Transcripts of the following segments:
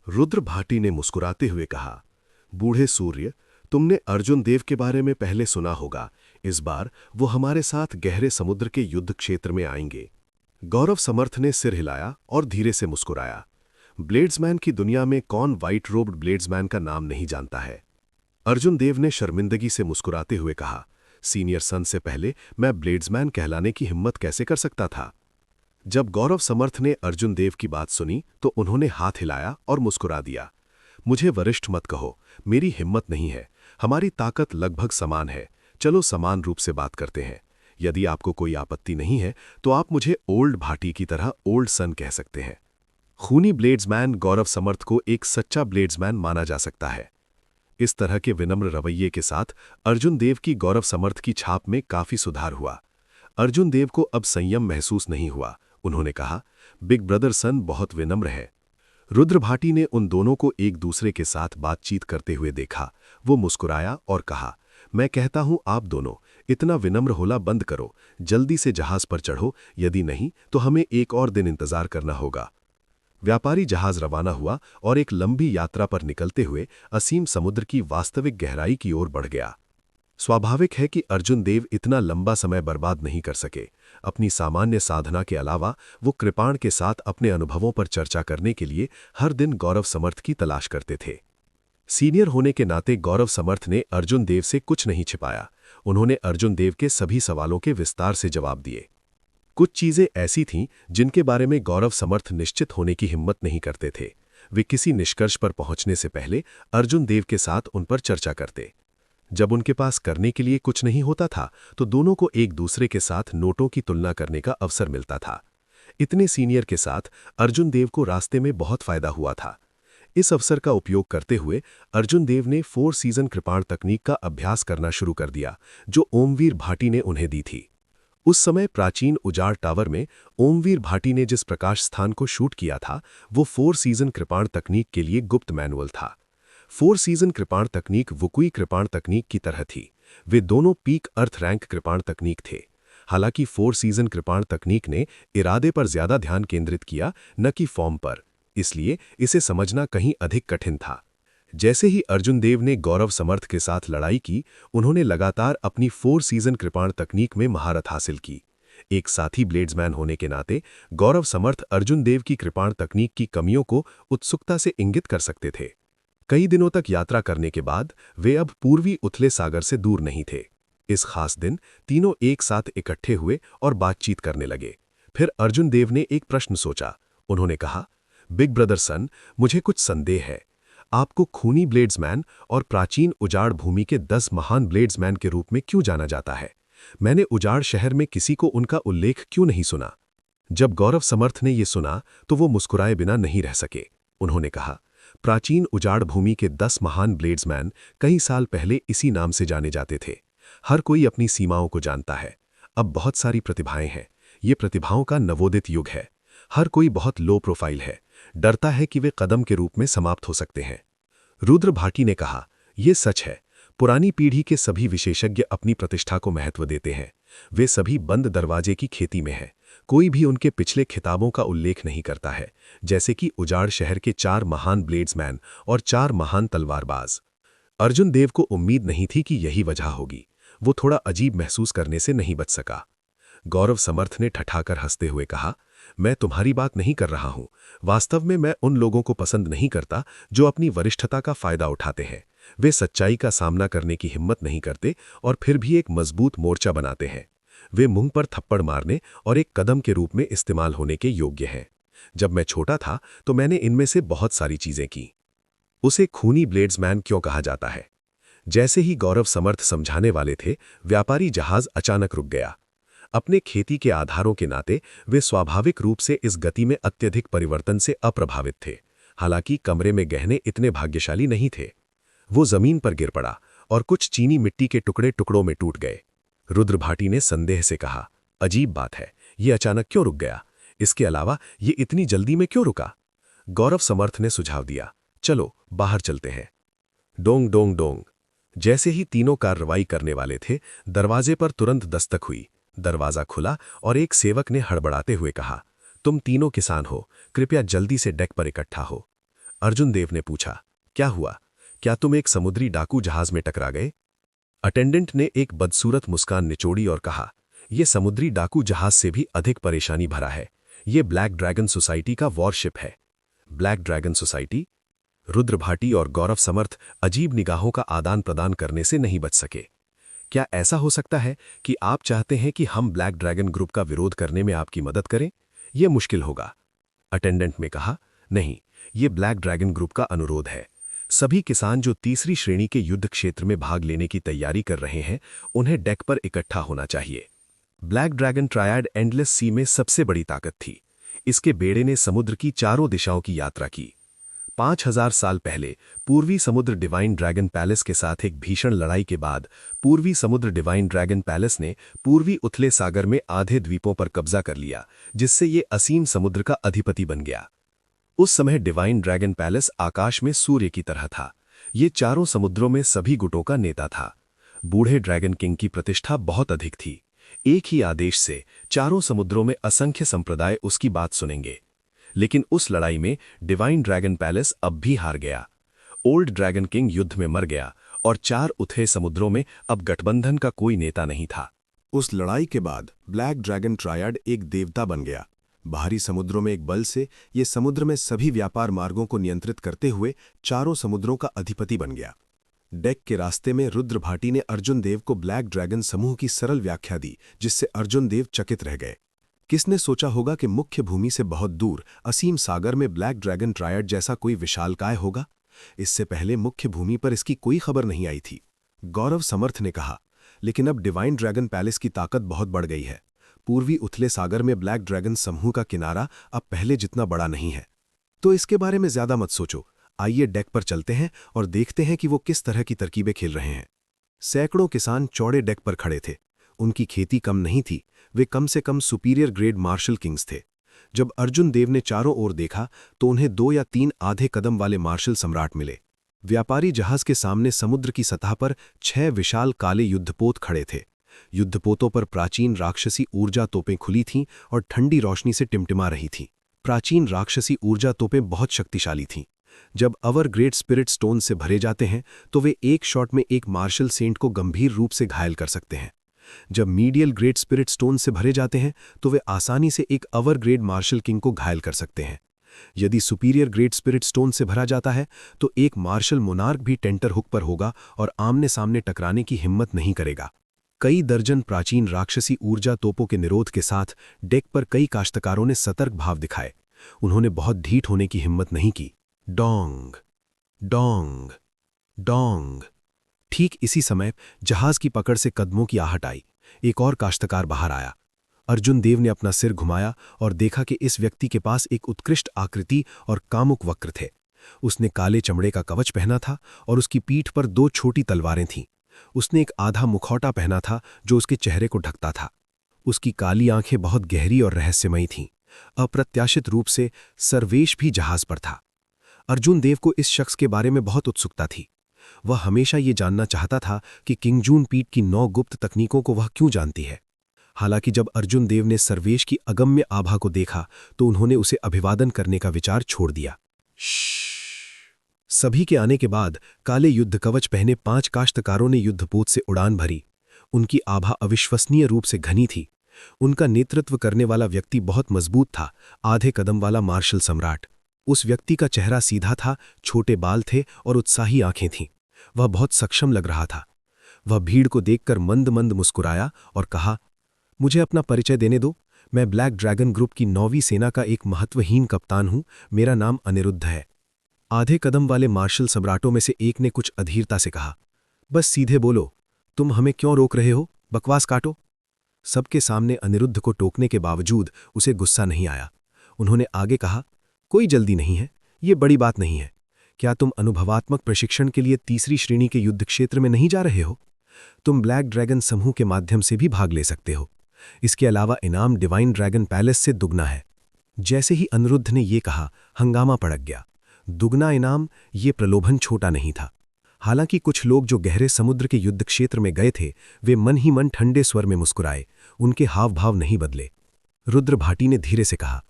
रुद्र भाटी ने मुस्कुराते हुए कहा, बूढ़े सूर्य, तुमने अर्जुन देव के बारे में पहले सुना होगा। इस बार वो हमारे साथ गहरे समुद्र के युद्ध क्षेत्र में आएंगे। गौरव समर्थ ने सिर हिलाया और धीरे से मुस्कुराया। ब्लेड्समैन की दुनिया में कौन व्हाइट रोब्ड ब्लेड्समैन का नाम नहीं जानता है। अर्जुन देव ने शर्मिंदगी से मुस्कुराते हुए कहा, सीनियर सन से पहले मैं ब्लेड्समैन कहलाने की हिम्मत कैसे कर सकता था। जब गौरव समर्थ ने अर्जुन देव की बात सुनी तो उन्होंने हाथ हिलाया और मुस्कुरा दिया। मुझे वरिष्ठ मत कहो, मेरी हिम्मत नहीं है। हमारी ताकत लगभग समान है। चलो समान रूप से बात करते हैं। यदि आपको कोई आपत्ति नहीं है तो आप मुझे ओल्ड भाटी की तरह ओल्ड सन कह सकते हैं। खूनी ब्लेड्समैन गौरव समर्थ को एक सच्चा ब्लेड्समैन माना जा सकता है। इस तरह के विनम्र रवैये के साथ अर्जुन देव की गौरव समर्थ की छाप में काफी सुधार हुआ। अर्जुन देव को अब संयम महसूस नहीं हुआ। उन्होंने कहा, बिग ब्रदर सन बहुत विनम्र है। रुद्र भाटी ने उन दोनों को एक दूसरे के साथ बातचीत करते हुए देखा। वो मुस्कुराया और कहा, मैं कहता हूं आप दोनों इतना विनम्र होना बंद करो। जल्दी से जहाज पर चढ़ो, यदि नहीं तो हमें एक और दिन इंतजार करना होगा। व्यापारी जहाज रवाना हुआ और एक लंबी यात्रा पर निकलते हुए असीम समुद्र की वास्तविक गहराई की ओर बढ़ गया। स्वाभाविक है कि अर्जुन देव इतना लंबा समय बर्बाद नहीं कर सके। अपनी सामान्य साधना के अलावा वो कृपाण के साथ अपने अनुभवों पर चर्चा करने के लिए हर दिन गौरव समर्थ की तलाश करते थे। सीनियर होने के नाते गौरव समर्थ ने अर्जुन देव से कुछ नहीं छिपाया। उन्होंने अर्जुन देव के सभी सवालों के विस्तार से जवाब दिए। कुछ चीजें ऐसी थीं जिनके बारे में गौरव समर्थ निश्चित होने की हिम्मत नहीं करते थे। वे किसी निष्कर्ष पर पहुंचने से पहले अर्जुन देव के साथ उन पर चर्चा करते। जब उनके पास करने के लिए कुछ नहीं होता था तो दोनों को एक दूसरे के साथ नोटों की तुलना करने का अवसर मिलता था। इतने सीनियर के साथ अर्जुन देव को रास्ते में बहुत फायदा हुआ था। इस अवसर का उपयोग करते हुए अर्जुन देव ने 4 सीजन कृपाण तकनीक का अभ्यास करना शुरू कर दिया, जो ओमवीर भाटी ने उन्हें दी थी। उस समय प्राचीन उजाड़ टावर में ओमवीर भाटी ने जिस प्रकाश स्थान को शूट किया था वो 4 सीजन कृपाण तकनीक के लिए गुप्त मैनुअल था। 4 सीजन कृपाण तकनीक वुकुई कृपाण तकनीक की तरह थी। वे दोनों पीक अर्थ रैंक कृपाण तकनीक थे। हालांकि 4 सीजन कृपाण तकनीक ने इरादे पर ज्यादा ध्यान केंद्रित किया, न कि फॉर्म पर, इसलिए इसे समझना कहीं अधिक कठिन था। जैसे ही अर्जुन देव ने गौरव समर्थ के साथ लड़ाई की, उन्होंने लगातार अपनी 4 सीजन कृपाण तकनीक में महारत हासिल की। एक साथी ब्लेड्समैन होने के नाते गौरव समर्थ अर्जुन देव की कृपाण तकनीक की कमियों को उत्सुकता से इंगित कर सकते थे। कई दिनों तक यात्रा करने के बाद वे अब पूर्वी उथले सागर से दूर नहीं थे। इस खास दिन तीनों एक साथ इकट्ठे हुए और बातचीत करने लगे। फिर अर्जुन देव ने एक प्रश्न सोचा। उन्होंने कहा, बिग ब्रदर सन, मुझे कुछ संदेह है। आपको खूनी ब्लेड्समैन और प्राचीन उजाड़ भूमि के 10 महान ब्लेड्समैन के रूप में क्यों जाना जाता है? मैंने उजाड़ शहर में किसी को उनका उल्लेख क्यों नहीं सुना? जब गौरव समर्थ ने यह सुना तो वो मुस्कुराए बिना नहीं रह सके। उन्होंने कहा, प्राचीन उजाड़ भूमि के 10 महान ब्लेड्समैन कई साल पहले इसी नाम से जाने जाते थे। हर कोई अपनी सीमाओं को जानता है। अब बहुत सारी प्रतिभाएं हैं। ये प्रतिभाओं का नवोदित युग है। हर कोई बहुत लो प्रोफाइल है, डरता है कि वे कदम के रूप में समाप्त हो सकते हैं। रुद्र भाटी ने कहा, यह सच है। पुरानी पीढ़ी के सभी विशेषज्ञ अपनी प्रतिष्ठा को महत्व देते हैं। वे सभी बंद दरवाजे की खेती में हैं। कोई भी उनके पिछले खिताबों का उल्लेख नहीं करता है, जैसे कि उजाड़ शहर के 4 महान ब्लेड्समैन और 4 महान तलवारबाज। अर्जुन देव को उम्मीद नहीं थी कि यही वजह होगी। वो थोड़ा अजीब महसूस करने से नहीं बच सका। गौरव समर्थ ने ठठाकर हंसते हुए कहा, मैं तुम्हारी बात नहीं कर रहा हूं। वास्तव में मैं उन लोगों को पसंद नहीं करता जो अपनी वरिष्ठता का फायदा उठाते हैं। वे सच्चाई का सामना करने की हिम्मत नहीं करते और फिर भी एक मजबूत मोर्चा बनाते हैं। वे मुंह पर थप्पड़ मारने और एक कदम के रूप में इस्तेमाल होने के योग्य हैं। जब मैं छोटा था तो मैंने इनमें से बहुत सारी चीजें की। उसे खूनी ब्लेड्समैन क्यों कहा जाता है? जैसे ही गौरव समर्थ समझाने वाले थे, व्यापारी जहाज अचानक रुक गया। अपने खेती के आधारों के नाते वे स्वाभाविक रूप से इस गति में अत्यधिक परिवर्तन से अप्रभावित थे। हालांकि कमरे में गहने इतने भाग्यशाली नहीं थे। वो जमीन पर गिर पड़ा और कुछ चीनी मिट्टी के टुकड़े टुकड़ों में टूट गए। रुद्र भाटी ने संदेह से कहा, अजीब बात है, ये अचानक क्यों रुक गया? इसके अलावा ये इतनी जल्दी में क्यों रुका? गौरव समर्थ ने सुझाव दिया, चलो बाहर चलते हैं। Dong Dong Dong. जैसे ही तीनों कार्रवाई करने वाले थे, दरवाजे पर तुरंत दस्तक हुई। दरवाजा खुला और एक सेवक ने हड़बड़ाते हुए कहा, तुम तीनों किसान हो, कृपया जल्दी से डेक पर इकट्ठा हो। अर्जुन देव ने पूछा, क्या हुआ? क्या तुम एक समुद्री डाकू जहाज में टकरा गए? अटेंडेंट ने एक बदसूरत मुस्कान निचोड़ी और कहा, यह समुद्री डाकू जहाज से भी अधिक परेशानी भरा है। ये ब्लैक ड्रैगन सोसाइटी का वॉरशिप है। Black dragon society? Rudra Bhati और गौरव समर्थ अजीब निगाहों का आदान प्रदान करने से नहीं बच सके। क्या ऐसा हो सकता है कि आप चाहते हैं कि हम ब्लैक ड्रैगन ग्रुप का विरोध करने में आपकी मदद करें? यह मुश्किल होगा। अटेंडेंट ने कहा, नहीं, ये ब्लैक ड्रैगन ग्रुप का अनुरोध है। सभी किसान जो तीसरी श्रेणी के युद्ध क्षेत्र में भाग लेने की तैयारी कर रहे हैं, उन्हें डेक पर इकट्ठा होना चाहिए। ब्लैक ड्रैगन ट्रायड एंडलेस सी में सबसे बड़ी ताकत थी। इसके बेड़े ने समुद्र की चारों दिशाओं की यात्रा की। 5000 साल पहले पूर्वी समुद्र डिवाइन ड्रैगन पैलेस के साथ एक भीषण लड़ाई के बाद पूर्वी समुद्र डिवाइन ड्रैगन पैलेस ने पूर्वी उथले सागर में आधे द्वीपों पर कब्जा कर लिया, जिससे ये असीम समुद्र का अधिपति बन गया। उस समय डिवाइन ड्रैगन पैलेस आकाश में सूर्य की तरह था। ये चारों समुद्रों में सभी गुटों का नेता था। बूढ़े ड्रैगन किंग की प्रतिष्ठा बहुत अधिक थी। एक ही आदेश से चारों समुद्रों में असंख्य संप्रदाय उसकी बात सुनेंगे। लेकिन उस लड़ाई में डिवाइन ड्रैगन पैलेस अब भी हार गया। ओल्ड ड्रैगन किंग युद्ध में मर गया और चार उथे समुद्रों में अब गठबंधन का कोई नेता नहीं था। उस लड़ाई के बाद ब्लैक ड्रैगन ट्रायड एक देवता बन गया। बाहरी समुद्रों में एक बल से ये समुद्र में सभी व्यापार मार्गों को नियंत्रित करते हुए चारों समुद्रों का अधिपति बन गया। डेक के रास्ते में रुद्र भाटी ने अर्जुन देव को ब्लैक ड्रैगन समूह की सरल व्याख्या दी, जिससे अर्जुन देव चकित रह गए। किसने सोचा होगा कि मुख्य भूमि से बहुत दूर असीम सागर में ब्लैक ड्रैगन ट्रायड जैसा कोई विशालकाय होगा? इससे पहले मुख्य भूमि पर इसकी कोई खबर नहीं आई थी। गौरव समर्थ ने कहा, लेकिन अब डिवाइन ड्रैगन पैलेस की ताकत बहुत बढ़ गई है। पूर्वी उथले सागर में ब्लैक ड्रैगन समूह का किनारा अब पहले जितना बड़ा नहीं है। तो इसके बारे में ज्यादा मत सोचो, आइए डेक पर चलते हैं और देखते हैं कि वो किस तरह की तरकीबें खेल रहे हैं। सैकड़ों किसान चौड़े डेक पर खड़े थे। उनकी खेती कम नहीं थी, वे कम से कम सुपीरियर ग्रेड मार्शल किंग्स थे। जब अर्जुन देव ने चारों ओर देखा तो उन्हें 2 या 3 आधे कदम वाले मार्शल सम्राट मिले। व्यापारी जहाज के सामने समुद्र की सतह पर 6 विशाल काले युद्धपोत खड़े थे। युद्धपोतों पर प्राचीन राक्षसी ऊर्जा तोपें खुली थीं और ठंडी रोशनी से टिमटिमा रही थीं। प्राचीन राक्षसी ऊर्जा तोपें बहुत शक्तिशाली थीं। जब अवर ग्रेट स्पिरिट स्टोन से भरे जाते हैं तो वे एक शॉट में एक मार्शल सेंट को गंभीर रूप से घायल कर सकते हैं। जब मीडियल ग्रेड स्पिरिट स्टोन से भरे जाते हैं तो वे आसानी से एक अवर ग्रेड मार्शल किंग को घायल कर सकते हैं। यदि सुपीरियर ग्रेड स्पिरिट स्टोन से भरा जाता है तो एक मार्शल मोनार्क भी टेंटर हुक पर होगा और आमने सामने टकराने की हिम्मत नहीं करेगा। कई दर्जन प्राचीन राक्षसी ऊर्जा तोपों के निरोध के साथ डेक पर कई काश्तकारों ने सतर्क भाव दिखाए। उन्होंने बहुत ढीठ होने की हिम्मत नहीं की। Dong Dong Dong. ठीक इसी समय जहाज की पकड़ से कदमों की आहट आई। एक और काश्तकार बाहर आया। अर्जुन देव ने अपना सिर घुमाया और देखा कि इस व्यक्ति के पास एक उत्कृष्ट आकृति और कामुक वक्र थे। उसने काले चमड़े का कवच पहना था और उसकी पीठ पर 2 छोटी तलवारें थीं। उसने एक आधा मुखौटा पहना था जो उसके चेहरे को ढकता था। उसकी काली आंखें बहुत गहरी और रहस्यमयी थीं। अप्रत्याशित रूप से सर्वेश भी जहाज पर था। अर्जुन देव को इस शख्स के बारे में बहुत उत्सुकता थी। वह हमेशा ये जानना चाहता था कि किंगजून पीठ की 9 गुप्त तकनीकों को वह क्यों जानती है। हालांकि जब अर्जुन देव ने सर्वेश की अगम्य आभा को देखा तो उन्होंने उसे अभिवादन करने का विचार छोड़ दिया। सभी के आने के बाद काले युद्ध कवच पहने 5 काश्तकारों ने युद्धपोत से उड़ान भरी। उनकी आभा अविश्वसनीय रूप से घनी थी। उनका नेतृत्व करने वाला व्यक्ति बहुत मजबूत था, आधे कदम वाला मार्शल सम्राट। उस व्यक्ति का चेहरा सीधा था, छोटे बाल थे और उत्साही आंखें थीं। वह बहुत सक्षम लग रहा था। वह भीड़ को देखकर मंद मंद मुस्कुराया और कहा, मुझे अपना परिचय देने दो। मैं ब्लैक ड्रैगन ग्रुप की 9वीं सेना का एक महत्वहीन कप्तान हूं। मेरा नाम अनिरुद्ध है। आधे कदम वाले मार्शल सम्राटों में से एक ने कुछ अधीरता से कहा, बस सीधे बोलो, तुम हमें क्यों रोक रहे हो? बकवास काटो। सबके सामने अनिरुद्ध को टोकने के बावजूद उसे गुस्सा नहीं आया। उन्होंने आगे कहा, कोई जल्दी नहीं है, ये बड़ी बात नहीं है। क्या तुम अनुभवात्मक प्रशिक्षण के लिए तीसरी श्रेणी के युद्ध क्षेत्र में नहीं जा रहे हो? तुम ब्लैक ड्रैगन समूह के माध्यम से भी भाग ले सकते हो। इसके अलावा इनाम डिवाइन ड्रैगन पैलेस से दुगना है। जैसे ही अनिरुद्ध ने ये कहा, हंगामा भड़क गया। दुगना इनाम, ये प्रलोभन छोटा नहीं था। हालांकि कुछ लोग जो गहरे समुद्र के युद्ध क्षेत्र में गए थे, वे मन ही मन ठंडे स्वर में मुस्कुराए। उनके हाव भाव नहीं बदले। रुद्र भाटी ने धीरे से कहा,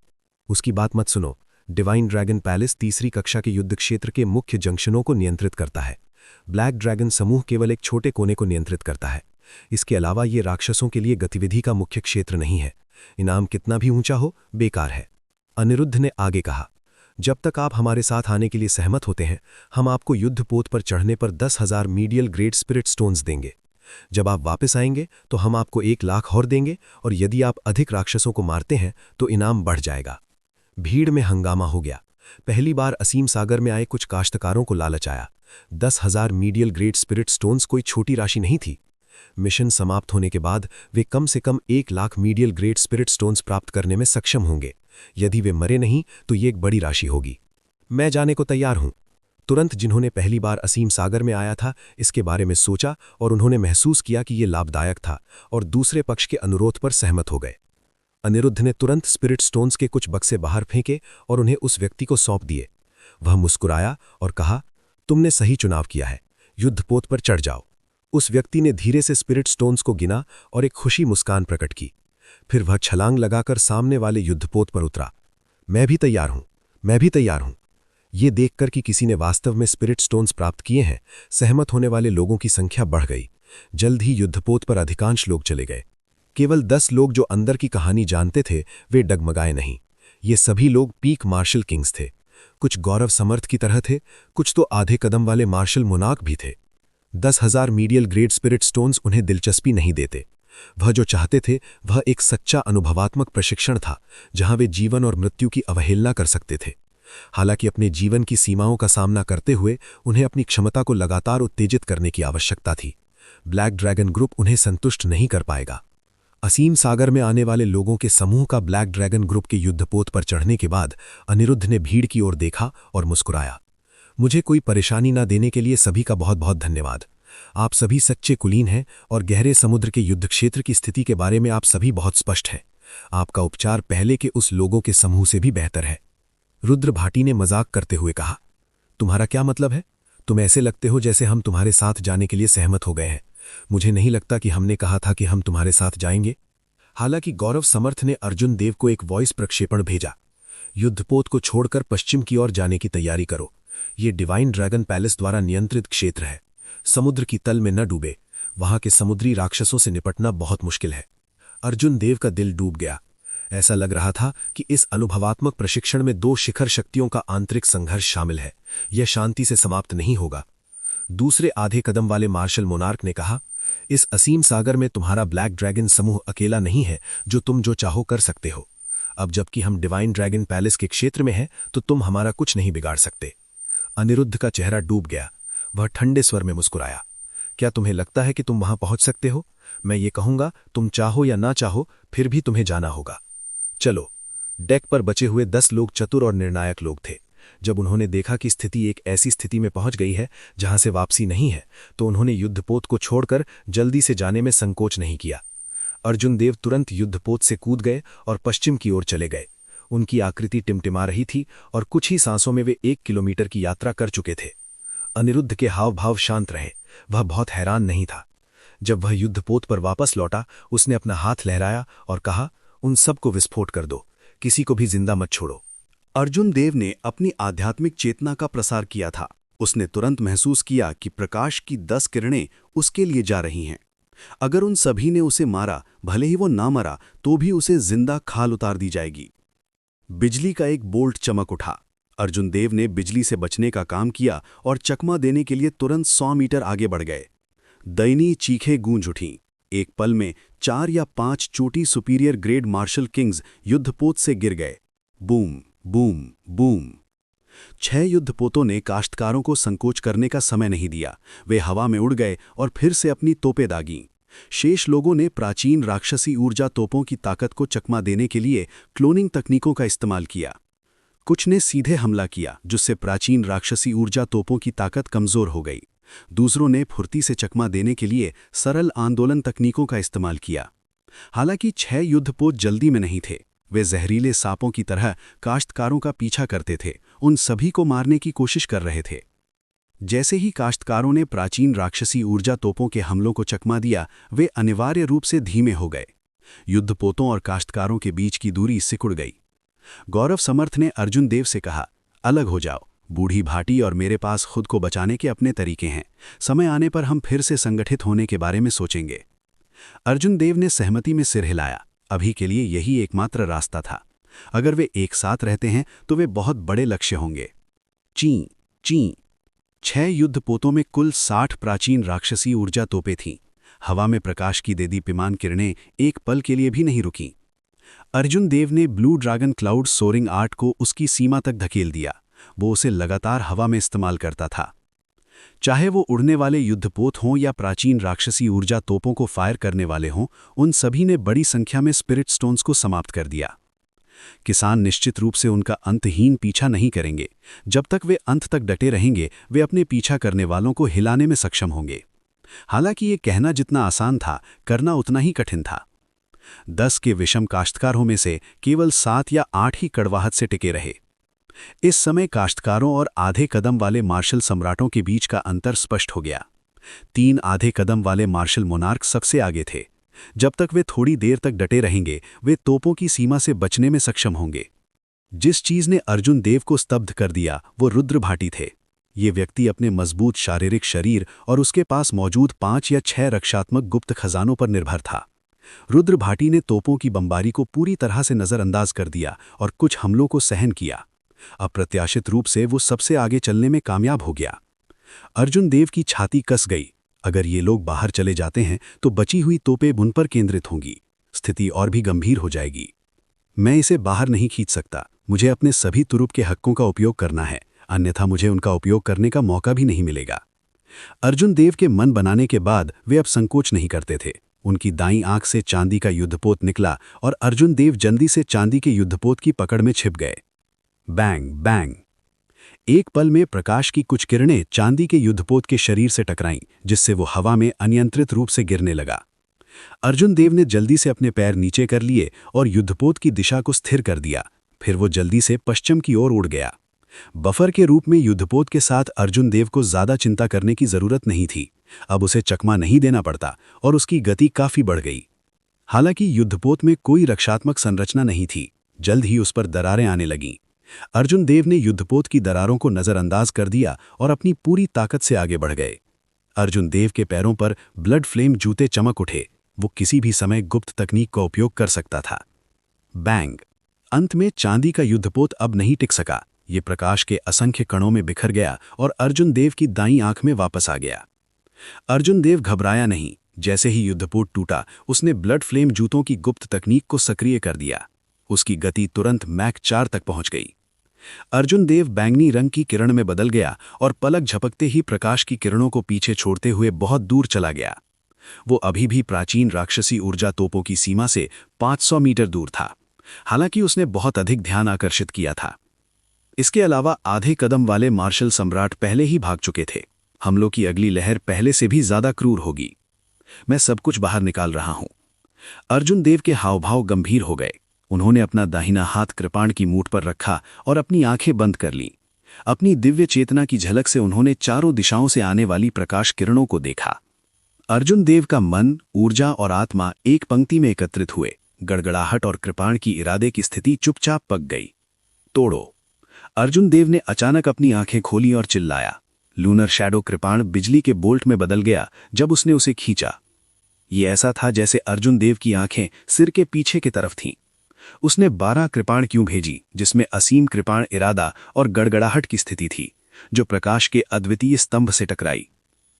उसकी बात मत सुनो। डिवाइन ड्रैगन पैलेस तीसरी कक्षा के युद्ध क्षेत्र के मुख्य जंक्शनों को नियंत्रित करता है। ब्लैक ड्रैगन समूह केवल एक छोटे कोने को नियंत्रित करता है। इसके अलावा ये राक्षसों के लिए गतिविधि का मुख्य क्षेत्र नहीं है। इनाम कितना भी ऊंचा हो, बेकार है। अनिरुद्ध ने आगे कहा, जब तक आप हमारे साथ आने के लिए सहमत होते हैं, हम आपको युद्धपोत पर चढ़ने पर 10,000 मीडियल ग्रेड स्पिरिट स्टोन्स देंगे। जब आप वापस आएंगे तो हम आपको 1 लाख और देंगे, और यदि आप अधिक राक्षसों को मारते हैं तो इनाम बढ़ जाएगा। भीड़ में हंगामा हो गया। पहली बार असीम सागर में आए कुछ काश्तकारों को लालच आया। 10,000 मीडियल ग्रेड स्पिरिट स्टोन्स कोई छोटी राशि नहीं थी। मिशन समाप्त होने के बाद वे कम से कम 1 lakh medial grade spirit stones प्राप्त करने में सक्षम होंगे। यदि वे मरे नहीं तो ये एक बड़ी राशि होगी। मैं जाने को तैयार हूं। तुरंत जिन्होंने पहली बार असीम सागर में आया था, इसके बारे में सोचा और उन्होंने महसूस किया कि यह लाभदायक था, और दूसरे पक्ष के अनुरोध पर सहमत हो गए। अनिरुद्ध ने तुरंत स्पिरिट स्टोन्स के कुछ बक्से बाहर फेंके और उन्हें उस व्यक्ति को सौंप दिए। वह मुस्कुराया और कहा, तुमने सही चुनाव किया है, युद्धपोत पर चढ़ जाओ। उस व्यक्ति ने धीरे से स्पिरिट स्टोन्स को गिना और एक खुशी मुस्कान प्रकट की। फिर वह छलांग लगाकर सामने वाले युद्धपोत पर उतरा। मैं भी तैयार हूं, मैं भी तैयार हूं। ये देखकर कि किसी ने वास्तव में स्पिरिट स्टोन्स प्राप्त किए हैं, सहमत होने वाले लोगों की संख्या बढ़ गई। जल्द ही युद्धपोत पर अधिकांश लोग चले गए। केवल 10 लोग जो अंदर की कहानी जानते थे, वे डगमगाए नहीं। ये सभी लोग पीक मार्शल किंग्स थे। कुछ गौरव समर्थ की तरह थे, कुछ तो आधे कदम वाले मार्शल मोनार्क भी थे। 10,000 मीडियल ग्रेड स्पिरिट स्टोन्स उन्हें दिलचस्पी नहीं देते। वह जो चाहते थे वह एक सच्चा अनुभवात्मक प्रशिक्षण था, जहां वे जीवन और मृत्यु की अवहेलना कर सकते थे। हालांकि अपने जीवन की सीमाओं का सामना करते हुए उन्हें अपनी क्षमता को लगातार उत्तेजित करने की आवश्यकता थी। ब्लैक ड्रैगन ग्रुप उन्हें संतुष्ट नहीं कर पाएगा। असीम सागर में आने वाले लोगों के समूह का ब्लैक ड्रैगन ग्रुप के युद्धपोत पर चढ़ने के बाद अनिरुद्ध ने भीड़ की ओर देखा और मुस्कुराया। मुझे कोई परेशानी न देने के लिए सभी का बहुत बहुत धन्यवाद। आप सभी सच्चे कुलीन हैं और गहरे समुद्र के युद्ध क्षेत्र की स्थिति के बारे में आप सभी बहुत स्पष्ट हैं। आपका उपचार पहले के उस लोगों के समूह से भी बेहतर है। रुद्र भाटी ने मजाक करते हुए कहा, तुम्हारा क्या मतलब है? तुम ऐसे लगते हो जैसे हम तुम्हारे साथ जाने के लिए सहमत हो गए हैं। मुझे नहीं लगता कि हमने कहा था कि हम तुम्हारे साथ जाएंगे। हालांकि गौरव समर्थ ने अर्जुन देव को एक वॉइस प्रक्षेपण भेजा, युद्धपोत को छोड़कर पश्चिम की ओर जाने की तैयारी करो। ये डिवाइन ड्रैगन पैलेस द्वारा नियंत्रित क्षेत्र है। समुद्र की तल में न डूबे, वहां के समुद्री राक्षसों से निपटना बहुत मुश्किल है। अर्जुन देव का दिल डूब गया। ऐसा लग रहा था कि इस अनुभवात्मक प्रशिक्षण में 2 शिखर शक्तियों का आंतरिक संघर्ष शामिल है। यह शांति से समाप्त नहीं होगा। दूसरे आधे कदम वाले मार्शल मोनार्क ने कहा, इस असीम सागर में तुम्हारा ब्लैक ड्रैगन समूह अकेला नहीं है जो तुम जो चाहो कर सकते हो। अब जबकि हम डिवाइन ड्रैगन पैलेस के क्षेत्र में हैं तो तुम हमारा कुछ नहीं बिगाड़ सकते। अनिरुद्ध का चेहरा डूब गया। वह ठंडे स्वर में मुस्कुराया, क्या तुम्हें लगता है कि तुम वहां पहुंच सकते हो? मैं ये कहूंगा, तुम चाहो या ना चाहो फिर भी तुम्हें जाना होगा। चलो। डेक पर बचे हुए 10 लोग चतुर और निर्णायक लोग थे। जब उन्होंने देखा कि स्थिति एक ऐसी स्थिति में पहुंच गई है जहां से वापसी नहीं है, तो उन्होंने युद्धपोत को छोड़कर जल्दी से जाने में संकोच नहीं किया। अर्जुन देव तुरंत युद्धपोत से कूद गए और पश्चिम की ओर चले गए। उनकी आकृति टिमटिमा रही थी और कुछ ही सांसों में वे 1 किलोमीटर की यात्रा कर चुके थे। अनिरुद्ध के हाव भाव शांत रहे। वह बहुत हैरान नहीं था। जब वह युद्धपोत पर वापस लौटा, उसने अपना हाथ लहराया और कहा, उन सबको विस्फोट कर दो, किसी को भी जिंदा मत छोड़ो। अर्जुन देव ने अपनी आध्यात्मिक चेतना का प्रसार किया था। उसने तुरंत महसूस किया कि प्रकाश की 10 किरणें उसके लिए जा रही हैं। अगर उन सभी ने उसे मारा, भले ही वो ना मरा, तो भी उसे जिंदा खाल उतार दी जाएगी। बिजली का एक बोल्ट चमक उठा। अर्जुन देव ने बिजली से बचने का काम किया और चकमा देने के लिए तुरंत 100 मीटर आगे बढ़ गए। दयनीय चीखें गूंज उठीं। एक पल में 4 या 5 चोटी सुपीरियर ग्रेड मार्शल किंग्स युद्धपोत से गिर गए। Boom boom boom. 6 युद्धपोतों ने काश्तकारों को संकोच करने का समय नहीं दिया। वे हवा में उड़ गए और फिर से अपनी तोपें दागीं। शेष लोगों ने प्राचीन राक्षसी ऊर्जा तोपों की ताकत को चकमा देने के लिए क्लोनिंग तकनीकों का इस्तेमाल किया। कुछ ने सीधे हमला किया, जिससे प्राचीन राक्षसी ऊर्जा तोपों की ताकत कमजोर हो गई। दूसरों ने फुर्ती से चकमा देने के लिए सरल आंदोलन तकनीकों का इस्तेमाल किया। हालांकि 6 युद्धपोत जल्दी में नहीं थे। वे जहरीले सांपों की तरह काश्तकारों का पीछा करते थे, उन सभी को मारने की कोशिश कर रहे थे। जैसे ही काश्तकारों ने प्राचीन राक्षसी ऊर्जा तोपों के हमलों को चकमा दिया, वे अनिवार्य रूप से धीमे हो गए। युद्धपोतों और काश्तकारों के बीच की दूरी सिकुड़ गई। गौरव समर्थ ने अर्जुन देव से कहा, अलग हो जाओ। बूढ़ी भाटी और मेरे पास खुद को बचाने के अपने तरीके हैं। समय आने पर हम फिर से संगठित होने के बारे में सोचेंगे। अर्जुन देव ने सहमति में सिर हिलाया। अभी के लिए यही एकमात्र रास्ता था। अगर वे एक साथ रहते हैं तो वे बहुत बड़े लक्ष्य होंगे। ची ची 6 युद्धपोतों में कुल 60 प्राचीन राक्षसी ऊर्जा तोपें थीं। हवा में प्रकाश की देदीप्यमान किरणें एक पल के लिए भी नहीं रुकीं। अर्जुन देव ने blue dragon cloud soaring art को उसकी सीमा तक धकेल दिया। वो उसे लगातार हवा में इस्तेमाल करता था। चाहे वो उड़ने वाले युद्धपोत हों या प्राचीन राक्षसी ऊर्जा तोपों को फायर करने वाले हों, उन सभी ने बड़ी संख्या में स्पिरिट स्टोन्स को समाप्त कर दिया। किसान निश्चित रूप से उनका अंतहीन पीछा नहीं करेंगे। जब तक वे अंत तक डटे रहेंगे, वे अपने पीछा करने वालों को हिलाने में सक्षम होंगे। हालांकि ये कहना जितना आसान था, करना उतना ही कठिन था। 10 के विषम काश्तकारों में से केवल 7 या 8 ही कड़वाहट से टिके रहे। इस समय काश्तकारों और आधे कदम वाले मार्शल सम्राटों के बीच का अंतर स्पष्ट हो गया। 3 आधे कदम वाले मार्शल मोनार्क सबसे आगे थे। जब तक वे थोड़ी देर तक डटे रहेंगे, वे तोपों की सीमा से बचने में सक्षम होंगे। जिस चीज ने अर्जुन देव को स्तब्ध कर दिया वो रुद्र भाटी थे। ये व्यक्ति अपने मजबूत शारीरिक शरीर और उसके पास मौजूद 5 या 6 रक्षात्मक गुप्त खजानों पर निर्भर था। रुद्र भाटी ने तोपों की बमबारी को पूरी तरह से नजरअंदाज कर दिया और कुछ हमलों को सहन किया। अप्रत्याशित रूप से वो सबसे आगे चलने में कामयाब हो गया। अर्जुन देव की छाती कस गई। अगर ये लोग बाहर चले जाते हैं तो बची हुई तोपें उन पर केंद्रित होंगी। स्थिति और भी गंभीर हो जाएगी। मैं इसे बाहर नहीं खींच सकता। मुझे अपने सभी तुरुप के हक्कों का उपयोग करना है, अन्यथा मुझे उनका उपयोग करने का मौका भी नहीं मिलेगा। अर्जुन देव के मन बनाने के बाद वे अब संकोच नहीं करते थे। उनकी दाईं आंख से चांदी का युद्धपोत निकला और अर्जुन देव जल्दी से चांदी के युद्धपोत की पकड़ में छिप गए। Bang bang! एक पल में प्रकाश की कुछ किरणें चांदी के युद्धपोत के शरीर से टकराईं, जिससे वो हवा में अनियंत्रित रूप से गिरने लगा। अर्जुन देव ने जल्दी से अपने पैर नीचे कर लिए और युद्धपोत की दिशा को स्थिर कर दिया। फिर वो जल्दी से पश्चिम की ओर उड़ गया। बफर के रूप में युद्धपोत के साथ अर्जुन देव को ज्यादा चिंता करने की जरूरत नहीं थी। अब उसे चकमा नहीं देना पड़ता और उसकी गति काफी बढ़ गई। हालांकि युद्धपोत में कोई रक्षात्मक संरचना नहीं थी। जल्द ही उस पर दरारें आने लगीं। अर्जुन देव ने युद्धपोत की दरारों को नजरअंदाज कर दिया और अपनी पूरी ताकत से आगे बढ़ गए। अर्जुन देव के पैरों पर ब्लड फ्लेम जूते चमक उठे। वो किसी भी समय गुप्त तकनीक का उपयोग कर सकता था। बैंग! अंत में चांदी का युद्धपोत अब नहीं टिक सका। ये प्रकाश के असंख्य कणों में बिखर गया और अर्जुन देव की दाईं आंख में वापस आ गया। अर्जुन देव घबराया नहीं। जैसे ही युद्धपोत टूटा, उसने ब्लड फ्लेम जूतों की गुप्त तकनीक को सक्रिय कर दिया। उसकी गति तुरंत मैक 4 तक पहुंच गई। अर्जुन देव बैंगनी रंग की किरण में बदल गया और पलक झपकते ही प्रकाश की किरणों को पीछे छोड़ते हुए बहुत दूर चला गया। वो अभी भी प्राचीन राक्षसी ऊर्जा तोपों की सीमा से 500 मीटर दूर था। हालांकि उसने बहुत अधिक ध्यान आकर्षित किया था। इसके अलावा आधे कदम वाले मार्शल सम्राट पहले ही भाग चुके थे। हमलों की अगली लहर पहले से भी ज्यादा क्रूर होगी। मैं सब कुछ बाहर निकाल रहा हूं। अर्जुन देव के हावभाव गंभीर हो गए। उन्होंने अपना दाहिना हाथ कृपाण की मूठ पर रखा और अपनी आंखें बंद कर लीं। अपनी दिव्य चेतना की झलक से उन्होंने चारों दिशाओं से आने वाली प्रकाश किरणों को देखा। अर्जुन देव का मन, ऊर्जा और आत्मा एक पंक्ति में एकत्रित हुए। गड़गड़ाहट और कृपाण की इरादे की स्थिति चुपचाप पक गई। तोड़ो! अर्जुन देव ने अचानक अपनी आंखें खोली और चिल्लाया। लूनर शैडो कृपाण बिजली के बोल्ट में बदल गया जब उसने उसे खींचा। ये ऐसा था जैसे अर्जुन देव की आंखें सिर के पीछे की तरफ थीं। उसने 12 कृपाण क्यों भेजी, जिसमें असीम कृपाण इरादा और गड़गड़ाहट की स्थिति थी, जो प्रकाश के अद्वितीय स्तंभ से टकराई।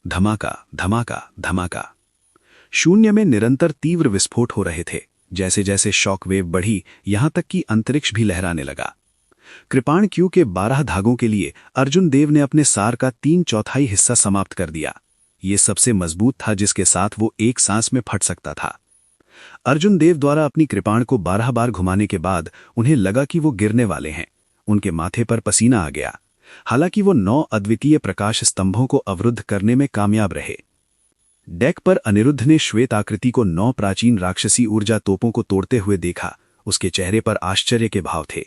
धमाका धमाका धमाका! शून्य में निरंतर तीव्र विस्फोट हो रहे थे। जैसे जैसे शॉक वेव बढ़ी, यहां तक कि अंतरिक्ष भी लहराने लगा। कृपाण क्यू के 12 धागों के लिए अर्जुन देव ने अपने सार का 3/4 हिस्सा समाप्त कर दिया। ये सबसे मजबूत था जिसके साथ वो एक सांस में फट सकता था। अर्जुन देव द्वारा अपनी कृपाण को 12 बार घुमाने के बाद उन्हें लगा कि वो गिरने वाले हैं। उनके माथे पर पसीना आ गया। हालांकि वो 9 अद्वितीय प्रकाश स्तंभों को अवरुद्ध करने में कामयाब रहे। डेक पर अनिरुद्ध ने श्वेत आकृति को 9 प्राचीन राक्षसी ऊर्जा तोपों को तोड़ते हुए देखा। उसके चेहरे पर आश्चर्य के भाव थे।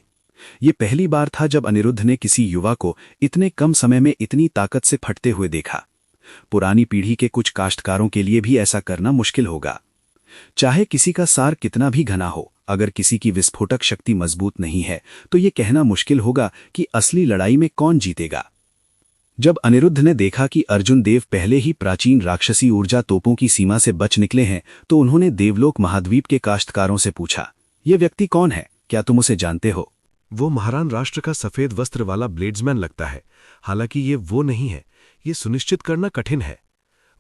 ये पहली बार था जब अनिरुद्ध ने किसी युवा को इतने कम समय में इतनी ताकत से फटते हुए देखा। पुरानी पीढ़ी के कुछ काश्तकारों के लिए भी ऐसा करना मुश्किल होगा। चाहे किसी का सार कितना भी घना हो, अगर किसी की विस्फोटक शक्ति मजबूत नहीं है तो ये कहना मुश्किल होगा कि असली लड़ाई में कौन जीतेगा। जब अनिरुद्ध ने देखा कि अर्जुन देव पहले ही प्राचीन राक्षसी ऊर्जा तोपों की सीमा से बच निकले हैं तो उन्होंने देवलोक महाद्वीप के काश्तकारों से पूछा, ये व्यक्ति कौन है, क्या तुम उसे जानते हो? वो महारान राष्ट्र का सफेद वस्त्र वाला ब्लेड्समैन लगता है, हालांकि ये वो नहीं है, ये सुनिश्चित करना कठिन है।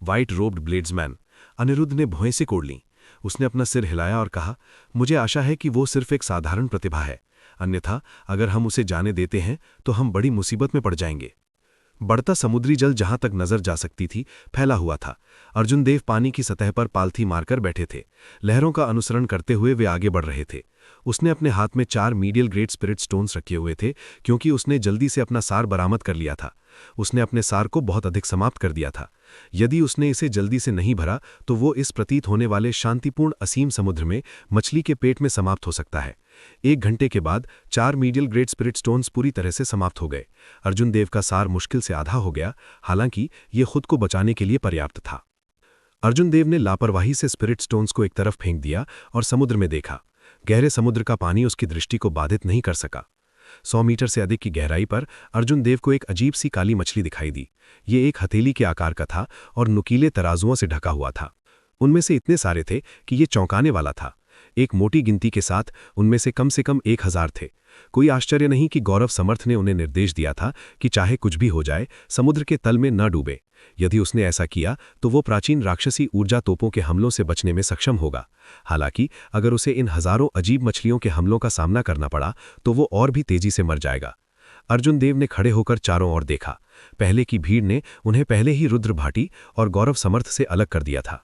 White robed ब्लेड्समैन। अनिरुद्ध ने भौहें से कोड़ लीं। उसने अपना सिर हिलाया और कहा, मुझे आशा है कि वो सिर्फ एक साधारण प्रतिभा है, अन्यथा अगर हम उसे जाने देते हैं तो हम बड़ी मुसीबत में पड़ जाएंगे। बढ़ता समुद्री जल जहां तक नजर जा सकती थी फैला हुआ था। अर्जुन देव पानी की सतह पर पालथी मारकर बैठे थे। लहरों का अनुसरण करते हुए वे आगे बढ़ रहे थे। उसने अपने हाथ में 4 मीडियल ग्रेड स्पिरिट स्टोन्स रखे हुए थे, क्योंकि उसने जल्दी से अपना सार बरामद कर लिया था। उसने अपने सार को बहुत अधिक समाप्त कर दिया था। यदि उसने इसे जल्दी से नहीं भरा तो वो इस प्रतीत होने वाले शांतिपूर्ण असीम समुद्र में मछली के पेट में समाप्त हो सकता है। 1 घंटे के बाद 4 मीडियल ग्रेड स्पिरिट स्टोन्स पूरी तरह से समाप्त हो गए। अर्जुन देव का सार मुश्किल से आधा हो गया, हालांकि ये खुद को बचाने के लिए पर्याप्त था। अर्जुन देव ने लापरवाही से स्पिरिट स्टोन्स को एक तरफ फेंक दिया और समुद्र में देखा। गहरे समुद्र का पानी उसकी दृष्टि को बाधित नहीं कर सका। 100 मीटर से अधिक की गहराई पर अर्जुन देव को एक अजीब सी काली मछली दिखाई दी। ये एक हथेली के आकार का था और नुकीले तराजुओं से ढका हुआ था। उनमें से इतने सारे थे कि ये चौंकाने वाला था। एक मोटी गिनती के साथ उनमें से कम 1000 थे। कोई आश्चर्य नहीं कि गौरव समर्थ ने उन्हें निर्देश दिया था कि चाहे कुछ भी हो जाए, समुद्र के तल में न डूबे। यदि उसने ऐसा किया तो वो प्राचीन राक्षसी ऊर्जा तोपों के हमलों से बचने में सक्षम होगा। हालांकि अगर उसे इन हजारों अजीब मछलियों के हमलों का सामना करना पड़ा तो वो और भी तेजी से मर जाएगा। अर्जुन देव ने खड़े होकर चारों ओर देखा। पहले की भीड़ ने उन्हें पहले ही रुद्र भाटी और गौरव समर्थ से अलग कर दिया था।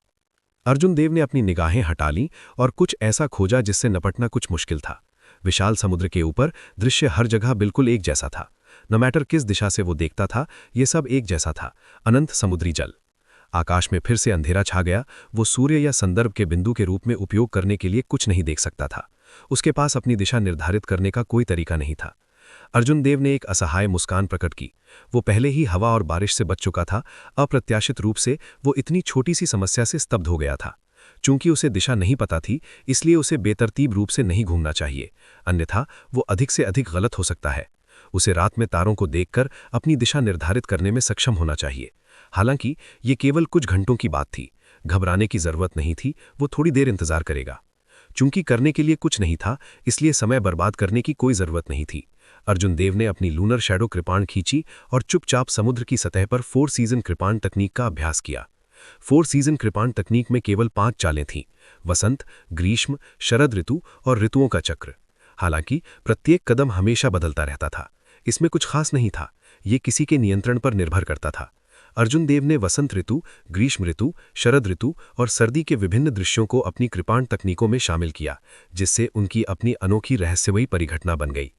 अर्जुन देव ने अपनी निगाहें हटा लीं और कुछ ऐसा खोजा जिससे निपटना कुछ मुश्किल था। विशाल समुद्र के ऊपर दृश्य हर जगह बिल्कुल एक जैसा था। न मैटर किस दिशा से वो देखता था, ये सब एक जैसा था, अनंत समुद्री जल। आकाश में फिर से अंधेरा छा गया। वो सूर्य या संदर्भ के बिंदु के रूप में उपयोग करने के लिए कुछ नहीं देख सकता था। उसके पास अपनी दिशा निर्धारित करने का कोई तरीका नहीं था। अर्जुन देव ने एक असहाय मुस्कान प्रकट की। वो पहले ही हवा और बारिश से बच चुका था। अप्रत्याशित रूप से वो इतनी छोटी सी समस्या से स्तब्ध हो गया था। चूंकि उसे दिशा नहीं पता थी, इसलिए उसे बेतरतीब रूप से नहीं घूमना चाहिए, अन्यथा वो अधिक से अधिक गलत हो सकता है। उसे रात में तारों को देखकर अपनी दिशा निर्धारित करने में सक्षम होना चाहिए। हालांकि ये केवल कुछ घंटों की बात थी। घबराने की जरूरत नहीं थी, वो थोड़ी देर इंतजार करेगा। चूंकि करने के लिए कुछ नहीं था, इसलिए समय बर्बाद करने की कोई जरूरत नहीं थी। अर्जुन देव ने अपनी लूनर शैडो कृपाण खींची और चुपचाप समुद्र की सतह पर 4 सीजन कृपाण तकनीक का अभ्यास किया। 4 सीजन कृपाण तकनीक में केवल 5 चालें थीं: वसंत, ग्रीष्म, शरद ऋतु और ऋतुओं का चक्र। हालांकि प्रत्येक कदम हमेशा बदलता रहता था। इसमें कुछ खास नहीं था, ये किसी के नियंत्रण पर निर्भर करता था। अर्जुन देव ने वसंत ऋतु, ग्रीष्म ऋतु, शरद ऋतु और सर्दी के विभिन्न दृश्यों को अपनी कृपाण तकनीकों में शामिल किया, जिससे उनकी अपनी अनोखी रहस्यमयी परिघटना बन गई।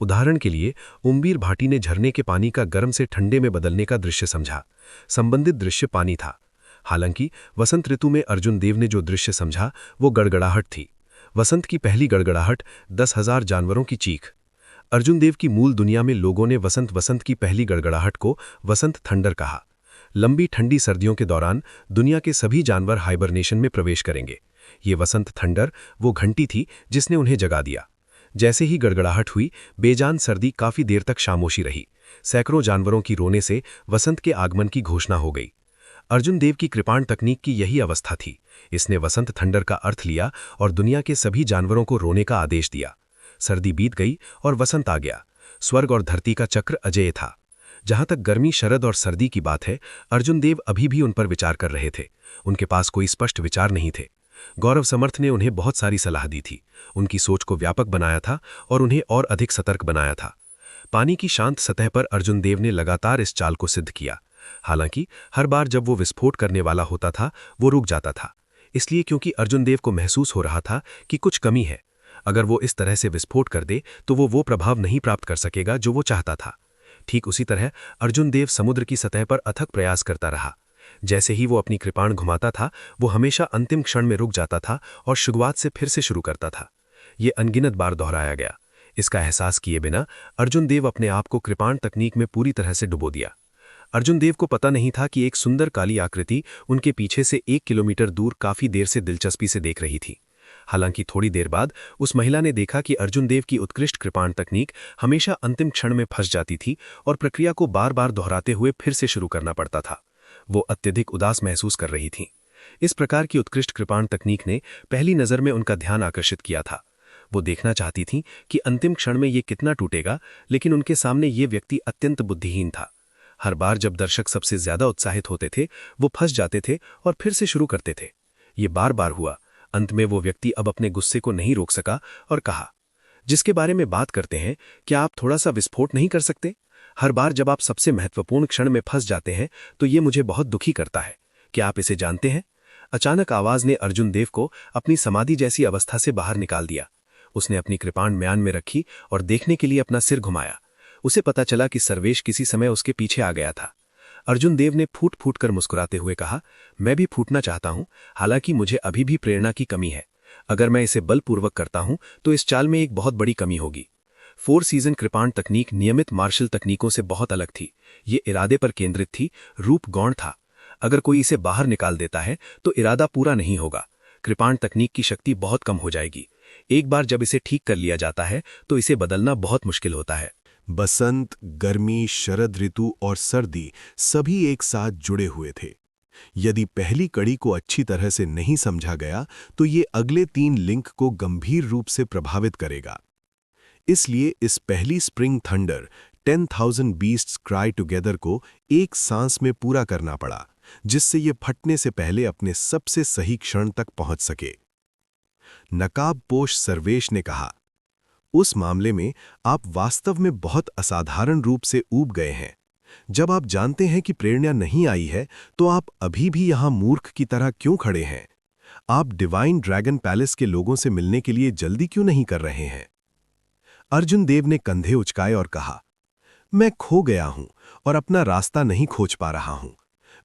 उदाहरण के लिए उम्बीर भाटी ने झरने के पानी का गर्म से ठंडे में बदलने का दृश्य समझा। संबंधित दृश्य पानी था। हालांकि वसंत ऋतु में अर्जुन देव ने जो दृश्य समझा वो गड़गड़ाहट थी। वसंत की पहली गड़गड़ाहट, 10,000 जानवरों की चीख। अर्जुन देव की मूल दुनिया में लोगों ने वसंत की पहली गड़गड़ाहट को वसंत थंडर कहा। लंबी ठंडी सर्दियों के दौरान दुनिया के सभी जानवर हाइबरनेशन में प्रवेश करेंगे। ये वसंत थंडर वो घंटी थी जिसने उन्हें जगा दिया। जैसे ही गड़गड़ाहट हुई, बेजान सर्दी काफी देर तक खामोशी रही। सैकड़ों जानवरों की रोने से वसंत के आगमन की घोषणा हो गई। अर्जुन देव की कृपाण तकनीक की यही अवस्था थी। इसने वसंत थंडर का अर्थ लिया और दुनिया के सभी जानवरों को रोने का आदेश दिया। सर्दी बीत गई और वसंत आ गया। स्वर्ग और धरती का चक्र अजेय था। जहां तक गर्मी, शरद और सर्दी की बात है, अर्जुन देव अभी भी उन पर विचार कर रहे थे। उनके पास कोई स्पष्ट विचार नहीं थे। गौरव समर्थ ने उन्हें बहुत सारी सलाह दी थी, उनकी सोच को व्यापक बनाया था और उन्हें और अधिक सतर्क बनाया था। पानी की शांत सतह पर अर्जुन देव ने लगातार इस चाल को सिद्ध किया। हालांकि हर बार जब वो विस्फोट करने वाला होता था, वो रुक जाता था। इसलिए क्योंकि अर्जुन देव को महसूस हो रहा था कि कुछ कमी है। अगर वो इस तरह से विस्फोट कर दे तो वो प्रभाव नहीं प्राप्त कर सकेगा जो वो चाहता था। ठीक उसी तरह अर्जुन देव समुद्र की सतह पर अथक प्रयास करता रहा। जैसे ही वो अपनी कृपाण घुमाता था, वो हमेशा अंतिम क्षण में रुक जाता था और शुरुआत से फिर से शुरू करता था। ये अनगिनत बार दोहराया गया। इसका एहसास किए बिना अर्जुन देव अपने आप को कृपाण तकनीक में पूरी तरह से डुबो दिया। अर्जुन देव को पता नहीं था कि एक सुंदर काली आकृति उनके पीछे से 1 किलोमीटर दूर काफी देर से दिलचस्पी से देख रही थी। हालांकि थोड़ी देर बाद उस महिला ने देखा कि अर्जुन देव की उत्कृष्ट कृपाण तकनीक हमेशा अंतिम क्षण में फंस जाती थी और प्रक्रिया को बार बार दोहराते हुए फिर से शुरू करना पड़ता था। वो अत्यधिक उदास महसूस कर रही थीं। इस प्रकार की उत्कृष्ट कृपाण तकनीक ने पहली नज़र में उनका ध्यान आकर्षित किया था। वो देखना चाहती थीं कि अंतिम क्षण में ये कितना टूटेगा, लेकिन उनके सामने ये व्यक्ति अत्यंत बुद्धिहीन था। हर बार जब दर्शक सबसे ज्यादा उत्साहित होते थे, वो फंस जाते थे और फिर से शुरू करते थे। ये बार बार हुआ। अंत में वो व्यक्ति अब अपने गुस्से को नहीं रोक सका और कहा, जिसके बारे में बात करते हैं, क्या आप थोड़ा सा विस्फोट नहीं कर सकते? हर बार जब आप सबसे महत्वपूर्ण क्षण में फंस जाते हैं तो ये मुझे बहुत दुखी करता है। क्या आप इसे जानते हैं? अचानक आवाज ने अर्जुन देव को अपनी समाधि जैसी अवस्था से बाहर निकाल दिया। उसने अपनी कृपाण म्यान में रखी और देखने के लिए अपना सिर घुमाया। उसे पता चला कि सर्वेश किसी समय उसके पीछे आ गया था। अर्जुन देव ने फूट फूट कर मुस्कुराते हुए कहा, मैं भी फूटना चाहता हूं, हालांकि मुझे अभी भी प्रेरणा की कमी है। अगर मैं इसे बलपूर्वक करता हूं तो इस चाल में एक बहुत बड़ी कमी होगी। 4 सीजन कृपाण तकनीक नियमित मार्शल तकनीकों से बहुत अलग थी। ये इरादे पर केंद्रित थी, रूप गौण था। अगर कोई इसे बाहर निकाल देता है तो इरादा पूरा नहीं होगा। कृपाण तकनीक की शक्ति बहुत कम हो जाएगी। एक बार जब इसे ठीक कर लिया जाता है तो इसे बदलना बहुत मुश्किल होता है। बसंत, गर्मी, शरद ऋतु और सर्दी सभी एक साथ जुड़े हुए थे। यदि पहली कड़ी को अच्छी तरह से नहीं समझा गया तो ये अगले 3 लिंक को गंभीर रूप से प्रभावित करेगा। इसलिए इस पहली spring thunder 10,000 beasts cry together को एक सांस में पूरा करना पड़ा, जिससे ये फटने से पहले अपने सबसे सही क्षण तक पहुंच सके। नकाबपोश सर्वेश ने कहा, उस मामले में आप वास्तव में बहुत असाधारण रूप से ऊब गए हैं। जब आप जानते हैं कि प्रेरणा नहीं आई है तो आप अभी भी यहां मूर्ख की तरह क्यों खड़े हैं? आप डिवाइन ड्रैगन पैलेस के लोगों से मिलने के लिए जल्दी क्यों नहीं कर रहे हैं? अर्जुन देव ने कंधे उचकाए और कहा, मैं खो गया हूं और अपना रास्ता नहीं खोज पा रहा हूं।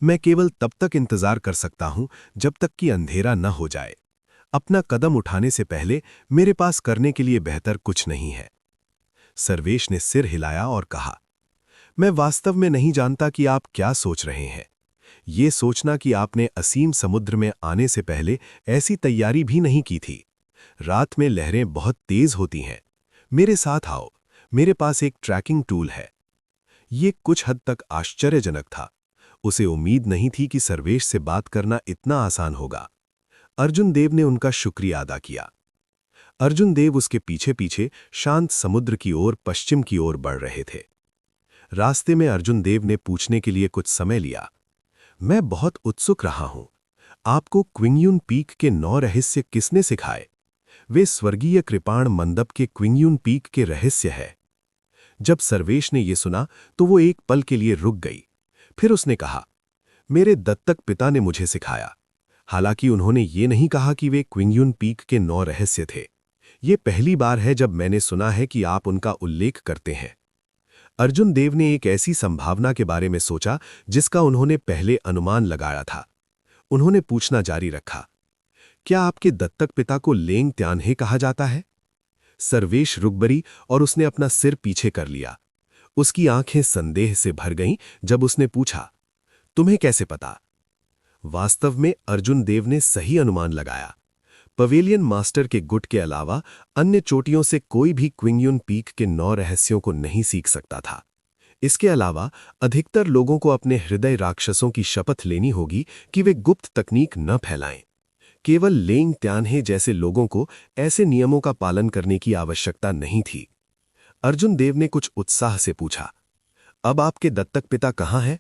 मैं केवल तब तक इंतजार कर सकता हूं जब तक कि अंधेरा न हो जाए। अपना कदम उठाने से पहले मेरे पास करने के लिए बेहतर कुछ नहीं है। सर्वेश ने सिर हिलाया और कहा, मैं वास्तव में नहीं जानता कि आप क्या सोच रहे हैं। ये सोचना कि आपने असीम समुद्र में आने से पहले ऐसी तैयारी भी नहीं की थी। रात में लहरें बहुत तेज होती हैं। मेरे साथ आओ, मेरे पास एक ट्रैकिंग टूल है। ये कुछ हद तक आश्चर्यजनक था। उसे उम्मीद नहीं थी कि सर्वेश से बात करना इतना आसान होगा। अर्जुन देव ने उनका शुक्रिया अदा किया। अर्जुन देव उसके पीछे पीछे शांत समुद्र की ओर पश्चिम की ओर बढ़ रहे थे। रास्ते में अर्जुन देव ने पूछने के लिए कुछ समय लिया, मैं बहुत उत्सुक रहा हूं, आपको क्विंगयुन पीक के 9 रहस्य किसने सिखाए? वे स्वर्गीय कृपाण मंडप के क्विंगयुन पीक के रहस्य है। जब सर्वेश ने यह सुना तो वो एक पल के लिए रुक गई। फिर उसने कहा, मेरे दत्तक पिता ने मुझे सिखाया। हालांकि उन्होंने ये नहीं कहा कि वे क्विंगयुन पीक के 9 रहस्य थे। ये पहली बार है जब मैंने सुना है कि आप उनका उल्लेख करते हैं। अर्जुन देव ने एक ऐसी संभावना के बारे में सोचा जिसका उन्होंने पहले अनुमान लगाया था। उन्होंने पूछना जारी रखा, क्या आपके दत्तक पिता को लेंग त्यांहे कहा जाता है? सर्वेश रुकबरी और उसने अपना सिर पीछे कर लिया। उसकी आंखें संदेह से भर गईं जब उसने पूछा, तुम्हें कैसे पता? वास्तव में अर्जुन देव ने सही अनुमान लगाया। पवेलियन मास्टर के गुट के अलावा अन्य चोटियों से कोई भी क्विंगयुन पीक के 9 रहस्यों को नहीं सीख सकता था। इसके अलावा अधिकतर लोगों को अपने हृदय राक्षसों की शपथ लेनी होगी कि वे गुप्त तकनीक न फैलाएं। केवल लेंग त्यांहे जैसे लोगों को ऐसे नियमों का पालन करने की आवश्यकता नहीं थी। अर्जुन देव ने कुछ उत्साह से पूछा, अब आपके दत्तक पिता कहाँ हैं?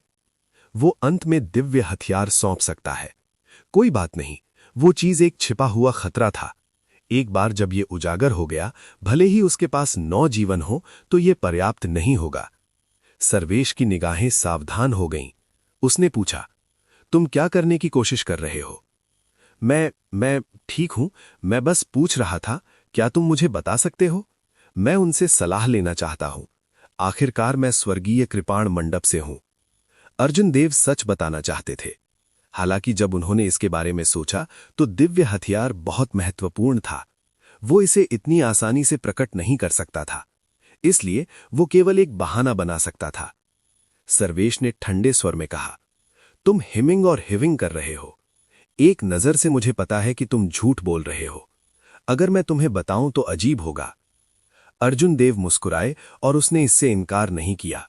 वो अंत में दिव्य हथियार सौंप सकता है। कोई बात नहीं, वो चीज एक छिपा हुआ खतरा था। एक बार जब ये उजागर हो गया, भले ही उसके पास 9 जीवन हो तो ये पर्याप्त नहीं होगा। सर्वेश की निगाहें सावधान हो गईं। उसने पूछा, तुम क्या करने की कोशिश कर रहे हो? मैं ठीक हूं, मैं बस पूछ रहा था, क्या तुम मुझे बता सकते हो? मैं उनसे सलाह लेना चाहता हूं। आखिरकार मैं स्वर्गीय कृपाण मंडप से हूं। अर्जुन देव सच बताना चाहते थे। हालांकि जब उन्होंने इसके बारे में सोचा तो दिव्य हथियार बहुत महत्वपूर्ण था। वो इसे इतनी आसानी से प्रकट नहीं कर सकता था, इसलिए वो केवल एक बहाना बना सकता था। सर्वेश ने ठंडे स्वर में कहा, तुम हिमिंग और हिविंग कर रहे हो। एक नजर से मुझे पता है कि तुम झूठ बोल रहे हो। अगर मैं तुम्हें बताऊं तो अजीब होगा। अर्जुन देव मुस्कुराए और उसने इससे इनकार नहीं किया।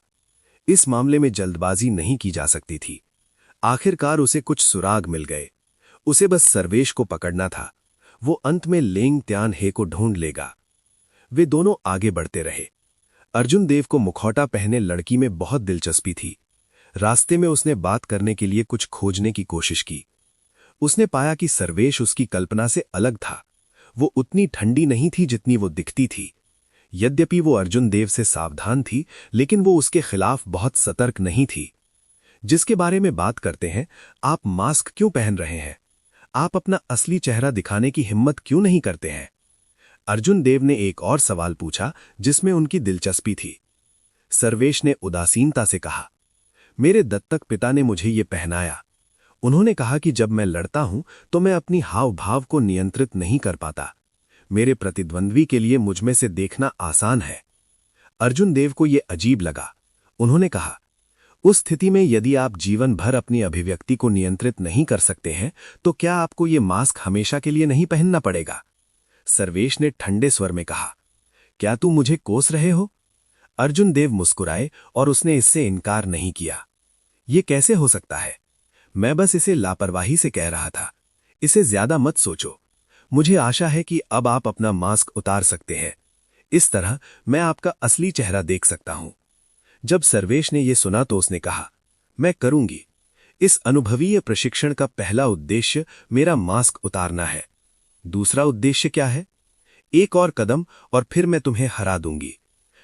इस मामले में जल्दबाजी नहीं की जा सकती थी। आखिरकार उसे कुछ सुराग मिल गए। उसे बस सर्वेश को पकड़ना था। वो अंत में लेंग त्यान हे को ढूंढ लेगा। वे दोनों आगे बढ़ते रहे। अर्जुन देव को मुखौटा पहने लड़की में बहुत दिलचस्पी थी। रास्ते में उसने बात करने के लिए कुछ खोजने की कोशिश की। उसने पाया कि सर्वेश उसकी कल्पना से अलग था। वो उतनी ठंडी नहीं थी जितनी वो दिखती थी। यद्यपि वो अर्जुन देव से सावधान थी, लेकिन वो उसके खिलाफ बहुत सतर्क नहीं थी। जिसके बारे में बात करते हैं, आप मास्क क्यों पहन रहे हैं? आप अपना असली चेहरा दिखाने की हिम्मत क्यों नहीं करते हैं? अर्जुन देव ने एक और सवाल पूछा जिसमें उनकी दिलचस्पी थी। सर्वेश ने उदासीनता से कहा, मेरे दत्तक पिता ने मुझे ये पहनाया। उन्होंने कहा कि जब मैं लड़ता हूं तो मैं अपनी हाव भाव को नियंत्रित नहीं कर पाता। मेरे प्रतिद्वंद्वी के लिए मुझमें से देखना आसान है। अर्जुन देव को यह अजीब लगा। उन्होंने कहा, उस स्थिति में यदि आप जीवन भर अपनी अभिव्यक्ति को नियंत्रित नहीं कर सकते हैं तो क्या आपको ये मास्क हमेशा के लिए नहीं पहनना पड़ेगा? सर्वेश ने ठंडे स्वर में कहा, क्या तू मुझे कोस रहे हो? अर्जुन देव मुस्कुराए और उसने इससे इनकार नहीं किया। ये कैसे हो सकता है? मैं बस इसे लापरवाही से कह रहा था। इसे ज्यादा मत सोचो। मुझे आशा है कि अब आप अपना मास्क उतार सकते हैं। इस तरह मैं आपका असली चेहरा देख सकता हूं। जब सर्वेश ने यह सुना तो उसने कहा, मैं करूंगी। इस अनुभवीय प्रशिक्षण का पहला उद्देश्य मेरा मास्क उतारना है। दूसरा उद्देश्य क्या है? एक और कदम और फिर मैं तुम्हें हरा दूंगी।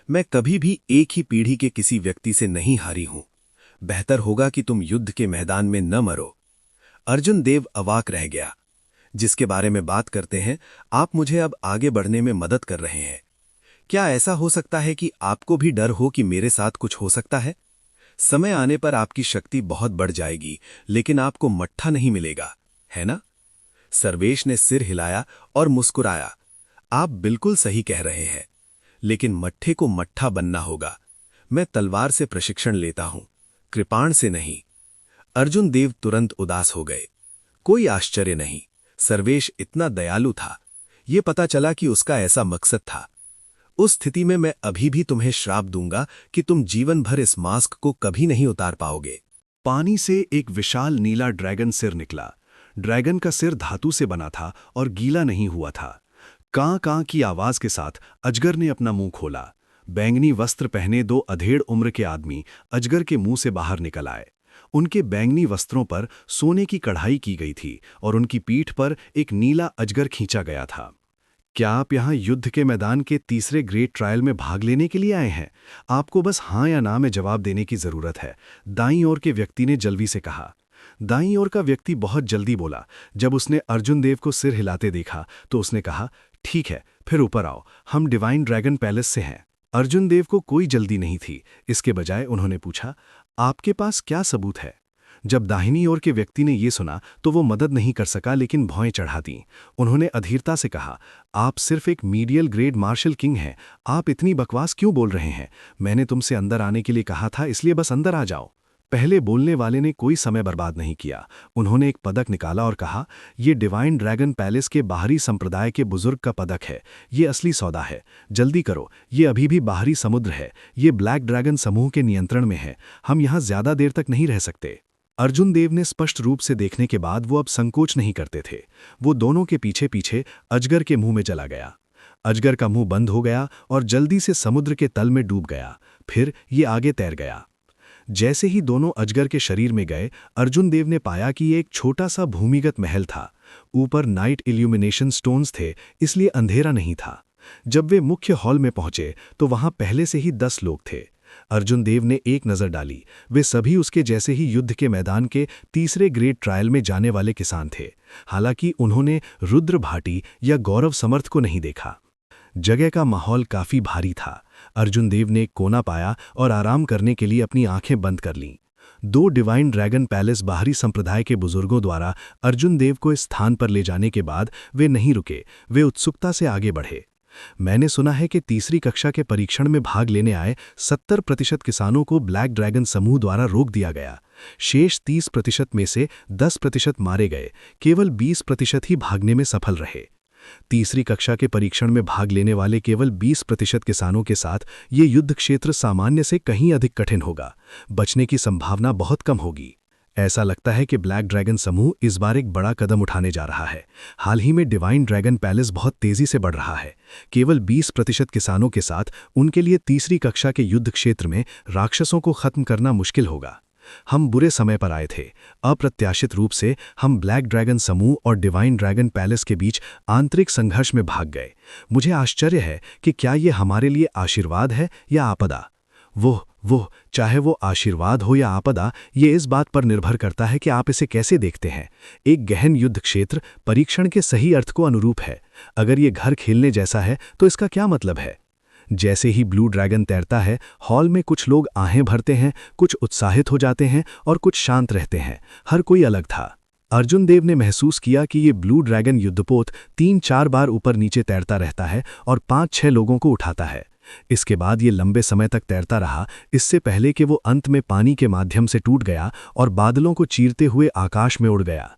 मैं कभी भी एक ही पीढ़ी के किसी व्यक्ति से नहीं हारी हूं। बेहतर होगा कि तुम युद्ध के मैदान में न मरो। अर्जुन देव अवाक रह गया। जिसके बारे में बात करते हैं, आप मुझे अब आगे बढ़ने में मदद कर रहे हैं। क्या ऐसा हो सकता है कि आपको भी डर हो कि मेरे साथ कुछ हो सकता है? समय आने पर आपकी शक्ति बहुत बढ़ जाएगी, लेकिन आपको मट्ठा नहीं मिलेगा, है ना? सर्वेश ने सिर हिलाया और मुस्कुराया। आप बिल्कुल सही कह रहे हैं, लेकिन मट्ठे को मट्ठा बनना होगा। मैं तलवार से प्रशिक्षण लेता हूं, कृपाण से नहीं। अर्जुन देव तुरंत उदास हो गए। कोई आश्चर्य नहीं, सर्वेश इतना दयालु था। ये पता चला कि उसका ऐसा मकसद था। उस स्थिति में मैं अभी भी तुम्हें श्राप दूंगा कि तुम जीवन भर इस मास्क को कभी नहीं उतार पाओगे। पानी से एक विशाल नीला ड्रैगन सिर निकला। ड्रैगन का सिर धातु से बना था और गीला नहीं हुआ था। कां कां की आवाज के साथ अजगर ने अपना मुंह खोला। बैंगनी वस्त्र पहने दो अधेड़ उम्र के आदमी अजगर के मुंह से बाहर निकल आए। उनके बैंगनी वस्त्रों पर सोने की कढ़ाई की गई थी और उनकी पीठ पर एक नीला अजगर खींचा गया था। क्या आप यहाँ युद्ध के मैदान के तीसरे ग्रेट ट्रायल में भाग लेने के लिए आए हैं? आपको बस हाँ या ना में जवाब देने की जरूरत है, दाईं ओर के व्यक्ति ने जल्दी से कहा। दाईं ओर का व्यक्ति बहुत जल्दी बोला। जब उसने अर्जुन देव को सिर हिलाते देखा तो उसने कहा, ठीक है, फिर ऊपर आओ, हम डिवाइन ड्रैगन पैलेस से हैं। अर्जुन देव को कोई जल्दी नहीं थी। इसके बजाय उन्होंने पूछा, आपके पास क्या सबूत है? जब दाहिनी ओर के व्यक्ति ने यह सुना तो वो मदद नहीं कर सका, लेकिन भौएं चढ़ा दी। उन्होंने अधीरता से कहा, आप सिर्फ एक मीडियल ग्रेड मार्शल किंग हैं। आप इतनी बकवास क्यों बोल रहे हैं? मैंने तुमसे अंदर आने के लिए कहा था, इसलिए बस अंदर आ जाओ। पहले बोलने वाले ने कोई समय बर्बाद नहीं किया। उन्होंने एक पदक निकाला और कहा, यह डिवाइन ड्रैगन पैलेस के बाहरी संप्रदाय के बुजुर्ग का पदक है। ये असली सौदा है। जल्दी करो, ये अभी भी बाहरी समुद्र है। ये ब्लैक ड्रैगन समूह के नियंत्रण में है। हम यहाँ ज्यादा देर तक नहीं रह सकते। अर्जुन देव ने स्पष्ट रूप से देखने के बाद वो अब संकोच नहीं करते थे। वो दोनों के पीछे पीछे अजगर के मुंह में चला गया। अजगर का मुंह बंद हो गया और जल्दी से समुद्र के तल में डूब गया। फिर ये आगे तैर गया। जैसे ही दोनों अजगर के शरीर में गए, अर्जुन देव ने पाया कि ये एक छोटा सा भूमिगत महल था। ऊपर नाइट इल्यूमिनेशन स्टोन्स थे, इसलिए अंधेरा नहीं था। जब वे मुख्य हॉल में पहुंचे तो वहां पहले से ही 10 लोग थे। अर्जुन देव ने एक नज़र डाली। वे सभी उसके जैसे ही युद्ध के मैदान के तीसरे ग्रेट ट्रायल में जाने वाले किसान थे। हालांकि उन्होंने रुद्र भाटी या गौरव समर्थ को नहीं देखा। जगह का माहौल काफी भारी था। अर्जुन देव ने एक कोना पाया और आराम करने के लिए अपनी आंखें बंद कर लीं। 2 डिवाइन ड्रैगन पैलेस बाहरी संप्रदाय के बुजुर्गों द्वारा अर्जुन देव को इस स्थान पर ले जाने के बाद वे नहीं रुके। वे उत्सुकता से आगे बढ़े। मैंने सुना है कि तीसरी कक्षा के परीक्षण में भाग लेने आए 70% किसानों को ब्लैक ड्रैगन समूह द्वारा रोक दिया गया। शेष 30% में से 10% मारे गए। केवल 20% ही भागने में सफल रहे। तीसरी कक्षा के परीक्षण में भाग लेने वाले केवल 20% किसानों के साथ ये युद्ध क्षेत्र सामान्य से कहीं अधिक कठिन होगा। बचने की संभावना बहुत कम होगी। ऐसा लगता है कि ब्लैक ड्रैगन समूह इस बार एक बड़ा कदम उठाने जा रहा है। हाल ही में डिवाइन ड्रैगन पैलेस बहुत तेजी से बढ़ रहा है। केवल 20% किसानों के साथ उनके लिए तीसरी कक्षा के युद्ध क्षेत्र में राक्षसों को खत्म करना मुश्किल होगा। हम बुरे समय पर आए थे। अप्रत्याशित रूप से हम ब्लैक ड्रैगन समूह और डिवाइन ड्रैगन पैलेस के बीच आंतरिक संघर्ष में भाग गए। मुझे आश्चर्य है कि क्या ये हमारे लिए आशीर्वाद है या आपदा। वो चाहे वो आशीर्वाद हो या आपदा, ये इस बात पर निर्भर करता है कि आप इसे कैसे देखते हैं। एक गहन युद्ध क्षेत्र परीक्षण के सही अर्थ को अनुरूप है। अगर ये घर खेलने जैसा है तो इसका क्या मतलब है? जैसे ही ब्लू ड्रैगन तैरता है, हॉल में कुछ लोग आहें भरते हैं, कुछ उत्साहित हो जाते हैं और कुछ शांत रहते हैं। हर कोई अलग था। अर्जुन देव ने महसूस किया कि ये ब्लू ड्रैगन युद्धपोत 3-4 बार ऊपर नीचे तैरता रहता है और 5-6 लोगों को उठाता है। इसके बाद ये लंबे समय तक तैरता रहा, इससे पहले कि वो अंत में पानी के माध्यम से टूट गया और बादलों को चीरते हुए आकाश में उड़ गया।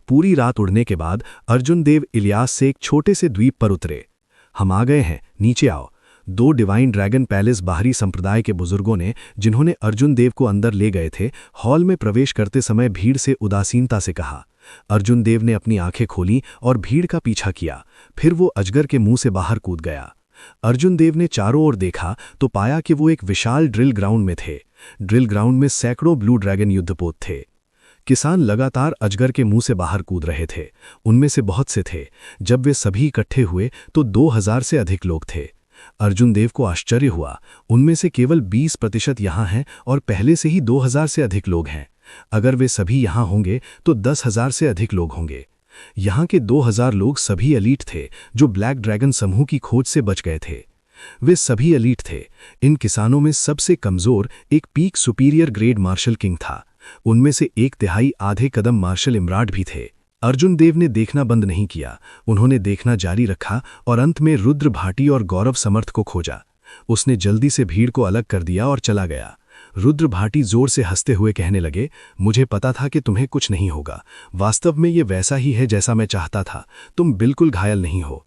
पूरी रात उड़ने के बाद अर्जुन देव इलियास से एक छोटे से द्वीप पर उतरे। हम आ गए हैं, नीचे आओ। 2 डिवाइन ड्रैगन पैलेस बाहरी संप्रदाय के बुजुर्गों ने, जिन्होंने अर्जुन देव को अंदर ले गए थे, हॉल में प्रवेश करते समय भीड़ से उदासीनता से कहा। अर्जुन देव ने अपनी आंखें खोली और भीड़ का पीछा किया। फिर वो अजगर के मुंह से बाहर कूद गया। अर्जुन देव ने चारों ओर देखा तो पाया कि वो एक विशाल ड्रिल ग्राउंड में थे। ड्रिल ग्राउंड में सैकड़ों ब्लू ड्रैगन युद्धपोत थे। किसान लगातार अजगर के मुंह से बाहर कूद रहे थे। उनमें से बहुत से थे। जब वे सभी इकट्ठे हुए तो 2000 से अधिक लोग थे। अर्जुन देव को आश्चर्य हुआ। उनमें से केवल 20% यहाँ हैं और पहले से ही 2000 से अधिक लोग हैं। अगर वे सभी यहाँ होंगे तो 10,000 से अधिक लोग होंगे। यहाँ के 2000 लोग सभी एलीट थे, जो ब्लैक ड्रैगन समूह की खोज से बच गए थे। वे सभी एलीट थे। इन किसानों में सबसे कमजोर एक peak superior grade martial king था। उनमें से 1/3 आधे कदम मार्शल इमराट भी थे। अर्जुन देव ने देखना बंद नहीं किया। उन्होंने देखना जारी रखा और अंत में रुद्र भाटी और गौरव समर्थ को खोजा। उसने जल्दी से भीड़ को अलग कर दिया और चला गया। रुद्र भाटी जोर से हंसते हुए कहने लगे, मुझे पता था कि तुम्हें कुछ नहीं होगा। वास्तव में ये वैसा ही है जैसा मैं चाहता था। तुम बिल्कुल घायल नहीं हो।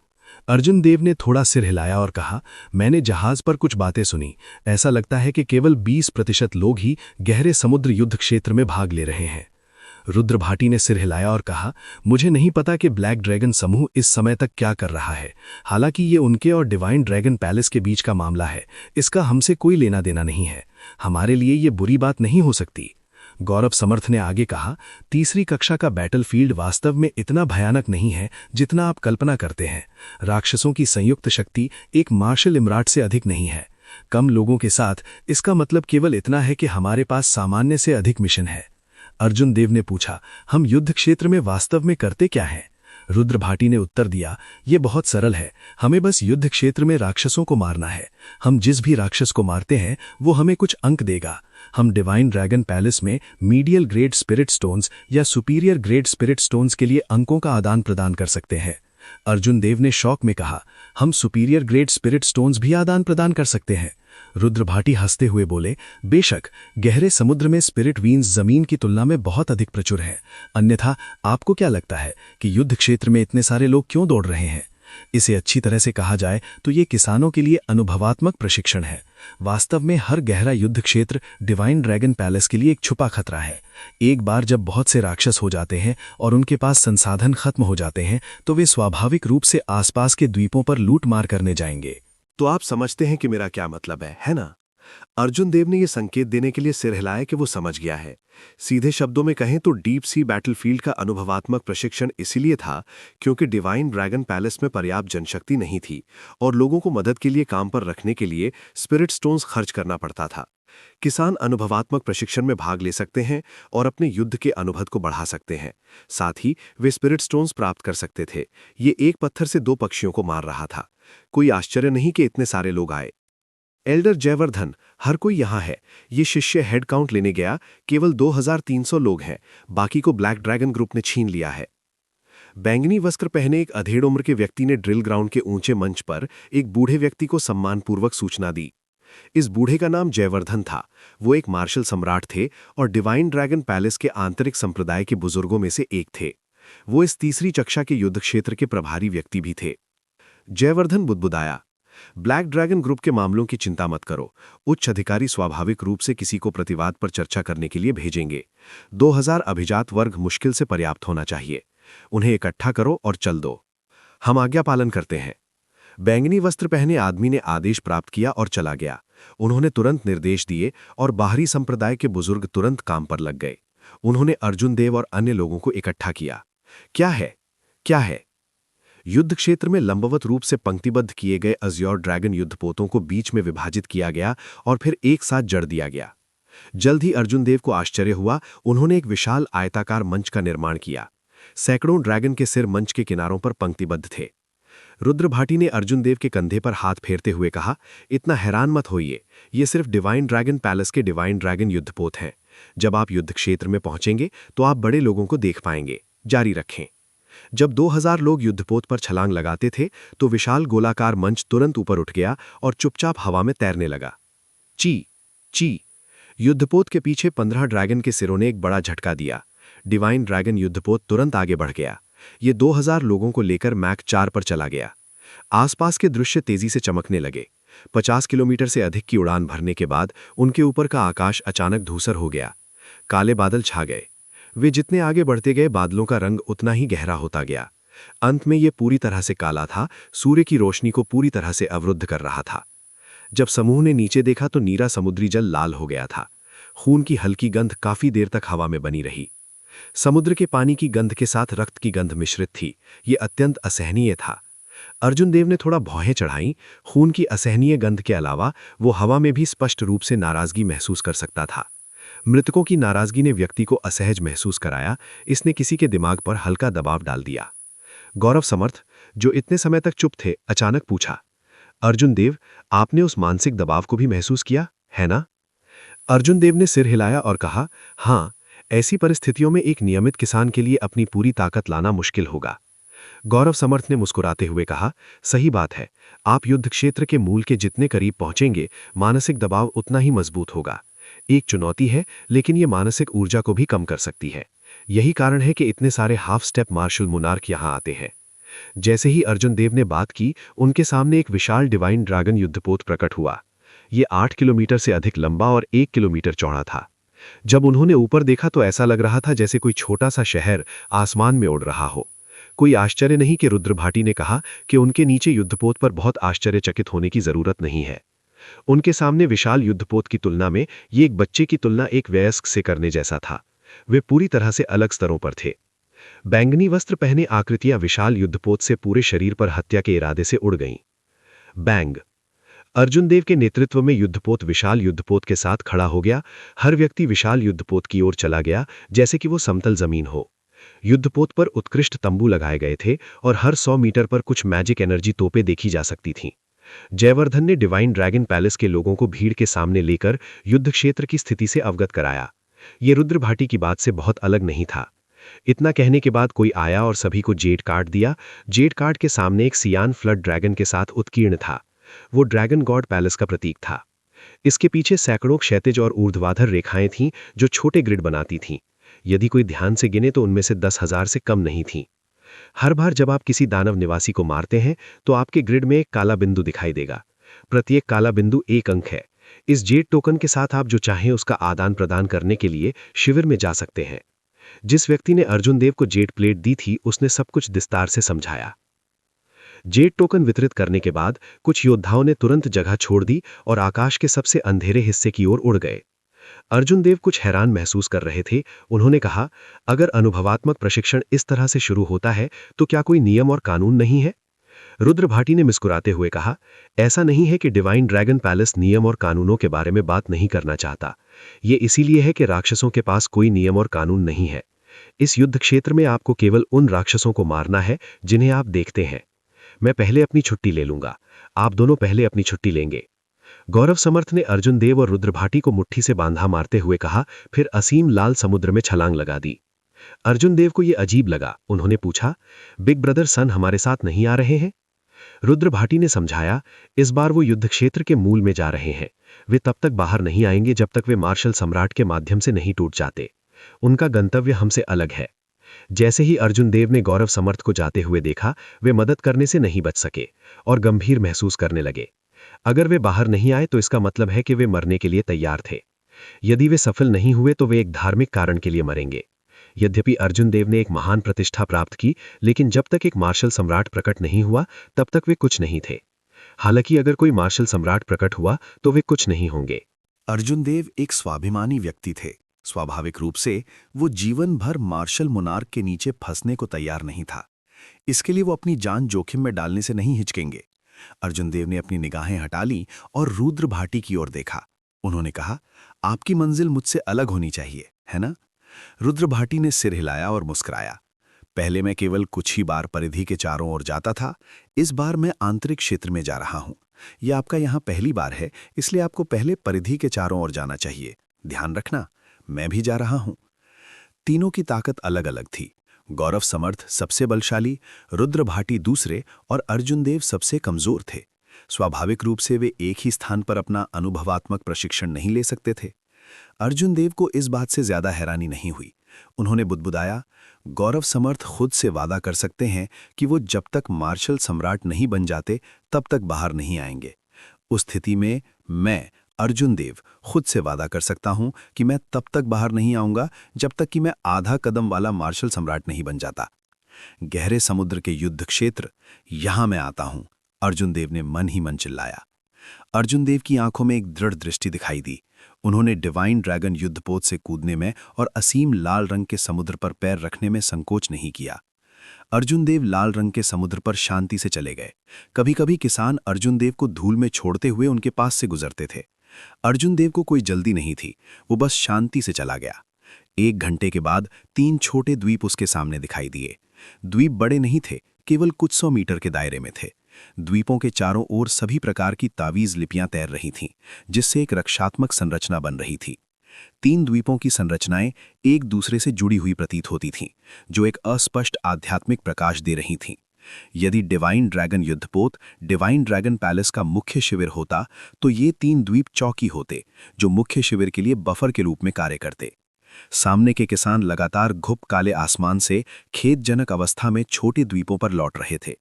अर्जुन देव ने थोड़ा सिर हिलाया और कहा, मैंने जहाज पर कुछ बातें सुनी। ऐसा लगता है कि केवल 20% लोग ही गहरे समुद्र युद्ध क्षेत्र में भाग ले रहे हैं। रुद्र भाटी ने सिर हिलाया और कहा, मुझे नहीं पता कि ब्लैक ड्रैगन समूह इस समय तक क्या कर रहा है। हालांकि ये उनके और डिवाइन ड्रैगन पैलेस के बीच का मामला है। इसका हमसे कोई लेना देना नहीं है। हमारे लिए ये बुरी बात नहीं हो सकती। गौरव समर्थ ने आगे कहा, तीसरी कक्षा का बैटलफील्ड वास्तव में इतना भयानक नहीं है जितना आप कल्पना करते हैं। राक्षसों की संयुक्त शक्ति एक मार्शल इमराट से अधिक नहीं है। कम लोगों के साथ इसका मतलब केवल इतना है कि हमारे पास सामान्य से अधिक मिशन है। अर्जुन देव ने पूछा, हम युद्ध क्षेत्र में वास्तव में करते क्या हैं? रुद्र भाटी ने उत्तर दिया, ये बहुत सरल है। हमें बस युद्ध क्षेत्र में राक्षसों को मारना है। हम जिस भी राक्षस को मारते हैं वो हमें कुछ अंक देगा। हम डिवाइन ड्रैगन पैलेस में मीडियल ग्रेड स्पिरिट स्टोन्स या सुपीरियर ग्रेड स्पिरिट स्टोन्स के लिए अंकों का आदान प्रदान कर सकते हैं। अर्जुन देव ने शौक में कहा, हम सुपीरियर ग्रेड स्पिरिट स्टोन्स भी आदान प्रदान कर सकते हैं। रुद्र भाटी हंसते हुए बोले, बेशक, गहरे समुद्र में स्पिरिट वीन्स जमीन की तुलना में बहुत अधिक प्रचुर है। अन्यथा आपको क्या लगता है कि युद्ध क्षेत्र में इतने सारे लोग क्यों दौड़ रहे हैं? इसे अच्छी तरह से कहा जाए तो ये किसानों के लिए अनुभवात्मक प्रशिक्षण है। वास्तव में हर गहरा युद्ध क्षेत्र डिवाइन ड्रैगन पैलेस के लिए एक छुपा खतरा है। एक बार जब बहुत से राक्षस हो जाते हैं और उनके पास संसाधन खत्म हो जाते हैं तो वे स्वाभाविक रूप से आसपास के द्वीपों पर लूट मार करने जाएंगे। तो आप समझते हैं कि मेरा क्या मतलब है ना? अर्जुन देव ने यह संकेत देने के लिए सिर हिलाया कि वो समझ गया है। सीधे शब्दों में कहें तो डीप सी बैटलफील्ड का अनुभवात्मक प्रशिक्षण इसीलिए था क्योंकि डिवाइन ड्रैगन पैलेस में पर्याप्त जनशक्ति नहीं थी और लोगों को मदद के लिए काम पर रखने के लिए स्पिरिट स्टोन्स खर्च करना पड़ता था। किसान अनुभवात्मक प्रशिक्षण में भाग ले सकते हैं और अपने युद्ध के अनुभव को बढ़ा सकते हैं। साथ ही वे स्पिरिट स्टोन्स प्राप्त कर सकते थे। ये एक पत्थर से 2 पक्षियों को मार रहा था। कोई आश्चर्य नहीं कि इतने सारे लोग आए। एल्डर जयवर्धन, हर कोई यहाँ है। ये शिष्य हेड काउंट लेने गया, केवल 2300 लोग हैं। बाकी को ब्लैक ड्रैगन ग्रुप ने छीन लिया है। बैंगनी वस्त्र पहने एक अधेड़ उम्र के व्यक्ति ने ड्रिल ग्राउंड के ऊंचे मंच पर एक बूढ़े व्यक्ति को सम्मानपूर्वक सूचना दी। इस बूढ़े का नाम जयवर्धन था। वो एक मार्शल सम्राट थे और डिवाइन ड्रैगन पैलेस के आंतरिक संप्रदाय के बुजुर्गों में से एक थे। वो इस तीसरी कक्षा के युद्ध क्षेत्र के प्रभारी व्यक्ति भी थे। जयवर्धन बुदबुदाया, ब्लैक ड्रैगन ग्रुप के मामलों की चिंता मत करो। उच्च अधिकारी स्वाभाविक रूप से किसी को प्रतिवाद पर चर्चा करने के लिए भेजेंगे। 2000 अभिजात वर्ग मुश्किल से पर्याप्त होना चाहिए। उन्हें इकट्ठा करो और चल दो। हम आज्ञा पालन करते हैं। बैंगनी वस्त्र पहने आदमी ने आदेश प्राप्त किया और चला गया। उन्होंने तुरंत निर्देश दिए और बाहरी संप्रदाय के बुजुर्ग तुरंत काम पर लग गए। उन्होंने अर्जुन देव और अन्य लोगों को इकट्ठा किया। क्या है? क्या है? युद्ध क्षेत्र में लंबवत रूप से पंक्तिबद्ध किए गए अज्योर ड्रैगन युद्धपोतों को बीच में विभाजित किया गया और फिर एक साथ जड़ दिया गया। जल्द ही अर्जुन देव को आश्चर्य हुआ। उन्होंने एक विशाल आयताकार मंच का निर्माण किया। सैकड़ों ड्रैगन के सिर मंच के किनारों पर पंक्तिबद्ध थे। रुद्र भाटी ने अर्जुन देव के कंधे पर हाथ फेरते हुए कहा, इतना हैरान मत होइए, ये सिर्फ डिवाइन ड्रैगन पैलेस के डिवाइन ड्रैगन युद्धपोत हैं। जब आप युद्ध क्षेत्र में पहुंचेंगे तो आप बड़े लोगों को देख पाएंगे। जारी रखें। जब 2000 लोग युद्धपोत पर छलांग लगाते थे तो विशाल गोलाकार मंच तुरंत ऊपर उठ गया और चुपचाप हवा में तैरने लगा। ची ची। युद्धपोत के पीछे 15 ड्रैगन के सिरों ने एक बड़ा झटका दिया। डिवाइन ड्रैगन युद्धपोत तुरंत आगे बढ़ गया। ये 2000 लोगों को लेकर मैक 4 पर चला गया। आसपास के दृश्य तेजी से चमकने लगे। 50 किलोमीटर से अधिक की उड़ान भरने के बाद उनके ऊपर का आकाश अचानक धूसर हो गया। काले बादल छा गए। वे जितने आगे बढ़ते गए बादलों का रंग उतना ही गहरा होता गया। अंत में ये पूरी तरह से काला था, सूर्य की रोशनी को पूरी तरह से अवरुद्ध कर रहा था। जब समूह ने नीचे देखा तो नीरा समुद्री जल लाल हो गया था। खून की हल्की गंध काफी देर तक हवा में बनी रही। समुद्र के पानी की गंध के साथ रक्त की गंध मिश्रित थी। ये अत्यंत असहनीय था। अर्जुन देव ने थोड़ा भौहें चढ़ाईं। खून की असहनीय गंध के अलावा वो हवा में भी स्पष्ट रूप से नाराजगी महसूस कर सकता था। मृतकों की नाराजगी ने व्यक्ति को असहज महसूस कराया। इसने किसी के दिमाग पर हल्का दबाव डाल दिया। गौरव समर्थ, जो इतने समय तक चुप थे, अचानक पूछा, अर्जुन देव, आपने उस मानसिक दबाव को भी महसूस किया, है ना? अर्जुन देव ने सिर हिलाया और कहा, हाँ, ऐसी परिस्थितियों में एक नियमित किसान के लिए अपनी पूरी ताकत लाना मुश्किल होगा। गौरव समर्थ ने मुस्कुराते हुए कहा, सही बात है। आप युद्ध क्षेत्र के मूल के जितने करीब पहुंचेंगे, मानसिक दबाव उतना ही मजबूत होगा। एक चुनौती है, लेकिन यह मानसिक ऊर्जा को भी कम कर सकती है। यही कारण है कि इतने सारे हाफ स्टेप मार्शल मुनार्क यहां आते हैं। जैसे ही अर्जुन देव ने बात की, उनके सामने एक विशाल डिवाइन ड्रैगन युद्धपोत प्रकट हुआ। ये 8 किलोमीटर से अधिक लंबा और 1 किलोमीटर चौड़ा था। जब उन्होंने ऊपर देखा तो ऐसा लग रहा था जैसे कोई छोटा सा शहर आसमान में उड़ रहा हो। कोई आश्चर्य नहीं कि रुद्र भाटी ने कहा कि उनके नीचे युद्धपोत पर बहुत आश्चर्यचकित होने की जरूरत नहीं है। उनके सामने विशाल युद्धपोत की तुलना में ये एक बच्चे की तुलना एक वयस्क से करने जैसा था। वे पूरी तरह से अलग स्तरों पर थे। बैंगनी वस्त्र पहने आकृतियां विशाल युद्धपोत से पूरे शरीर पर हत्या के इरादे से उड़ गईं। बैंग। अर्जुन देव के नेतृत्व में युद्धपोत विशाल युद्धपोत के साथ खड़ा हो गया। हर व्यक्ति विशाल युद्धपोत की ओर चला गया, जैसे कि वो समतल जमीन हो। युद्धपोत पर उत्कृष्ट तंबू लगाए गए थे और हर 100 मीटर पर कुछ मैजिक एनर्जी तोपें देखी जा सकती थीं। जयवर्धन ने डिवाइन ड्रैगन पैलेस के लोगों को भीड़ के सामने लेकर युद्ध क्षेत्र की स्थिति से अवगत कराया। ये रुद्र भाटी की बात से बहुत अलग नहीं था। इतना कहने के बाद कोई आया और सभी को जेड कार्ड दिया। जेड कार्ड के सामने एक सियान फ्लड ड्रैगन के साथ उत्कीर्ण था। वो ड्रैगन गॉड पैलेस का प्रतीक था। इसके पीछे सैकड़ों क्षैतिज और ऊर्ध्वाधर रेखाएं थीं जो छोटे ग्रिड बनाती थीं। यदि कोई ध्यान से गिने तो उनमें से 10,000 से कम नहीं थीं। हर बार जब आप किसी दानव निवासी को मारते हैं तो आपके ग्रिड में एक काला बिंदु दिखाई देगा। प्रत्येक काला बिंदु 1 अंक है। इस जेड टोकन के साथ आप जो चाहें उसका आदान प्रदान करने के लिए शिविर में जा सकते हैं। जिस व्यक्ति ने अर्जुन देव को जेड प्लेट दी थी उसने सब कुछ विस्तार से समझाया। जेड टोकन वितरित करने के बाद कुछ योद्धाओं ने तुरंत जगह छोड़ दी और आकाश के सबसे अंधेरे हिस्से की ओर उड़ गए। अर्जुन देव कुछ हैरान महसूस कर रहे थे। उन्होंने कहा, अगर अनुभवात्मक प्रशिक्षण इस तरह से शुरू होता है तो क्या कोई नियम और कानून नहीं है? रुद्र भाटी ने मुस्कुराते हुए कहा, ऐसा नहीं है कि डिवाइन ड्रैगन पैलेस नियम और कानूनों के बारे में बात नहीं करना चाहता। ये इसीलिए है कि राक्षसों के पास कोई नियम और कानून नहीं है। इस युद्ध क्षेत्र में आपको केवल उन राक्षसों को मारना है जिन्हें आप देखते हैं। मैं पहले अपनी छुट्टी ले लूंगा, आप दोनों पहले अपनी छुट्टी लेंगे। गौरव समर्थ ने अर्जुन देव और रुद्र भाटी को मुट्ठी से बांधा मारते हुए कहा, फिर असीम लाल समुद्र में छलांग लगा दी। अर्जुन देव को यह अजीब लगा। उन्होंने पूछा, बिग ब्रदर सन हमारे साथ नहीं आ रहे हैं? रुद्र भाटी ने समझाया, इस बार वो युद्ध क्षेत्र के मूल में जा रहे हैं। वे तब तक बाहर नहीं आएंगे जब तक वे मार्शल सम्राट के माध्यम से नहीं टूट जाते। उनका गंतव्य हमसे अलग है। जैसे ही अर्जुन देव ने गौरव समर्थ को जाते हुए देखा, वे मदद करने से नहीं बच सके और गंभीर महसूस करने लगे। अगर वे बाहर नहीं आए तो इसका मतलब है कि वे मरने के लिए तैयार थे। यदि वे सफल नहीं हुए तो वे एक धार्मिक कारण के लिए मरेंगे। यद्यपि अर्जुन देव ने एक महान प्रतिष्ठा प्राप्त की, लेकिन जब तक एक मार्शल सम्राट प्रकट नहीं हुआ तब तक वे कुछ नहीं थे। हालांकि अगर कोई मार्शल सम्राट प्रकट हुआ तो वे कुछ नहीं होंगे। अर्जुन देव एक स्वाभिमानी व्यक्ति थे। स्वाभाविक रूप से वो जीवन भर मार्शल मोनार्क के नीचे फंसने को तैयार नहीं था। इसके लिए वो अपनी जान जोखिम में डालने से नहीं हिचकेंगे। अर्जुन देव ने अपनी निगाहें हटा ली और रुद्र भाटी की ओर देखा। उन्होंने कहा, आपकी मंजिल मुझसे अलग होनी चाहिए, है ना? रुद्र भाटी ने सिर हिलाया और मुस्कुराया। पहले मैं केवल कुछ ही बार परिधि के चारों ओर जाता था, इस बार मैं आंतरिक क्षेत्र में जा रहा हूं। यह आपका यहां पहली बार है, इसलिए आपको पहले परिधि के चारों ओर जाना चाहिए। ध्यान रखना, मैं भी जा रहा हूं। तीनों की ताकत अलग अलग थी। गौरव समर्थ सबसे बलशाली, रुद्र भाटी दूसरे और अर्जुन देव सबसे कमजोर थे। स्वाभाविक रूप से वे एक ही स्थान पर अपना अनुभवात्मक प्रशिक्षण नहीं ले सकते थे। अर्जुन देव को इस बात से ज्यादा हैरानी नहीं हुई। उन्होंने बुदबुदाया, गौरव समर्थ खुद से वादा कर सकते हैं कि वो जब तक मार्शल सम्राट नहीं बन जाते तब तक बाहर नहीं आएंगे। उस स्थिति में मैं, अर्जुन देव, खुद से वादा कर सकता हूं कि मैं तब तक बाहर नहीं आऊंगा जब तक कि मैं आधा कदम वाला मार्शल सम्राट नहीं बन जाता। गहरे समुद्र के युद्ध क्षेत्र, यहां मैं आता हूं, अर्जुन देव ने मन ही मन चिल्लाया। अर्जुन देव की आंखों में एक दृढ़ दृष्टि दिखाई दी। उन्होंने डिवाइन ड्रैगन युद्धपोत से कूदने में और असीम लाल रंग के समुद्र पर पैर रखने में संकोच नहीं किया। अर्जुन देव लाल रंग के समुद्र पर शांति से चले गए। कभी कभी किसान अर्जुन देव को धूल में छोड़ते हुए उनके पास से गुजरते थे। अर्जुन देव को कोई जल्दी नहीं थी, वो बस शांति से चला गया। 1 घंटे के बाद 3 छोटे द्वीप उसके सामने दिखाई दिए। द्वीप बड़े नहीं थे, केवल कुछ 100 मीटर के दायरे में थे। द्वीपों के चारों ओर सभी प्रकार की तावीज लिपियां तैर रही थीं, जिससे एक रक्षात्मक संरचना बन रही थी। 3 द्वीपों की संरचनाएं एक दूसरे से जुड़ी हुई प्रतीत होती थीं, जो एक अस्पष्ट आध्यात्मिक प्रकाश दे रही थीं। यदि डिवाइन ड्रैगन युद्धपोत डिवाइन ड्रैगन पैलेस का मुख्य शिविर होता, तो ये 3 द्वीप चौकी होते, जो मुख्य शिविर के लिए बफर के रूप में कार्य करते। सामने के किसान लगातार घुप काले आसमान से खेदजनक अवस्था में छोटे द्वीपों पर लौट रहे थे।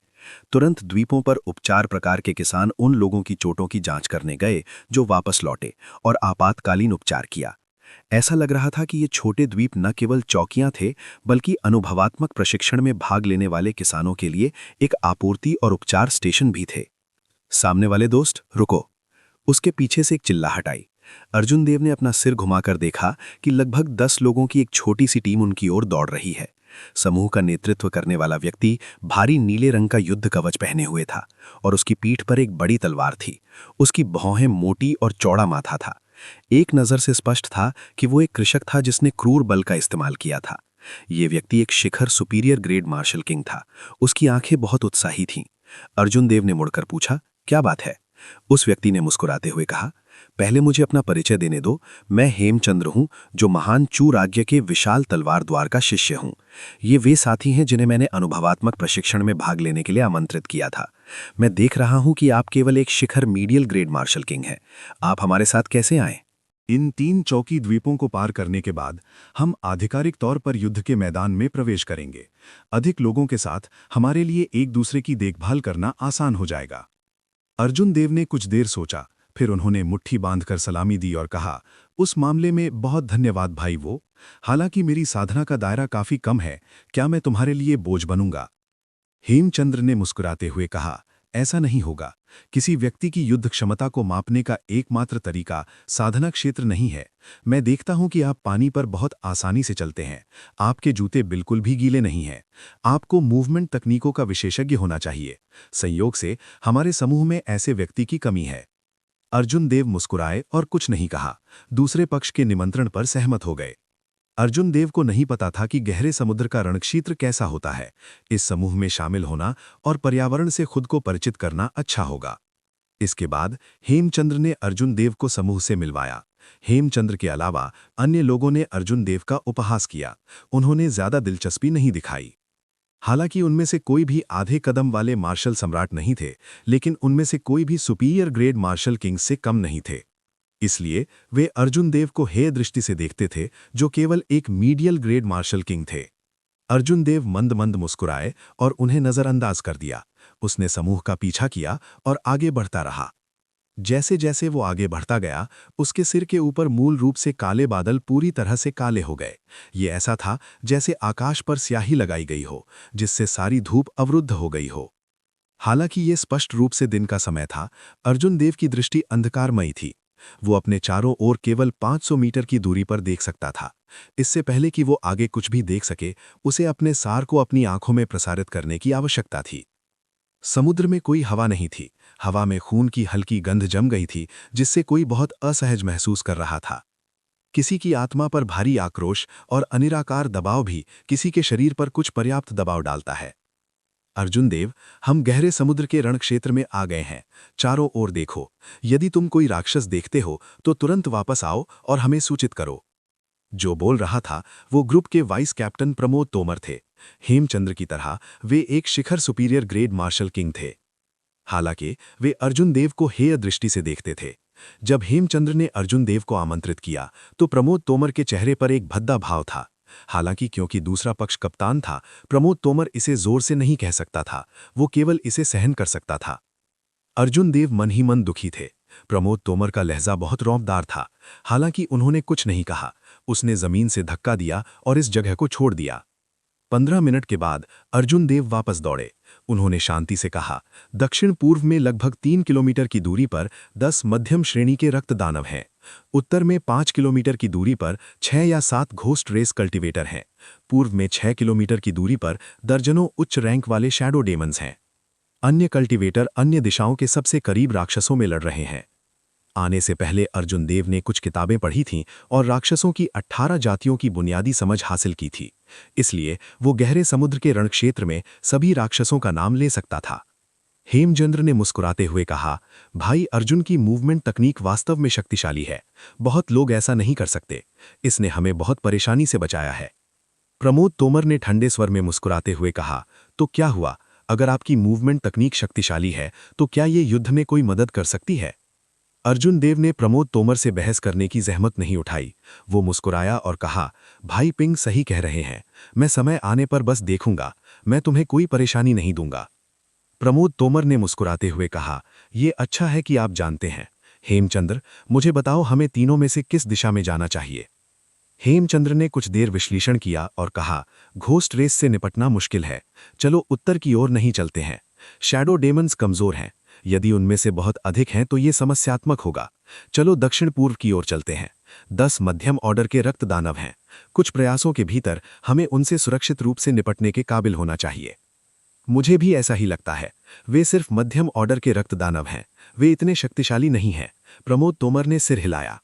तुरंत द्वीपों पर उपचार प्रकार के किसान उन लोगों की चोटों की जांच करने गए जो वापस लौटे और आपातकालीन उपचार किया। ऐसा लग रहा था कि ये छोटे द्वीप न केवल चौकियां थे, बल्कि अनुभवात्मक प्रशिक्षण में भाग लेने वाले किसानों के लिए एक आपूर्ति और उपचार स्टेशन भी थे। सामने वाले दोस्त, रुको! उसके पीछे से एक चिल्लाहट आई। अर्जुन देव ने अपना सिर घुमाकर देखा कि लगभग 10 लोगों की एक छोटी सी टीम उनकी ओर दौड़ रही है। समूह का नेतृत्व करने वाला व्यक्ति भारी नीले रंग का युद्ध कवच पहने हुए था और उसकी पीठ पर एक बड़ी तलवार थी। उसकी भौहें मोटी और चौड़ा माथा था। एक नजर से स्पष्ट था कि वो एक कृषक था जिसने क्रूर बल का इस्तेमाल किया था। ये व्यक्ति एक शिखर सुपीरियर ग्रेड मार्शल किंग था। उसकी आंखें बहुत उत्साही थीं। अर्जुन देव ने मुड़कर पूछा, क्या बात है? उस व्यक्ति ने मुस्कुराते हुए कहा, पहले मुझे अपना परिचय देने दो। मैं हेमचंद्र हूं, जो महान चू राज्य के विशाल तलवार द्वार का शिष्य हूं। ये वे साथी हैं जिन्हें मैंने अनुभवात्मक प्रशिक्षण में भाग लेने के लिए आमंत्रित किया था। मैं देख रहा हूं कि आप केवल एक शिखर मीडियल ग्रेड मार्शल किंग हैं। आप हमारे साथ कैसे आए? इन 3 चौकी द्वीपों को पार करने के बाद हम आधिकारिक तौर पर युद्ध के मैदान में प्रवेश करेंगे। अधिक लोगों के साथ हमारे लिए एक दूसरे की देखभाल करना आसान हो जाएगा। अर्जुन देव ने कुछ देर सोचा, फिर उन्होंने मुट्ठी बांधकर सलामी दी और कहा, उस मामले में बहुत धन्यवाद भाई वो। हालांकि मेरी साधना का दायरा काफी कम है, क्या मैं तुम्हारे लिए बोझ बनूंगा? हेमचंद्र ने मुस्कुराते हुए कहा, ऐसा नहीं होगा। किसी व्यक्ति की युद्ध क्षमता को मापने का एकमात्र तरीका साधना क्षेत्र नहीं है। मैं देखता हूं कि आप पानी पर बहुत आसानी से चलते हैं। आपके जूते बिल्कुल भी गीले नहीं हैं। आपको मूवमेंट तकनीकों का विशेषज्ञ होना चाहिए। संयोग से हमारे समूह में ऐसे व्यक्ति की कमी है। अर्जुन देव मुस्कुराए और कुछ नहीं कहा। दूसरे पक्ष के निमंत्रण पर सहमत हो गए। अर्जुन देव को नहीं पता था कि गहरे समुद्र का रणक्षेत्र कैसा होता है। इस समूह में शामिल होना और पर्यावरण से खुद को परिचित करना अच्छा होगा। इसके बाद हेमचंद्र ने अर्जुन देव को समूह से मिलवाया। हेमचंद्र के अलावा अन्य लोगों ने अर्जुन देव का उपहास किया। उन्होंने ज्यादा दिलचस्पी नहीं दिखाई। हालांकि उनमें से कोई भी आधे कदम वाले मार्शल सम्राट नहीं थे, लेकिन उनमें से कोई भी सुपीरियर ग्रेड मार्शल किंग से कम नहीं थे। इसलिए वे अर्जुन देव को हेय दृष्टि से देखते थे, जो केवल एक मीडियल ग्रेड मार्शल किंग थे। अर्जुन देव मंद मंद मुस्कुराए और उन्हें नजरअंदाज कर दिया। उसने समूह का पीछा किया और आगे बढ़ता रहा। जैसे जैसे वो आगे बढ़ता गया, उसके सिर के ऊपर मूल रूप से काले बादल पूरी तरह से काले हो गए। ये ऐसा था जैसे आकाश पर स्याही लगाई गई हो, जिससे सारी धूप अवरुद्ध हो गई हो। हालांकि ये स्पष्ट रूप से दिन का समय था, अर्जुन देव की दृष्टि अंधकारमयी थी। वो अपने चारों ओर केवल 500 मीटर की दूरी पर देख सकता था। इससे पहले कि वो आगे कुछ भी देख सके, उसे अपने सार को अपनी आंखों में प्रसारित करने की आवश्यकता थी। समुद्र में कोई हवा नहीं थी। हवा में खून की हल्की गंध जम गई थी, जिससे कोई बहुत असहज महसूस कर रहा था। किसी की आत्मा पर भारी आक्रोश और अनिराकार दबाव भी किसी के शरीर पर कुछ पर्याप्त दबाव डालता है। अर्जुन देव, हम गहरे समुद्र के रणक्षेत्र में आ गए हैं। चारों ओर देखो। यदि तुम कोई राक्षस देखते हो तो तुरंत वापस आओ और हमें सूचित करो। जो बोल रहा था वो ग्रुप के वाइस कैप्टन प्रमोद तोमर थे। हेमचंद्र की तरह वे एक शिखर सुपीरियर ग्रेड मार्शल किंग थे। हालांकि वे अर्जुन देव को हेय दृष्टि से देखते थे। जब हेमचंद्र ने अर्जुन देव को आमंत्रित किया तो प्रमोद तोमर के चेहरे पर एक भद्दा भाव था। हालांकि क्योंकि दूसरा पक्ष कप्तान था, प्रमोद तोमर इसे जोर से नहीं कह सकता था, वो केवल इसे सहन कर सकता था। अर्जुन देव मन ही मन दुखी थे। प्रमोद तोमर का लहजा बहुत रौबदार था। हालांकि उन्होंने कुछ नहीं कहा। उसने जमीन से धक्का दिया और इस जगह को छोड़ दिया। 15 मिनट के बाद अर्जुन देव वापस दौड़े। उन्होंने शांति से कहा, दक्षिण पूर्व में लगभग 3 किलोमीटर की दूरी पर 10 मध्यम श्रेणी के रक्त दानव हैं। उत्तर में 5 किलोमीटर की दूरी पर 6 या 7 घोस्ट रेस कल्टीवेटर हैं। पूर्व में 6 किलोमीटर की दूरी पर दर्जनों उच्च रैंक वाले शैडो डेमन्स हैं। अन्य कल्टीवेटर अन्य दिशाओं के सबसे करीब राक्षसों में लड़ रहे हैं। आने से पहले अर्जुन देव ने कुछ किताबें पढ़ी थीं और राक्षसों की 18 जातियों की बुनियादी समझ हासिल की थी। इसलिए वो गहरे समुद्र के रणक्षेत्र में सभी राक्षसों का नाम ले सकता था। हेमचंद्र ने मुस्कुराते हुए कहा, भाई, अर्जुन की मूवमेंट तकनीक वास्तव में शक्तिशाली है। बहुत लोग ऐसा नहीं कर सकते। इसने हमें बहुत परेशानी से बचाया है। प्रमोद तोमर ने ठंडे स्वर में मुस्कुराते हुए कहा, तो क्या हुआ? अगर आपकी मूवमेंट तकनीक शक्तिशाली है तो क्या ये युद्ध में कोई मदद कर सकती है? अर्जुन देव ने प्रमोद तोमर से बहस करने की जहमत नहीं उठाई। वो मुस्कुराया और कहा, भाई पिंग सही कह रहे हैं। मैं समय आने पर बस देखूंगा। मैं तुम्हें कोई परेशानी नहीं दूंगा। प्रमोद तोमर ने मुस्कुराते हुए कहा, ये अच्छा है कि आप जानते हैं। हेमचंद्र, मुझे बताओ, हमें तीनों में से किस दिशा में जाना चाहिए? हेमचंद्र ने कुछ देर विश्लेषण किया और कहा, घोस्ट रेस से निपटना मुश्किल है। चलो उत्तर की ओर नहीं चलते हैं। शैडो डेमन्स कमजोर हैं। यदि उनमें से बहुत अधिक हैं तो ये समस्यात्मक होगा। चलो दक्षिण पूर्व की ओर चलते हैं। 10 मध्यम ऑर्डर के रक्त दानव हैं। कुछ प्रयासों के भीतर हमें उनसे सुरक्षित रूप से निपटने के काबिल होना चाहिए। मुझे भी ऐसा ही लगता है। वे सिर्फ मध्यम ऑर्डर के रक्त दानव हैं। वे इतने शक्तिशाली नहीं हैं। प्रमोद तोमर ने सिर हिलाया।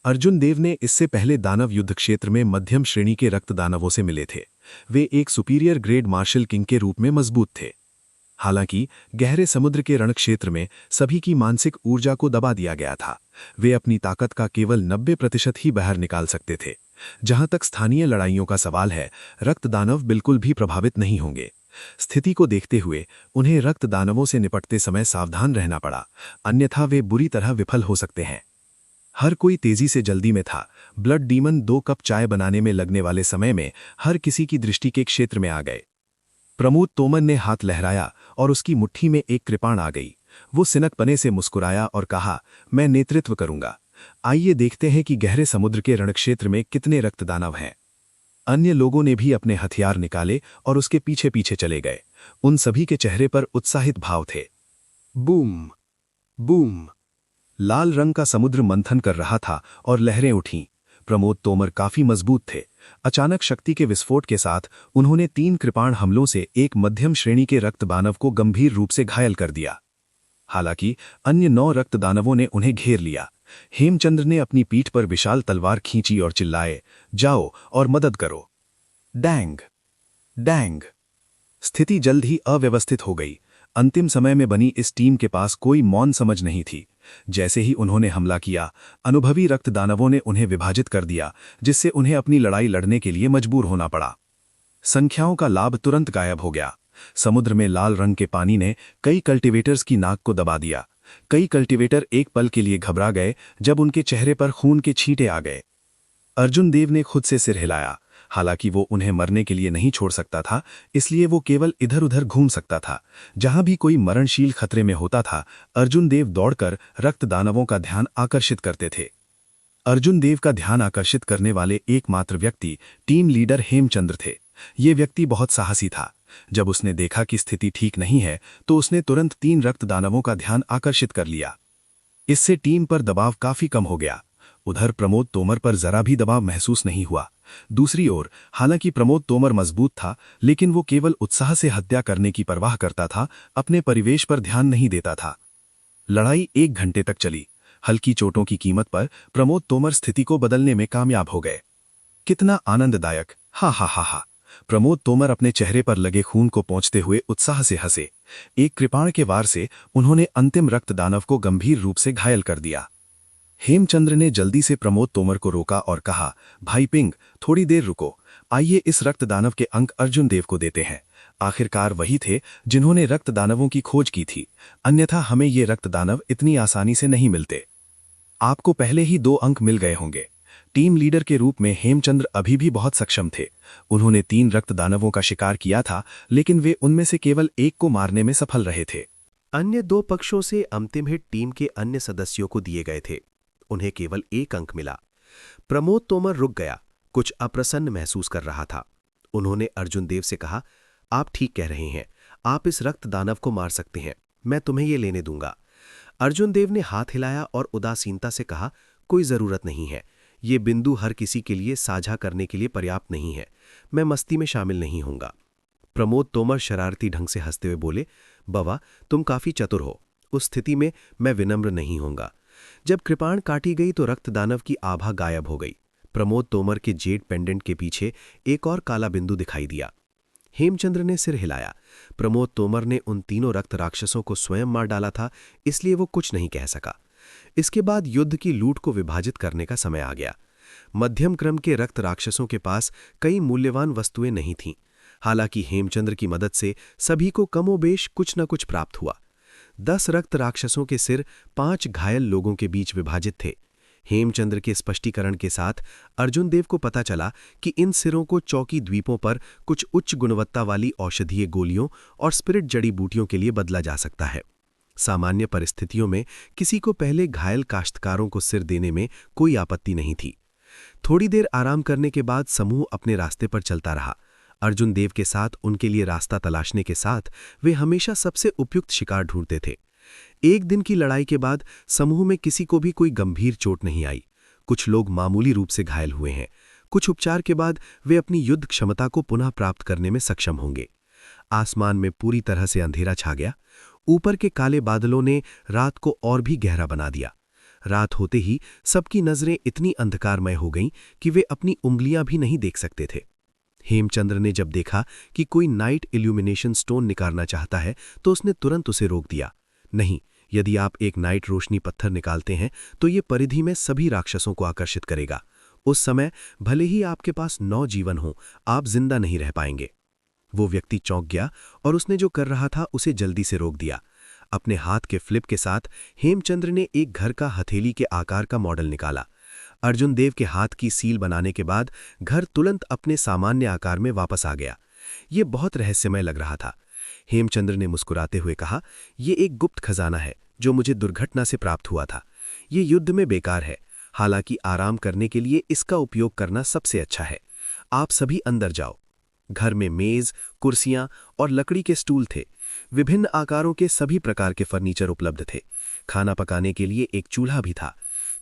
अर्जुन देव ने इससे पहले दानव युद्ध क्षेत्र में मध्यम श्रेणी के रक्त दानवों से मिले थे। वे एक सुपीरियर ग्रेड मार्शल किंग के रूप में मजबूत थे। हालांकि गहरे समुद्र के रणक्षेत्र में सभी की मानसिक ऊर्जा को दबा दिया गया था। वे अपनी ताकत का केवल 90% ही बाहर निकाल सकते थे। जहां तक स्थानीय लड़ाइयों का सवाल है, रक्त दानव बिल्कुल भी प्रभावित नहीं होंगे। स्थिति को देखते हुए उन्हें रक्त दानवों से निपटते समय सावधान रहना पड़ा, अन्यथा वे बुरी तरह विफल हो सकते हैं। हर कोई तेजी से जल्दी में था। ब्लड डीमन 2 कप चाय बनाने में लगने वाले समय में हर किसी की दृष्टि के क्षेत्र में आ गए। प्रमोद तोमर ने हाथ लहराया और उसकी मुट्ठी में एक कृपाण आ गई। वो सिनकपने से मुस्कुराया और कहा, मैं नेतृत्व करूंगा। आइए देखते हैं कि गहरे समुद्र के रणक्षेत्र में कितने रक्तदानव हैं। अन्य लोगों ने भी अपने हथियार निकाले और उसके पीछे पीछे चले गए। उन सभी के चेहरे पर उत्साहित भाव थे। Boom boom. लाल रंग का समुद्र मंथन कर रहा था और लहरें उठीं। प्रमोद तोमर काफी मजबूत थे। अचानक शक्ति के विस्फोट के साथ उन्होंने 3 कृपाण हमलों से एक मध्यम श्रेणी के रक्तदानव को गंभीर रूप से घायल कर दिया। हालांकि अन्य 9 रक्तदानवों ने उन्हें घेर लिया। हेमचंद्र ने अपनी पीठ पर विशाल तलवार खींची और चिल्लाए, जाओ और मदद करो। Dang dang. स्थिति जल्द ही अव्यवस्थित हो गई। अंतिम समय में बनी इस टीम के पास कोई मौन समझ नहीं थी। जैसे ही उन्होंने हमला किया, अनुभवी रक्तदानवों ने उन्हें विभाजित कर दिया, जिससे उन्हें अपनी लड़ाई लड़ने के लिए मजबूर होना पड़ा। संख्याओं का लाभ तुरंत गायब हो गया। समुद्र में लाल रंग के पानी ने कई कल्टीवेटर्स की नाक को दबा दिया। कई कल्टीवेटर एक पल के लिए घबरा गए जब उनके चेहरे पर खून के छींटे आ गए। अर्जुन देव ने खुद से सिर हिलाया। हालांकि वो उन्हें मरने के लिए नहीं छोड़ सकता था, इसलिए वो केवल इधर उधर घूम सकता था। जहां भी कोई मरणशील खतरे में होता था, अर्जुन देव दौड़कर रक्त दानवों का ध्यान आकर्षित करते थे। अर्जुन देव का ध्यान आकर्षित करने वाले एकमात्र व्यक्ति टीम लीडर हेमचंद्र थे। ये व्यक्ति बहुत साहसी था। जब उसने देखा कि स्थिति ठीक नहीं है, तो उसने तुरंत 3 रक्त दानवों का ध्यान आकर्षित कर लिया। इससे टीम पर दबाव काफी कम हो गया। उधर प्रमोद तोमर पर जरा भी दबाव महसूस नहीं हुआ। दूसरी ओर, हालांकि प्रमोद तोमर मजबूत था, लेकिन वो केवल उत्साह से हत्या करने की परवाह करता था, अपने परिवेश पर ध्यान नहीं देता था। लड़ाई 1 घंटे तक चली। हल्की चोटों की कीमत पर प्रमोद तोमर स्थिति को बदलने में कामयाब हो गए। कितना आनंददायक! हा हा हा हा! प्रमोद तोमर अपने चेहरे पर लगे खून को पोंछते हुए उत्साह से हंसे। एक कृपाण के वार से उन्होंने अंतिम रक्त दानव को गंभीर रूप से घायल कर दिया। हेमचंद्र ने जल्दी से प्रमोद तोमर को रोका और कहा, भाई पिंग, थोड़ी देर रुको। आइए इस रक्त दानव के अंक अर्जुन देव को देते हैं। आखिरकार वही थे जिन्होंने रक्त दानवों की खोज की थी, अन्यथा हमें ये रक्त दानव इतनी आसानी से नहीं मिलते। आपको पहले ही 2 अंक मिल गए होंगे। टीम लीडर के रूप में हेमचंद्र अभी भी बहुत सक्षम थे। उन्होंने 3 रक्त दानवों का शिकार किया था, लेकिन वे उनमें से केवल एक को मारने में सफल रहे थे। अन्य 2 पक्षों से अंतिम हिट टीम के अन्य सदस्यों को दिए गए थे। उन्हें केवल 1 अंक मिला। प्रमोद तोमर रुक गया, कुछ अप्रसन्न महसूस कर रहा था। उन्होंने अर्जुन देव से कहा, आप ठीक कह रहे हैं, आप इस रक्त दानव को मार सकते हैं, मैं तुम्हें ये लेने दूंगा। अर्जुन देव ने हाथ हिलाया और उदासीनता से कहा, कोई जरूरत नहीं है, ये बिंदु हर किसी के लिए साझा करने के लिए पर्याप्त नहीं है, मैं मस्ती में शामिल नहीं होऊंगा। प्रमोद तोमर शरारती ढंग से हंसते हुए बोले, बवा, तुम काफी चतुर हो, उस स्थिति में मैं विनम्र नहीं होऊंगा। जब कृपाण काटी गई तो रक्त दानव की आभा गायब हो गई। प्रमोद तोमर के जेड पेंडेंट के पीछे एक और काला बिंदु दिखाई दिया। हेमचंद्र ने सिर हिलाया। प्रमोद तोमर ने उन 3 रक्त राक्षसों को स्वयं मार डाला था, इसलिए वो कुछ नहीं कह सका। इसके बाद युद्ध की लूट को विभाजित करने का समय आ गया। मध्यम क्रम के रक्त राक्षसों के पास कई मूल्यवान वस्तुएं नहीं थीं। हालांकि हेमचंद्र की मदद से सभी को कमोबेश कुछ न कुछ प्राप्त हुआ। 10 रक्त राक्षसों के सिर 5 घायल लोगों के बीच विभाजित थे। हेमचंद्र के स्पष्टीकरण के साथ अर्जुन देव को पता चला कि इन सिरों को चौकी द्वीपों पर कुछ उच्च गुणवत्ता वाली औषधीय गोलियों और स्पिरिट जड़ी बूटियों के लिए बदला जा सकता है। सामान्य परिस्थितियों में किसी को पहले घायल काश्तकारों को सिर देने में कोई आपत्ति नहीं थी। थोड़ी देर आराम करने के बाद समूह अपने रास्ते पर चलता रहा। अर्जुन देव के साथ उनके लिए रास्ता तलाशने के साथ वे हमेशा सबसे उपयुक्त शिकार ढूंढते थे। एक दिन की लड़ाई के बाद समूह में किसी को भी कोई गंभीर चोट नहीं आई। कुछ लोग मामूली रूप से घायल हुए हैं। कुछ उपचार के बाद वे अपनी युद्ध क्षमता को पुनः प्राप्त करने में सक्षम होंगे। आसमान में पूरी तरह से अंधेरा छा गया। ऊपर के काले बादलों ने रात को और भी गहरा बना दिया। रात होते ही सबकी नजरें इतनी अंधकारमय हो गईं कि वे अपनी उंगलियां भी नहीं देख सकते थे। हेमचंद्र ने जब देखा कि कोई नाइट इल्यूमिनेशन स्टोन निकालना चाहता है, तो उसने तुरंत उसे रोक दिया। नहीं, यदि आप एक नाइट रोशनी पत्थर निकालते हैं तो ये परिधि में सभी राक्षसों को आकर्षित करेगा। उस समय भले ही आपके पास 9 जीवन हो, आप जिंदा नहीं रह पाएंगे। वो व्यक्ति चौंक गया और उसने जो कर रहा था उसे जल्दी से रोक दिया। अपने हाथ के फ्लिप के साथ हेमचंद्र ने एक घर का हथेली के आकार का मॉडल निकाला। अर्जुन देव के हाथ की सील बनाने के बाद घर तुरंत अपने सामान्य आकार में वापस आ गया। ये बहुत रहस्यमय लग रहा था। हेमचंद्र ने मुस्कुराते हुए कहा, यह एक गुप्त खजाना है जो मुझे दुर्घटना से प्राप्त हुआ था। ये युद्ध में बेकार है, हालांकि आराम करने के लिए इसका उपयोग करना सबसे अच्छा है। आप सभी अंदर जाओ। घर में मेज, कुर्सियां और लकड़ी के स्टूल थे। विभिन्न आकारों के सभी प्रकार के फर्नीचर उपलब्ध थे। खाना पकाने के लिए एक चूल्हा भी था।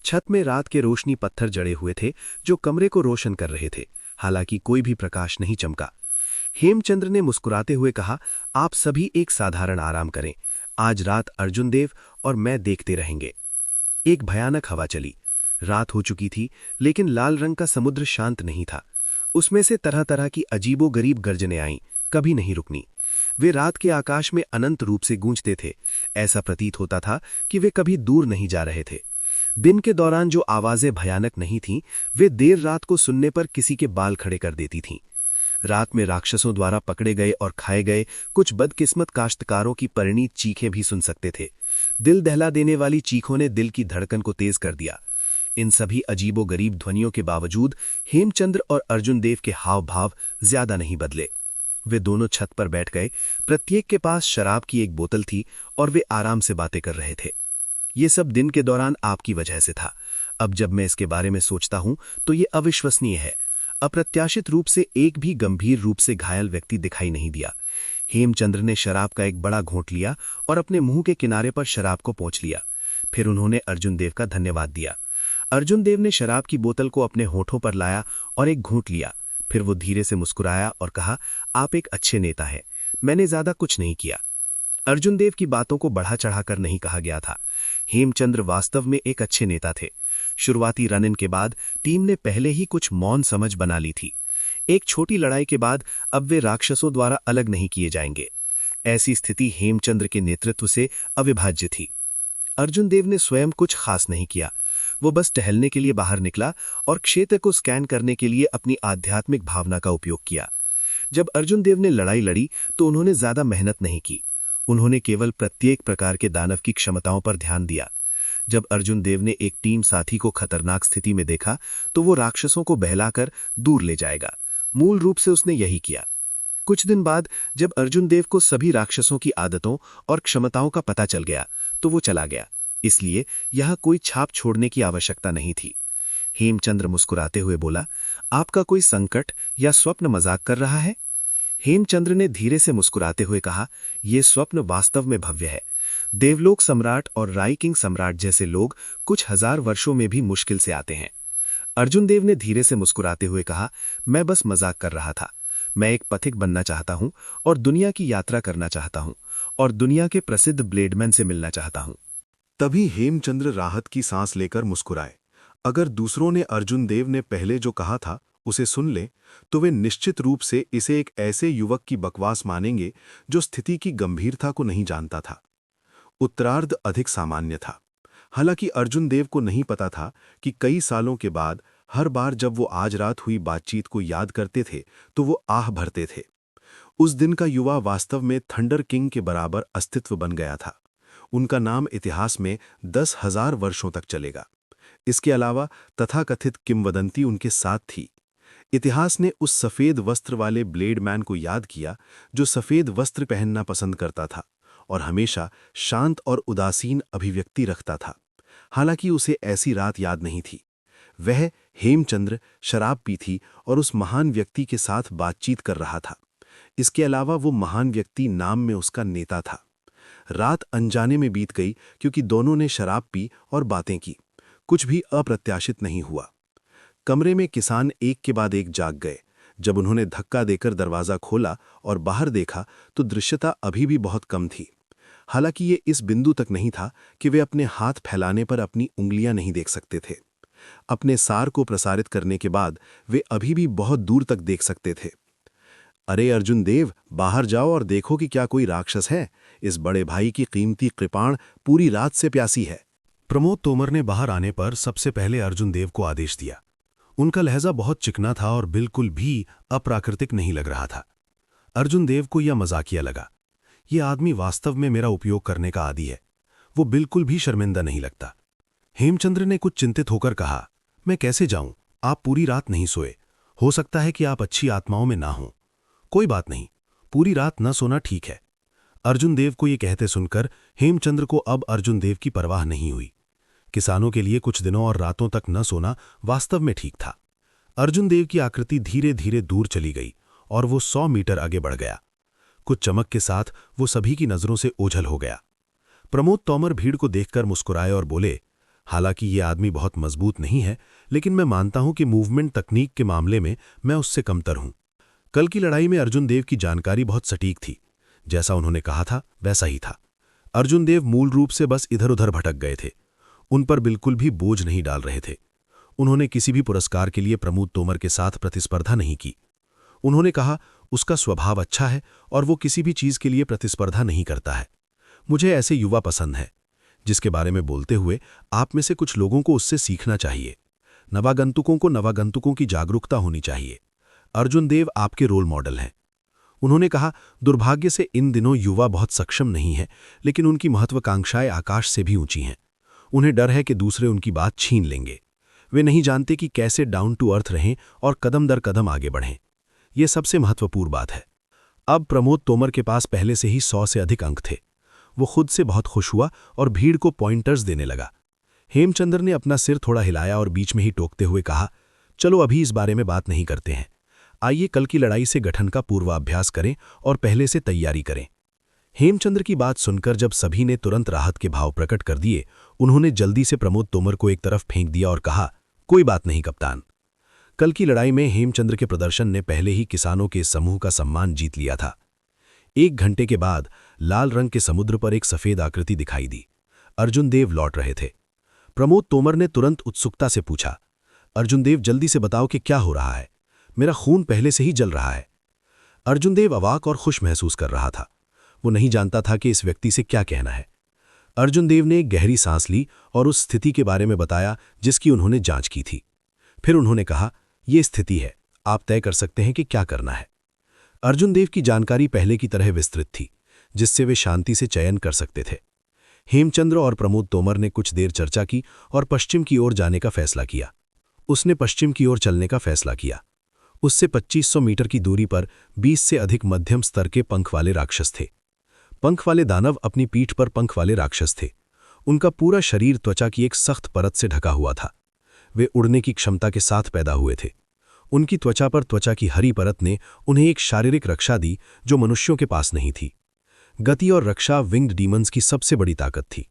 छत में रात के रोशनी पत्थर जड़े हुए थे जो कमरे को रोशन कर रहे थे, हालांकि कोई भी प्रकाश नहीं चमका। हेमचंद्र ने मुस्कुराते हुए कहा, आप सभी एक साधारण आराम करें। आज रात अर्जुन देव और मैं देखते रहेंगे। एक भयानक हवा चली। रात हो चुकी थी, लेकिन लाल रंग का समुद्र शांत नहीं था। उसमें से तरह तरह की अजीबोगरीब गर्जनें आईं, कभी नहीं रुकनी। वे रात के आकाश में अनंत रूप से गूंजते थे। ऐसा प्रतीत होता था कि वे कभी दूर नहीं जा रहे थे। दिन के दौरान जो आवाजें भयानक नहीं थीं, वे देर रात को सुनने पर किसी के बाल खड़े कर देती थीं। रात में राक्षसों द्वारा पकड़े गए और खाए गए कुछ बदकिस्मत काश्तकारों की परिणीत चीखें भी सुन सकते थे। दिल दहला देने वाली चीखों ने दिल की धड़कन को तेज कर दिया। इन सभी अजीबोगरीब ध्वनियों के बावजूद हेमचंद्र और अर्जुन देव के हाव भाव ज्यादा नहीं बदले। वे दोनों छत पर बैठ गए। प्रत्येक के पास शराब की एक बोतल थी और वे आराम से बातें कर रहे थे। ये सब दिन के दौरान आपकी वजह से था। अब जब मैं इसके बारे में सोचता हूं तो ये अविश्वसनीय है। अप्रत्याशित रूप से एक भी गंभीर रूप से घायल व्यक्ति दिखाई नहीं दिया। हेमचंद्र ने शराब का एक बड़ा घोंट लिया और अपने मुंह के किनारे पर शराब को पोंछ लिया। फिर उन्होंने अर्जुन देव का धन्यवाद दिया। अर्जुन देव ने शराब की बोतल को अपने होठों पर लाया और एक घूंट लिया। फिर वो धीरे से मुस्कुराया और कहा, आप एक अच्छे नेता हैं। मैंने ज्यादा कुछ नहीं किया। अर्जुन देव की बातों को बढ़ा चढ़ाकर नहीं कहा गया था। हेमचंद्र वास्तव में एक अच्छे नेता थे। शुरुआती रन इन के बाद टीम ने पहले ही कुछ मौन समझ बना ली थी। एक छोटी लड़ाई के बाद अब वे राक्षसों द्वारा अलग नहीं किए जाएंगे। ऐसी स्थिति हेमचंद्र के नेतृत्व से अविभाज्य थी। अर्जुन देव ने स्वयं कुछ खास नहीं किया। वो बस टहलने के लिए बाहर निकला और क्षेत्र को स्कैन करने के लिए अपनी आध्यात्मिक भावना का उपयोग किया। जब अर्जुन देव ने लड़ाई लड़ी तो उन्होंने ज्यादा मेहनत नहीं की। उन्होंने केवल प्रत्येक प्रकार के दानव की क्षमताओं पर ध्यान दिया। जब अर्जुन देव ने एक टीम साथी को खतरनाक स्थिति में देखा तो वो राक्षसों को बहलाकर दूर ले जाएगा। मूल रूप से उसने यही किया। कुछ दिन बाद जब अर्जुन देव को सभी राक्षसों की आदतों और क्षमताओं का पता चल गया तो वो चला गया। इसलिए यह कोई छाप छोड़ने की आवश्यकता नहीं थी। हेमचंद्र मुस्कुराते हुए बोला, आपका कोई संकट या स्वप्न मजाक कर रहा है? हेमचंद्र ने धीरे से मुस्कुराते हुए कहा, यह स्वप्न वास्तव में भव्य है। देवलोक सम्राट और राई किंग सम्राट जैसे लोग कुछ हजार वर्षों में भी मुश्किल से आते हैं। अर्जुन देव ने धीरे से मुस्कुराते हुए कहा, मैं बस मजाक कर रहा था। मैं एक पथिक बनना चाहता हूं और दुनिया की यात्रा करना चाहता हूं और दुनिया के प्रसिद्ध ब्लेडमैन से मिलना चाहता हूं। तभी हेमचंद्र राहत की सांस लेकर मुस्कुराए। अगर दूसरों ने अर्जुन देव ने पहले जो कहा था उसे सुन लें तो वे निश्चित रूप से इसे एक ऐसे युवक की बकवास मानेंगे जो स्थिति की गंभीरता को नहीं जानता था। उत्तरार्ध अधिक सामान्य था। हालांकि अर्जुन देव को नहीं पता था कि कई सालों के बाद हर बार जब वो आज रात हुई बातचीत को याद करते थे तो वो आह भरते थे। उस दिन का युवा वास्तव में थंडर किंग के बराबर अस्तित्व बन गया था। उनका नाम इतिहास में 10,000 वर्षों तक चलेगा। इसके अलावा तथाकथित किंवदंती उनके साथ थी। इतिहास ने उस सफ़ेद वस्त्र वाले ब्लेडमैन को याद किया जो सफ़ेद वस्त्र पहनना पसंद करता था और हमेशा शांत और उदासीन अभिव्यक्ति रखता था। हालांकि उसे ऐसी रात याद नहीं थी। वह हेमचंद्र शराब पी थी और उस महान व्यक्ति के साथ बातचीत कर रहा था। इसके अलावा वो महान व्यक्ति नाम में उसका नेता था। रात अनजाने में बीत गई क्योंकि दोनों ने शराब पी और बातें की। कुछ भी अप्रत्याशित नहीं हुआ। कमरे में किसान एक के बाद एक जाग गए। जब उन्होंने धक्का देकर दरवाज़ा खोला और बाहर देखा तो दृश्यता अभी भी बहुत कम थी। हालांकि ये इस बिंदु तक नहीं था कि वे अपने हाथ फैलाने पर अपनी उंगलियां नहीं देख सकते थे। अपने सार को प्रसारित करने के बाद वे अभी भी बहुत दूर तक देख सकते थे। अरे अर्जुन देव, बाहर जाओ और देखो कि क्या कोई राक्षस है। इस बड़े भाई की कीमती कृपाण पूरी रात से प्यासी है। प्रमोद तोमर ने बाहर आने पर सबसे पहले अर्जुन देव को आदेश दिया। उनका लहजा बहुत चिकना था और बिल्कुल भी अप्राकृतिक नहीं लग रहा था। अर्जुन देव को यह मजाकिया लगा। ये आदमी वास्तव में मेरा उपयोग करने का आदी है। वो बिल्कुल भी शर्मिंदा नहीं लगता। हेमचंद्र ने कुछ चिंतित होकर कहा, मैं कैसे जाऊं? आप पूरी रात नहीं सोए। हो सकता है कि आप अच्छी आत्माओं में ना हों। कोई बात नहीं, पूरी रात न सोना ठीक है। अर्जुन देव को ये कहते सुनकर हेमचंद्र को अब अर्जुन देव की परवाह नहीं हुई। किसानों के लिए कुछ दिनों और रातों तक न सोना वास्तव में ठीक था। अर्जुन देव की आकृति धीरे धीरे दूर चली गई और वो 100 मीटर आगे बढ़ गया। कुछ चमक के साथ वो सभी की नजरों से ओझल हो गया। प्रमोद तोमर भीड़ को देखकर मुस्कुराए और बोले, हालांकि ये आदमी बहुत मजबूत नहीं है, लेकिन मैं मानता हूं कि मूवमेंट तकनीक के मामले में मैं उससे कमतर हूं। कल की लड़ाई में अर्जुन देव की जानकारी बहुत सटीक थी। जैसा उन्होंने कहा था वैसा ही था। अर्जुन देव मूल रूप से बस इधर उधर भटक गए थे। उन पर बिल्कुल भी बोझ नहीं डाल रहे थे। उन्होंने किसी भी पुरस्कार के लिए प्रमोद तोमर के साथ प्रतिस्पर्धा नहीं की। उन्होंने कहा, उसका स्वभाव अच्छा है और वो किसी भी चीज के लिए प्रतिस्पर्धा नहीं करता है। मुझे ऐसे युवा पसंद है जिसके बारे में बोलते हुए आप में से कुछ लोगों को उससे सीखना चाहिए। नवागंतुकों को नवागंतुकों की जागरूकता होनी चाहिए। अर्जुन देव आपके रोल मॉडल हैं। उन्होंने कहा, दुर्भाग्य से इन दिनों युवा बहुत सक्षम नहीं है, लेकिन उनकी महत्वाकांक्षाएं आकाश से भी ऊंची हैं। उन्हें डर है कि दूसरे उनकी बात छीन लेंगे। वे नहीं जानते कि कैसे डाउन टू अर्थ रहें और कदम दर कदम आगे बढ़ें। ये सबसे महत्वपूर्ण बात है। अब प्रमोद तोमर के पास पहले से ही 100 से अधिक अंक थे। वो खुद से बहुत खुश हुआ और भीड़ को पॉइंटर्स देने लगा। हेमचंद्र ने अपना सिर थोड़ा हिलाया और बीच में ही टोकते हुए कहा, चलो अभी इस बारे में बात नहीं करते हैं। आइए कल की लड़ाई से गठन का पूर्वाभ्यास करें और पहले से तैयारी करें। हेमचंद्र की बात सुनकर जब सभी ने तुरंत राहत के भाव प्रकट कर दिए, उन्होंने जल्दी से प्रमोद तोमर को एक तरफ फेंक दिया और कहा, कोई बात नहीं कप्तान। कल की लड़ाई में हेमचंद्र के प्रदर्शन ने पहले ही किसानों के समूह का सम्मान जीत लिया था। 1 घंटे के बाद लाल रंग के समुद्र पर एक सफेद आकृति दिखाई दी। अर्जुन देव लौट रहे थे। प्रमोद तोमर ने तुरंत उत्सुकता से पूछा, अर्जुन देव जल्दी से बताओ कि क्या हो रहा है, मेरा खून पहले से ही जल रहा है। अर्जुन देव अवाक और खुश महसूस कर रहा था। वो नहीं जानता था कि इस व्यक्ति से क्या कहना है। अर्जुन देव ने एक गहरी सांस ली और उस स्थिति के बारे में बताया जिसकी उन्होंने जांच की थी। फिर उन्होंने कहा, ये स्थिति है, आप तय कर सकते हैं कि क्या करना है। अर्जुन देव की जानकारी पहले की तरह विस्तृत थी, जिससे वे शांति से चयन कर सकते थे। हेमचंद्र और प्रमोद तोमर ने कुछ देर चर्चा की और पश्चिम की ओर जाने का फैसला किया। उसने पश्चिम की ओर चलने का फैसला किया। उससे 2500 मीटर की दूरी पर 20 से अधिक मध्यम स्तर के पंख वाले राक्षस थे। पंख वाले दानव अपनी पीठ पर पंख वाले राक्षस थे। उनका पूरा शरीर त्वचा की एक सख्त परत से ढका हुआ था। वे उड़ने की क्षमता के साथ पैदा हुए थे। उनकी त्वचा पर त्वचा की हरी परत ने उन्हें एक शारीरिक रक्षा दी जो मनुष्यों के पास नहीं थी। गति और रक्षा विंग्ड डीमंस की सबसे बड़ी ताकत थी।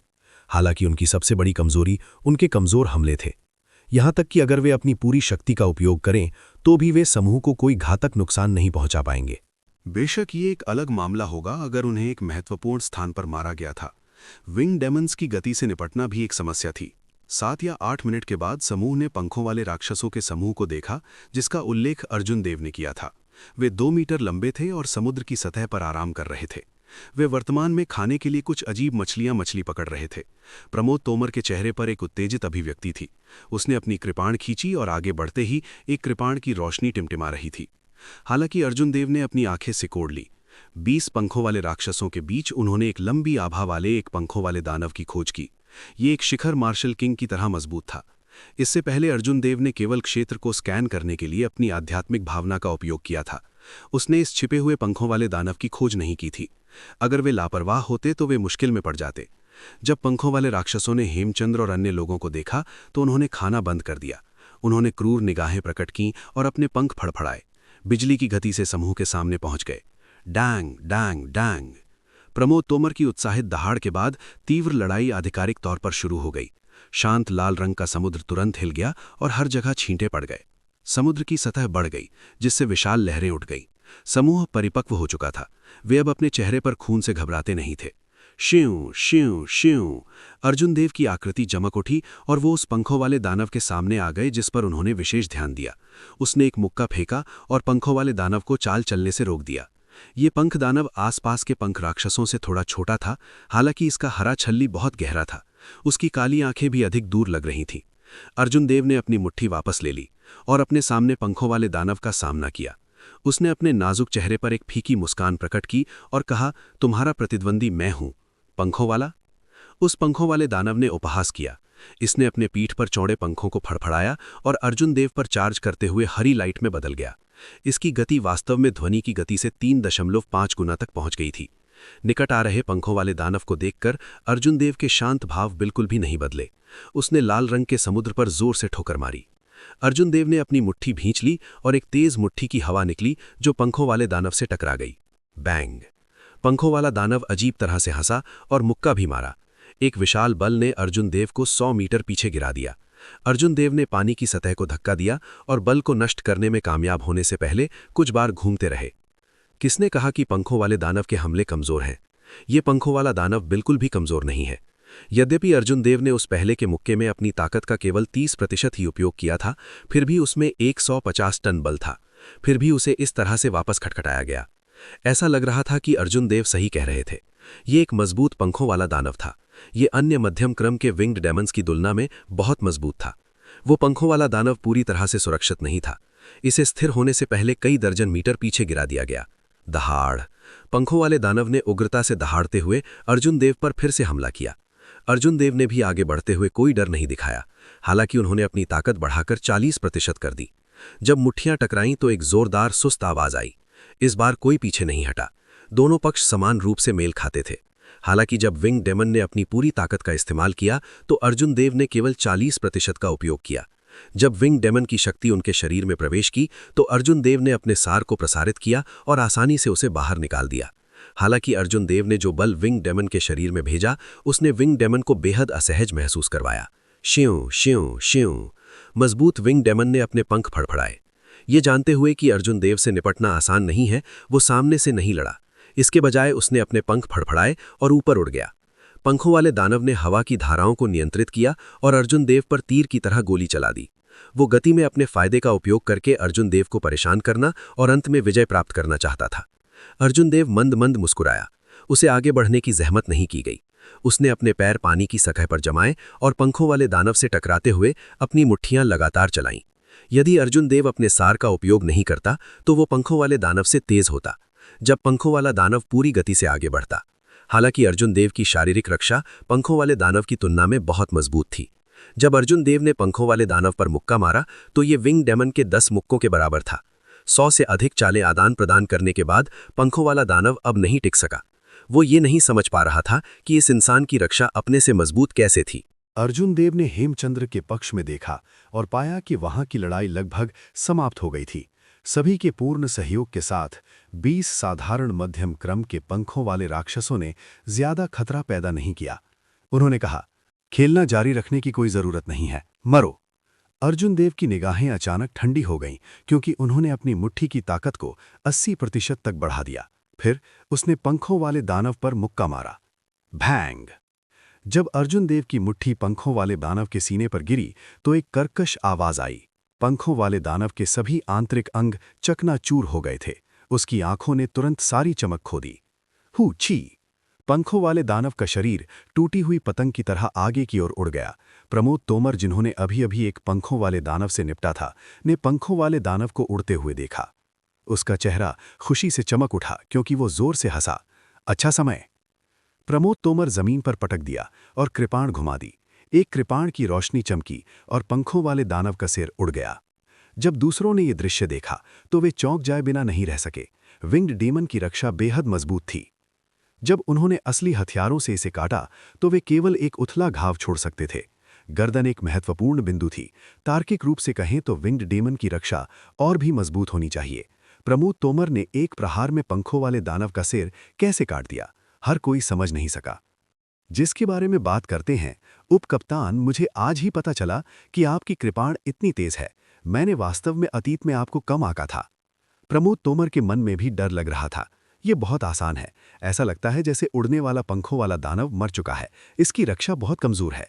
हालांकि उनकी सबसे बड़ी कमजोरी उनके कमजोर हमले थे। यहां तक कि अगर वे अपनी पूरी शक्ति का उपयोग करें तो भी वे समूह को कोई घातक नुकसान नहीं पहुंचा पाएंगे। बेशक ये एक अलग मामला होगा अगर उन्हें एक महत्वपूर्ण स्थान पर मारा गया था। विंग डेमन्स की गति से निपटना भी एक समस्या थी। 7 या 8 मिनट के बाद समूह ने पंखों वाले राक्षसों के समूह को देखा जिसका उल्लेख अर्जुन देव ने किया था। वे 2 मीटर लंबे थे और समुद्र की सतह पर आराम कर रहे थे। वे वर्तमान में खाने के लिए कुछ अजीब मछली पकड़ रहे थे। प्रमोद तोमर के चेहरे पर एक उत्तेजित अभिव्यक्ति थी। उसने अपनी कृपाण खींची और आगे बढ़ते ही एक कृपाण की रोशनी टिमटिमा रही थी। हालांकि अर्जुन देव ने अपनी आंखें सिकोड़ ली। 20 पंखों वाले राक्षसों के बीच उन्होंने एक लंबी आभा वाले एक पंखों वाले दानव की खोज की। ये एक शिखर मार्शल किंग की तरह मजबूत था। इससे पहले अर्जुन देव ने केवल क्षेत्र को स्कैन करने के लिए अपनी आध्यात्मिक भावना का उपयोग किया था। उसने इस छिपे हुए पंखों वाले दानव की खोज नहीं की थी। अगर वे लापरवाह होते तो वे मुश्किल में पड़ जाते। जब पंखों वाले राक्षसों ने हेमचंद्र और अन्य लोगों को देखा तो उन्होंने खाना बंद कर दिया। उन्होंने क्रूर निगाहें प्रकट कीं और अपने पंख फड़फड़ाए। बिजली की गति से समूह के सामने पहुंच गए। Dang dang dang. Pramod Tomar की उत्साहित दहाड़ के बाद तीव्र लड़ाई आधिकारिक तौर पर शुरू हो गई। शांत लाल रंग का समुद्र तुरंत हिल गया और हर जगह छींटे पड़ गए। समुद्र की सतह बढ़ गई जिससे विशाल लहरें उठ गईं। समूह परिपक्व हो चुका था। वे अब अपने चेहरे पर खून से घबराते नहीं थे। श्यों श्यों श्यों। अर्जुन देव की आकृति चमक उठी और वो उस पंखों वाले दानव के सामने आ गए जिस पर उन्होंने विशेष ध्यान दिया। उसने एक मुक्का फेंका और पंखों वाले दानव को चाल चलने से रोक दिया। ये पंख दानव आसपास के पंख राक्षसों से थोड़ा छोटा था। हालांकि इसका हरा छल्ली बहुत गहरा था। उसकी काली आंखें भी अधिक दूर लग रही थीं। अर्जुन देव ने अपनी मुट्ठी वापस ले ली और अपने सामने पंखों वाले दानव का सामना किया। उसने अपने नाजुक चेहरे पर एक फीकी मुस्कान प्रकट की और कहा, तुम्हारा प्रतिद्वंदी मैं हूं, पंखों वाला। उस पंखों वाले दानव ने उपहास किया। इसने अपने पीठ पर चौड़े पंखों को फड़फड़ाया और अर्जुन देव पर चार्ज करते हुए हरी लाइट में बदल गया। इसकी गति वास्तव में ध्वनि की गति से 3.5 गुना तक पहुंच गई थी। निकट आ रहे पंखों वाले दानव को देखकर अर्जुन देव के शांत भाव बिल्कुल भी नहीं बदले। उसने लाल रंग के समुद्र पर जोर से ठोकर मारी। अर्जुन देव ने अपनी मुट्ठी भींच ली और एक तेज मुट्ठी की हवा निकली जो पंखों वाले दानव से टकरा गई। बैंग। पंखों वाला दानव अजीब तरह से हंसा और मुक्का भी मारा। एक विशाल बल ने अर्जुन देव को 100 मीटर पीछे गिरा दिया। अर्जुन देव ने पानी की सतह को धक्का दिया और बल को नष्ट करने में कामयाब होने से पहले कुछ बार घूमते रहे। किसने कहा कि पंखों वाले दानव के हमले कमजोर हैं? ये पंखों वाला दानव बिल्कुल भी कमजोर नहीं है। यद्यपि अर्जुन देव ने उस पहले के मुक्के में अपनी ताकत का केवल 30% ही उपयोग किया था, फिर भी उसमें 150 टन बल था। फिर भी उसे इस तरह से वापस खटखटाया गया। ऐसा लग रहा था कि अर्जुन देव सही कह रहे थे। ये एक मजबूत पंखों वाला दानव था। ये अन्य मध्यम क्रम के विंग्ड डेमन्स की तुलना में बहुत मजबूत था। वो पंखों वाला दानव पूरी तरह से सुरक्षित नहीं था। इसे स्थिर होने से पहले कई दर्जन मीटर पीछे गिरा दिया गया। दहाड़। पंखों वाले दानव ने उग्रता से दहाड़ते हुए अर्जुन देव पर फिर से हमला किया। अर्जुन देव ने भी आगे बढ़ते हुए कोई डर नहीं दिखाया, हालांकि उन्होंने अपनी ताकत बढ़ाकर 40% कर दी। जब मुट्ठियां टकराईं तो एक जोरदार सुस्त आवाज आई। इस बार कोई पीछे नहीं हटा। दोनों पक्ष समान रूप से मेल खाते थे। हालांकि जब विंग डेमन ने अपनी पूरी ताकत का इस्तेमाल किया तो अर्जुन देव ने केवल 40% का उपयोग किया। जब विंग डेमन की शक्ति उनके शरीर में प्रवेश की तो अर्जुन देव ने अपने सार को प्रसारित किया और आसानी से उसे बाहर निकाल दिया। हालांकि अर्जुन देव ने जो बल विंग डेमन के शरीर में भेजा उसने विंग डेमन को बेहद असहज महसूस करवाया। श्यों श्यों श्यों मजबूत विंग डेमन ने अपने पंख फड़फड़ाए। ये जानते हुए कि अर्जुन देव से निपटना आसान नहीं है, वो सामने से नहीं लड़ा। इसके बजाय उसने अपने पंख फड़फड़ाए और ऊपर उड़ गया। पंखों वाले दानव ने हवा की धाराओं को नियंत्रित किया और अर्जुन देव पर तीर की तरह गोली चला दी। वो गति में अपने फायदे का उपयोग करके अर्जुन देव को परेशान करना और अंत में विजय प्राप्त करना चाहता था। अर्जुन देव मंद मंद मुस्कुराया। उसे आगे बढ़ने की जहमत नहीं की गई। उसने अपने पैर पानी की सतह पर जमाए और पंखों वाले दानव से टकराते हुए अपनी मुट्ठियां लगातार चलाईं। यदि अर्जुन देव अपने सार का उपयोग नहीं करता तो वो पंखों वाले दानव से तेज होता, जब पंखों वाला दानव पूरी गति से आगे बढ़ता। हालांकि अर्जुन देव की शारीरिक रक्षा पंखों वाले दानव की तुलना में बहुत मजबूत थी। जब अर्जुन देव ने पंखों वाले दानव पर मुक्का मारा तो ये विंग डेमन के 10 मुक्कों के बराबर था। 100 से अधिक चालें आदान प्रदान करने के बाद पंखों वाला दानव अब नहीं टिक सका। वो ये नहीं समझ पा रहा था कि इस इंसान की रक्षा अपने से मजबूत कैसे थी। अर्जुन देव ने हेमचंद्र के पक्ष में देखा और पाया कि वहां की लड़ाई लगभग समाप्त हो गई थी। सभी के पूर्ण सहयोग के साथ 20 साधारण मध्यम क्रम के पंखों वाले राक्षसों ने ज्यादा खतरा पैदा नहीं किया। उन्होंने कहा, खेलना जारी रखने की कोई जरूरत नहीं है, मरो। अर्जुन देव की निगाहें अचानक ठंडी हो गईं क्योंकि उन्होंने अपनी मुट्ठी की ताकत को 80% तक बढ़ा दिया। फिर उसने पंखों वाले दानव पर मुक्का मारा। भैंग! जब अर्जुन देव की मुट्ठी पंखों वाले दानव के सीने पर गिरी तो एक कर्कश आवाज आई। पंखों वाले दानव के सभी आंतरिक अंग चकनाचूर हो गए थे। उसकी आंखों ने तुरंत सारी चमक खो दी। हू छी! पंखों वाले दानव का शरीर टूटी हुई पतंग की तरह आगे की ओर उड़ गया। प्रमोद तोमर, जिन्होंने अभी अभी एक पंखों वाले दानव से निपटा था, ने पंखों वाले दानव को उड़ते हुए देखा। उसका चेहरा खुशी से चमक उठा क्योंकि वो जोर से हंसा। अच्छा समय! प्रमोद तोमर जमीन पर पटक दिया और कृपाण घुमा दी। एक कृपाण की रोशनी चमकी और पंखों वाले दानव का सिर उड़ गया। जब दूसरों ने ये दृश्य देखा तो वे चौंक जाए बिना नहीं रह सके। विंग्ड डीमन की रक्षा बेहद मजबूत थी। जब उन्होंने असली हथियारों से इसे काटा तो वे केवल एक उथला घाव छोड़ सकते थे। गर्दन एक महत्वपूर्ण बिंदु थी। तार्किक रूप से कहें तो विंग्ड डीमन की रक्षा और भी मजबूत होनी चाहिए। प्रमोद तोमर ने एक प्रहार में पंखों वाले दानव का सिर कैसे काट दिया, हर कोई समझ नहीं सका। जिसके बारे में बात करते हैं, उपकप्तान, मुझे आज ही पता चला कि आपकी कृपाण इतनी तेज है। मैंने वास्तव में अतीत में आपको कम आंका था। प्रमोद तोमर के मन में भी डर लग रहा था। ये बहुत आसान है। ऐसा लगता है जैसे उड़ने वाला पंखों वाला दानव मर चुका है। इसकी रक्षा बहुत कमजोर है।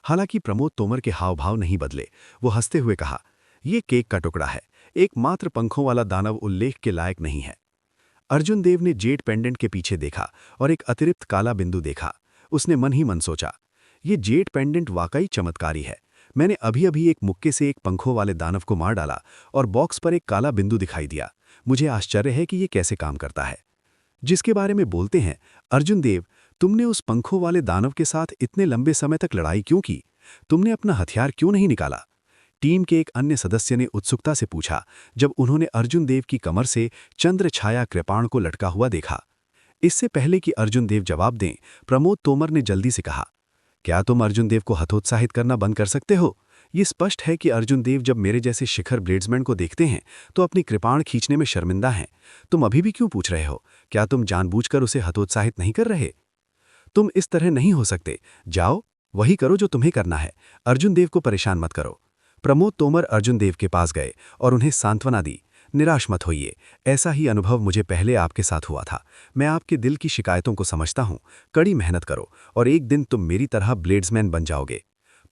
हालांकि प्रमोद तोमर के हाव भाव नहीं बदले। वो हंसते हुए कहा, ये केक का टुकड़ा है। एकमात्र पंखों वाला दानव उल्लेख के लायक नहीं है। अर्जुन देव ने जेड पेंडेंट के पीछे देखा और एक अतिरिक्त काला बिंदु देखा। उसने मन ही मन सोचा, ये जेड पेंडेंट वाकई चमत्कारी है। मैंने अभी अभी एक मुक्के से एक पंखों वाले दानव को मार डाला और बॉक्स पर एक काला बिंदु दिखाई दिया। मुझे आश्चर्य है कि ये कैसे काम करता है। जिसके बारे में बोलते हैं, अर्जुन देव, तुमने उस पंखों वाले दानव के साथ इतने लंबे समय तक लड़ाई क्यों की? तुमने अपना हथियार क्यों नहीं निकाला? टीम के एक अन्य सदस्य ने उत्सुकता से पूछा जब उन्होंने अर्जुन देव की कमर से चंद्र छाया कृपाण को लटका हुआ देखा। इससे पहले कि अर्जुन देव जवाब दें, प्रमोद तोमर ने जल्दी से कहा, क्या तुम अर्जुन देव को हतोत्साहित करना बंद कर सकते हो? ये स्पष्ट है कि अर्जुन देव जब मेरे जैसे शिखर ब्लेड्समैन को देखते हैं तो अपनी कृपाण खींचने में शर्मिंदा हैं। तुम अभी भी क्यों पूछ रहे हो? क्या तुम जानबूझकर उसे हतोत्साहित नहीं कर रहे? तुम इस तरह नहीं हो सकते। जाओ, वही करो जो तुम्हें करना है। अर्जुन देव को परेशान मत करो। प्रमोद तोमर अर्जुन देव के पास गए और उन्हें सांत्वना दी। निराश मत होइए, ऐसा ही अनुभव मुझे पहले आपके साथ हुआ था। मैं आपके दिल की शिकायतों को समझता हूँ। कड़ी मेहनत करो और एक दिन तुम मेरी तरह ब्लेड्समैन बन जाओगे।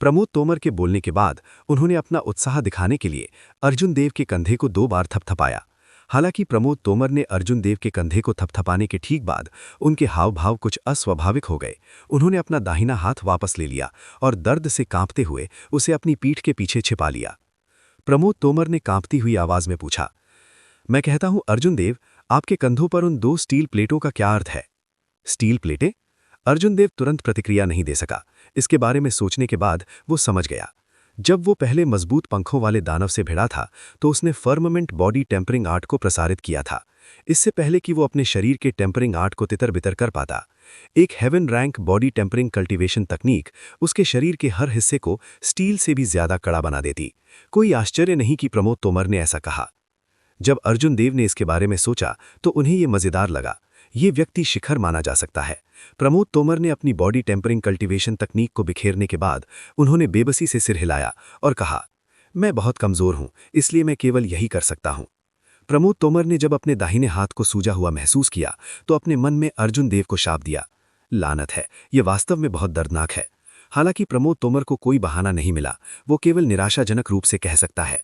प्रमोद तोमर के बोलने के बाद उन्होंने अपना उत्साह दिखाने के लिए अर्जुन देव के कंधे को 2 बार थपथपाया। हालांकि प्रमोद तोमर ने अर्जुन देव के कंधे को थपथपाने के ठीक बाद उनके हाव भाव कुछ अस्वाभाविक हो गए। उन्होंने अपना दाहिना हाथ वापस ले लिया और दर्द से कांपते हुए उसे अपनी पीठ के पीछे छिपा लिया। प्रमोद तोमर ने कांपती हुई आवाज में पूछा, मैं कहता हूं अर्जुन देव, आपके कंधों पर उन 2 स्टील प्लेटों का क्या अर्थ है? स्टील प्लेटें? अर्जुन देव तुरंत प्रतिक्रिया नहीं दे सका। इसके बारे में सोचने के बाद वो समझ गया। जब वो पहले मजबूत पंखों वाले दानव से भिड़ा था तो उसने फर्ममेंट बॉडी टेम्परिंग आर्ट को प्रसारित किया था, इससे पहले कि वो अपने शरीर के टेम्परिंग आर्ट को तितर बितर कर पाता। एक heaven rank body tempering cultivation तकनीक उसके शरीर के हर हिस्से को स्टील से भी ज्यादा कड़ा बना देती। कोई आश्चर्य नहीं कि प्रमोद तोमर ने ऐसा कहा। जब अर्जुन देव ने इसके बारे में सोचा तो उन्हें ये मजेदार लगा। ये व्यक्ति शिखर माना जा सकता है। प्रमोद तोमर ने अपनी बॉडी टेम्परिंग कल्टीवेशन तकनीक को बिखेरने के बाद उन्होंने बेबसी से सिर हिलाया और कहा, मैं बहुत कमजोर हूं, इसलिए मैं केवल यही कर सकता हूं। प्रमोद तोमर ने जब अपने दाहिने हाथ को सूजा हुआ महसूस किया तो अपने मन में अर्जुन देव को शाप दिया। लानत है, ये वास्तव में बहुत दर्दनाक है। हालांकि प्रमोद तोमर को कोई बहाना नहीं मिला, वो केवल निराशाजनक रूप से कह सकता है,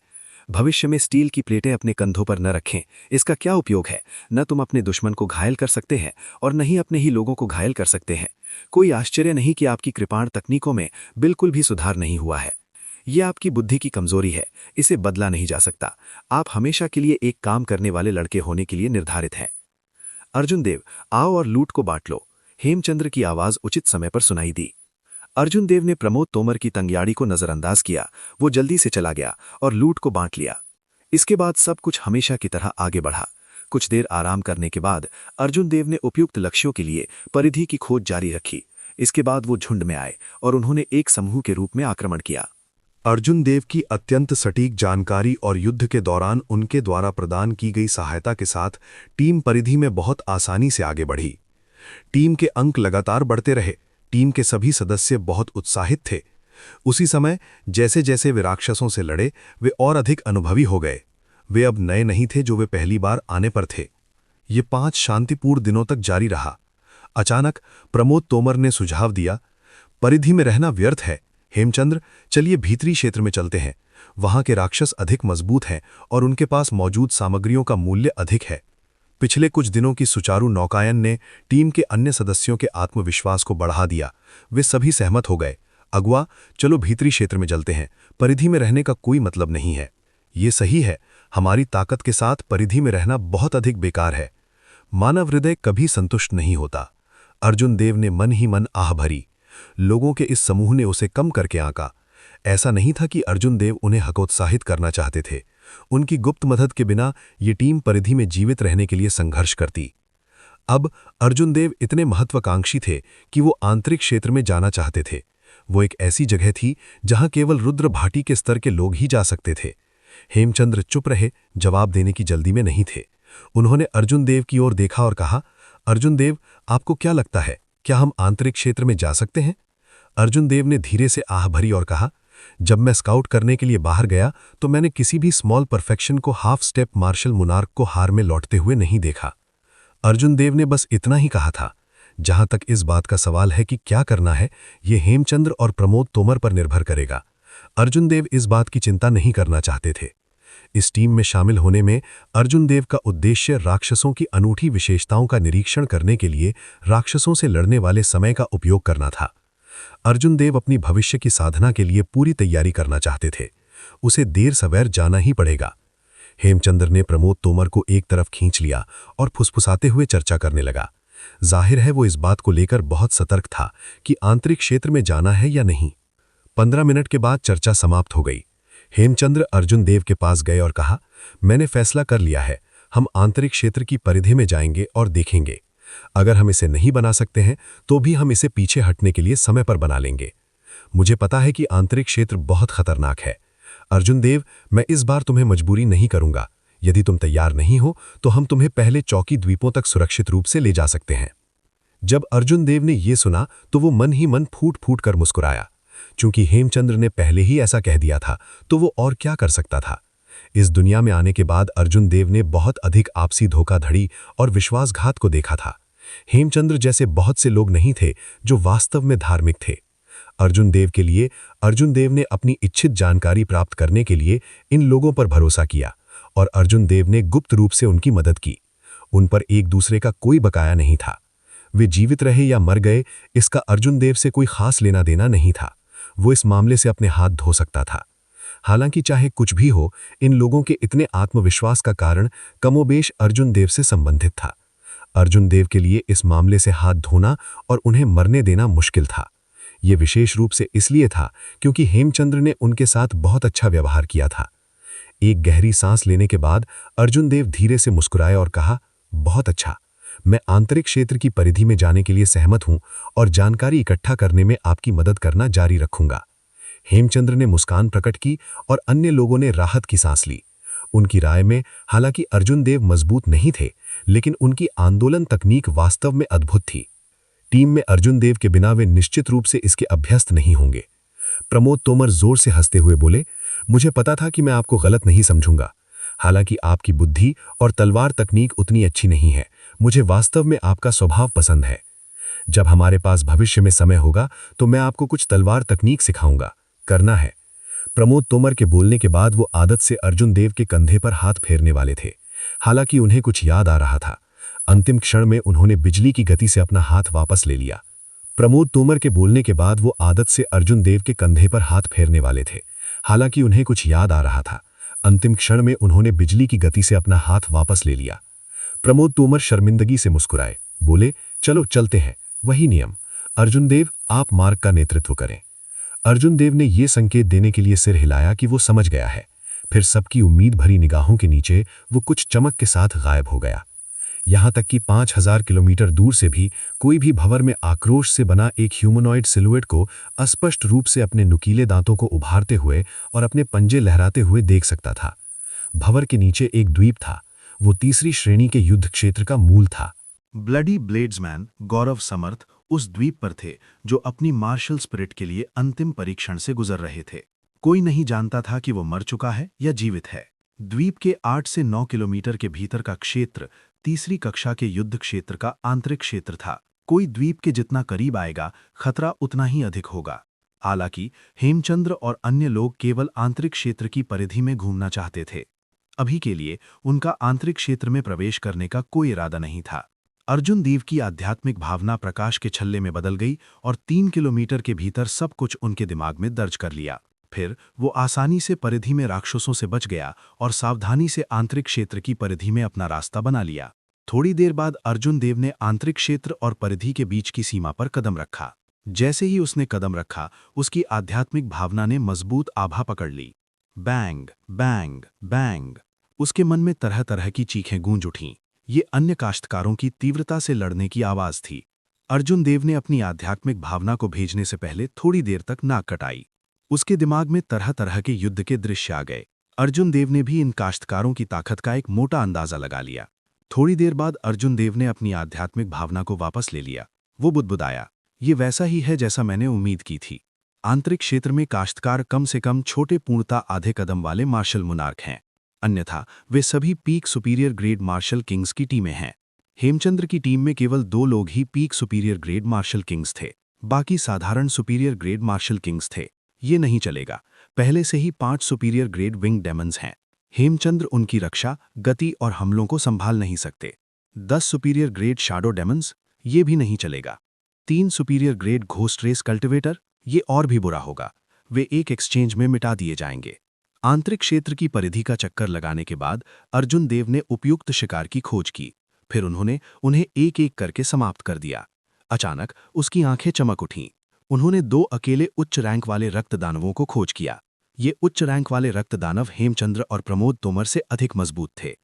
भविष्य में स्टील की प्लेटें अपने कंधों पर न रखें, इसका क्या उपयोग है। न तुम अपने दुश्मन को घायल कर सकते हैं और न ही अपने ही लोगों को घायल कर सकते हैं। कोई आश्चर्य नहीं कि आपकी कृपाण तकनीकों में बिल्कुल भी सुधार नहीं हुआ है। यह आपकी बुद्धि की कमजोरी है, इसे बदला नहीं जा सकता। आप हमेशा के लिए एक काम करने वाले लड़के होने के लिए निर्धारित हैं। अर्जुन देव, आओ और लूट को बांट लो। हेमचंद्र की आवाज उचित समय पर सुनाई दी। अर्जुन देव ने प्रमोद तोमर की तंगयाड़ी को नजरअंदाज किया। वो जल्दी से चला गया और लूट को बांट लिया। इसके बाद सब कुछ हमेशा की तरह आगे बढ़ा। कुछ देर आराम करने के बाद अर्जुन देव ने उपयुक्त लक्ष्यों के लिए परिधि की खोज जारी रखी। इसके बाद वो झुंड में आए और उन्होंने एक समूह के रूप में आक्रमण किया। अर्जुन देव की अत्यंत सटीक जानकारी और युद्ध के दौरान उनके द्वारा प्रदान की गई सहायता के साथ टीम परिधि में बहुत आसानी से आगे बढ़ी। टीम के अंक लगातार बढ़ते रहे। टीम के सभी सदस्य बहुत उत्साहित थे। उसी समय जैसे जैसे वे राक्षसों से लड़े, वे और अधिक अनुभवी हो गए। वे अब नए नहीं थे जो वे पहली बार आने पर थे। ये 5 शांतिपूर्ण दिनों तक जारी रहा। अचानक प्रमोद तोमर ने सुझाव दिया, परिधि में रहना व्यर्थ है। हेमचंद्र, चलिए भीतरी क्षेत्र में चलते हैं। वहां के राक्षस अधिक मजबूत हैं और उनके पास मौजूद सामग्रियों का मूल्य अधिक है। पिछले कुछ दिनों की सुचारू नौकायन ने टीम के अन्य सदस्यों के आत्मविश्वास को बढ़ा दिया। वे सभी सहमत हो गए। अगुआ, चलो भीतरी क्षेत्र में चलते हैं। परिधि में रहने का कोई मतलब नहीं है। ये सही है, हमारी ताकत के साथ परिधि में रहना बहुत अधिक बेकार है। मानव हृदय कभी संतुष्ट नहीं होता। अर्जुन देव ने मन ही मन आह भरी। लोगों के इस समूह ने उसे कम करके आंका। ऐसा नहीं था कि अर्जुन देव उन्हें हतोत्साहित करना चाहते थे। उनकी गुप्त मदद के बिना ये टीम परिधि में जीवित रहने के लिए संघर्ष करती। अब अर्जुन देव इतने महत्वाकांक्षी थे कि वो आंतरिक क्षेत्र में जाना चाहते थे। वो एक ऐसी जगह थी जहां केवल रुद्र भाटी के स्तर के लोग ही जा सकते थे। हेमचंद्र चुप रहे, जवाब देने की जल्दी में नहीं थे। उन्होंने अर्जुन देव की ओर देखा और कहा, अर्जुन देव, आपको क्या लगता है, क्या हम आंतरिक क्षेत्र में जा सकते हैं? अर्जुन देव ने धीरे से आह भरी और कहा, जब मैं स्काउट करने के लिए बाहर गया तो मैंने किसी भी स्मॉल परफेक्शन को हाफ स्टेप मार्शल मुनार्क को हार में लौटते हुए नहीं देखा। अर्जुन देव ने बस इतना ही कहा था। जहां तक इस बात का सवाल है कि क्या करना है, ये हेमचंद्र और प्रमोद तोमर पर निर्भर करेगा। अर्जुन देव इस बात की चिंता नहीं करना चाहते थे। इस टीम में शामिल होने में अर्जुन देव का उद्देश्य राक्षसों की अनूठी विशेषताओं का निरीक्षण करने के लिए राक्षसों से लड़ने वाले समय का उपयोग करना था। अर्जुन देव अपनी भविष्य की साधना के लिए पूरी तैयारी करना चाहते थे। उसे देर सवेर जाना ही पड़ेगा। हेमचंद्र ने प्रमोद तोमर को एक तरफ खींच लिया और फुसफुसाते हुए चर्चा करने लगा। जाहिर है वो इस बात को लेकर बहुत सतर्क था कि आंतरिक क्षेत्र में जाना है या नहीं। 15 मिनट के बाद चर्चा समाप्त हो गई। हेमचंद्र अर्जुन देव के पास गए और कहा, मैंने फैसला कर लिया है, हम आंतरिक क्षेत्र की परिधि में जाएंगे और देखेंगे। अगर हम इसे नहीं बना सकते हैं तो भी हम इसे पीछे हटने के लिए समय पर बना लेंगे। मुझे पता है कि आंतरिक क्षेत्र बहुत खतरनाक है। अर्जुन देव, मैं इस बार तुम्हें मजबूरी नहीं करूंगा। यदि तुम तैयार नहीं हो तो हम तुम्हें पहले चौकी द्वीपों तक सुरक्षित रूप से ले जा सकते हैं। जब अर्जुन देव ने यह सुना तो वो मन ही मन फूट फूट कर मुस्कुराया। चूंकि हेमचंद्र ने पहले ही ऐसा कह दिया था तो वो और क्या कर सकता था। इस दुनिया में आने के बाद अर्जुन देव ने बहुत अधिक आपसी धोखाधड़ी और विश्वासघात को देखा था। हेमचंद्र जैसे बहुत से लोग नहीं थे जो वास्तव में धार्मिक थे। अर्जुन देव के लिए अर्जुन देव ने अपनी इच्छित जानकारी प्राप्त करने के लिए इन लोगों पर भरोसा किया और अर्जुन देव ने गुप्त रूप से उनकी मदद की। उन पर एक दूसरे का कोई बकाया नहीं था। वे जीवित रहे या मर गए, इसका अर्जुन देव से कोई खास लेना देना नहीं था। वो इस मामले से अपने हाथ धो सकता था। हालांकि चाहे कुछ भी हो, इन लोगों के इतने आत्मविश्वास का कारण कमोबेश अर्जुन देव से संबंधित था। अर्जुन देव के लिए इस मामले से हाथ धोना और उन्हें मरने देना मुश्किल था। ये विशेष रूप से इसलिए था क्योंकि हेमचंद्र ने उनके साथ बहुत अच्छा व्यवहार किया था। एक गहरी सांस लेने के बाद अर्जुन देव धीरे से मुस्कुराए और कहा, बहुत अच्छा, मैं आंतरिक क्षेत्र की परिधि में जाने के लिए सहमत हूं और जानकारी इकट्ठा करने में आपकी मदद करना जारी रखूंगा। हेमचंद्र ने मुस्कान प्रकट की और अन्य लोगों ने राहत की सांस ली। उनकी राय में हालांकि अर्जुन देव मजबूत नहीं थे, लेकिन उनकी आंदोलन तकनीक वास्तव में अद्भुत थी। टीम में अर्जुन देव के बिना वे निश्चित रूप से इसके अभ्यस्त नहीं होंगे। प्रमोद तोमर जोर से हंसते हुए बोले, मुझे पता था कि मैं आपको गलत नहीं समझूंगा। हालांकि आपकी बुद्धि और तलवार तकनीक उतनी अच्छी नहीं है, मुझे वास्तव में आपका स्वभाव पसंद है। जब हमारे पास भविष्य में समय होगा तो मैं आपको कुछ तलवार तकनीक सिखाऊंगा, करना है। प्रमोद तोमर के बोलने के बाद वो आदत से अर्जुन देव के कंधे पर हाथ फेरने वाले थे। हालांकि उन्हें कुछ याद आ रहा था। अंतिम क्षण में उन्होंने बिजली की गति से अपना हाथ वापस ले लिया। प्रमोद तोमर के बोलने के बाद वो आदत से अर्जुन देव के कंधे पर हाथ फेरने वाले थे। हालांकि उन्हें कुछ याद आ रहा था। अंतिम क्षण में उन्होंने बिजली की गति से अपना हाथ वापस ले लिया। प्रमोद तोमर शर्मिंदगी से मुस्कुराए, बोले, चलो चलते हैं, वही नियम। अर्जुन देव, आप मार्ग का नेतृत्व करें। अर्जुन देव ने यह संकेत देने के लिए सिर हिलाया कि वो समझ गया है। फिर सबकी उम्मीद भरी निगाहों के नीचे वो कुछ चमक के साथ गायब हो गया। यहां तक कि 5000 किलोमीटर दूर से भी कोई भी भंवर में आक्रोश से बना एक ह्यूमनॉइड सिलुएट को अस्पष्ट रूप से अपने नुकीले दांतों को उभारते हुए और अपने पंजे लहराते हुए देख सकता था। भंवर के नीचे एक द्वीप था। वो तीसरी श्रेणी के युद्ध क्षेत्र का मूल था। ब्लडी ब्लेड्समैन गौरव समर्थ उस द्वीप पर थे जो अपनी मार्शल स्पिरिट के लिए अंतिम परीक्षण से गुजर रहे थे। कोई नहीं जानता था कि वो मर चुका है या जीवित है। द्वीप के 8 से 9 किलोमीटर के भीतर का क्षेत्र तीसरी कक्षा के युद्ध क्षेत्र का आंतरिक क्षेत्र था। कोई द्वीप के जितना करीब आएगा, खतरा उतना ही अधिक होगा। हालांकि हेमचंद्र और अन्य लोग केवल आंतरिक क्षेत्र की परिधि में घूमना चाहते थे। अभी के लिए उनका आंतरिक क्षेत्र में प्रवेश करने का कोई इरादा नहीं था। अर्जुन देव की आध्यात्मिक भावना प्रकाश के छल्ले में बदल गई और 3 किलोमीटर के भीतर सब कुछ उनके दिमाग में दर्ज कर लिया। फिर वो आसानी से परिधि में राक्षसों से बच गया और सावधानी से आंतरिक क्षेत्र की परिधि में अपना रास्ता बना लिया। थोड़ी देर बाद अर्जुन देव ने आंतरिक क्षेत्र और परिधि के बीच की सीमा पर कदम रखा। जैसे ही उसने कदम रखा, उसकी आध्यात्मिक भावना ने मजबूत आभा पकड़ ली। बैंग बैंग बैंग, उसके मन में तरह तरह की चीखें गूंज उठीं। ये अन्य काश्तकारों की तीव्रता से लड़ने की आवाज थी। अर्जुन देव ने अपनी आध्यात्मिक भावना को भेजने से पहले थोड़ी देर तक नाक कटाई। उसके दिमाग में तरह तरह के युद्ध के दृश्य आ गए। अर्जुन देव ने भी इन काश्तकारों की ताकत का एक मोटा अंदाजा लगा लिया। थोड़ी देर बाद अर्जुन देव ने अपनी आध्यात्मिक भावना को वापस ले लिया। वो बुदबुदाया, ये वैसा ही है जैसा मैंने उम्मीद की थी। आंतरिक क्षेत्र में काश्तकार कम से कम छोटे पूर्णता आधे कदम वाले मार्शल मुनार्क हैं, अन्यथा वे सभी peak superior grade martial kings की टीमें हैं। हेमचंद्र की टीम में केवल 2 लोग ही peak superior grade martial kings थे, बाकी साधारण सुपीरियर ग्रेड मार्शल किंग्स थे। ये नहीं चलेगा, पहले से ही 5 सुपीरियर ग्रेड विंग डेमन्स हैं। हेमचंद्र उनकी रक्षा, गति और हमलों को संभाल नहीं सकते। 10 सुपीरियर ग्रेड शैडो डेमन्स, ये भी नहीं चलेगा। 3 superior grade ghost race cultivator, ये और भी बुरा होगा, वे एक एक्सचेंज में मिटा दिए जाएंगे। आंतरिक क्षेत्र की परिधि का चक्कर लगाने के बाद अर्जुन देव ने उपयुक्त शिकार की खोज की। फिर उन्होंने उन्हें एक एक करके समाप्त कर दिया। अचानक उसकी आंखें चमक उठीं। उन्होंने 2 अकेले उच्च रैंक वाले रक्तदानवों को खोज किया। ये उच्च रैंक वाले रक्तदानव हेमचंद्र और प्रमोद तोमर से अधिक मजबूत थे।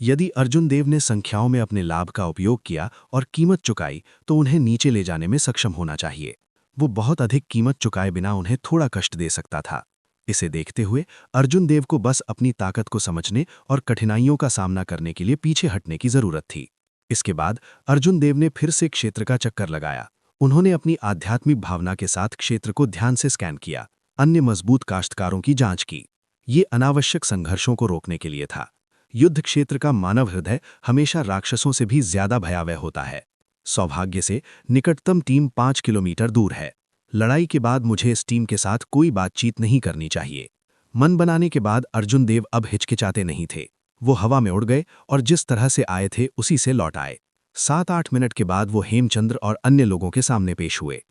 यदि अर्जुन देव ने संख्याओं में अपने लाभ का उपयोग किया और कीमत चुकाई तो उन्हें नीचे ले जाने में सक्षम होना चाहिए। वो बहुत अधिक कीमत चुकाए बिना उन्हें थोड़ा कष्ट दे सकता था। इसे देखते हुए अर्जुन देव को बस अपनी ताकत को समझने और कठिनाइयों का सामना करने के लिए पीछे हटने की जरूरत थी। इसके बाद अर्जुन देव ने फिर से क्षेत्र का चक्कर लगाया। उन्होंने अपनी आध्यात्मिक भावना के साथ क्षेत्र को ध्यान से स्कैन किया, अन्य मजबूत काश्तकारों की जांच की। ये अनावश्यक संघर्षों को रोकने के लिए था। युद्ध क्षेत्र का मानव हृदय हमेशा राक्षसों से भी ज्यादा भयावह होता है। सौभाग्य से निकटतम टीम 5 किलोमीटर दूर है। लड़ाई के बाद मुझे इस टीम के साथ कोई बातचीत नहीं करनी चाहिए। मन बनाने के बाद अर्जुन देव अब हिचकिचाते नहीं थे। वो हवा में उड़ गए और जिस तरह से आए थे उसी से लौट आए। 7-8 मिनट के बाद वो हेमचंद्र और अन्य लोगों के सामने पेश हुए।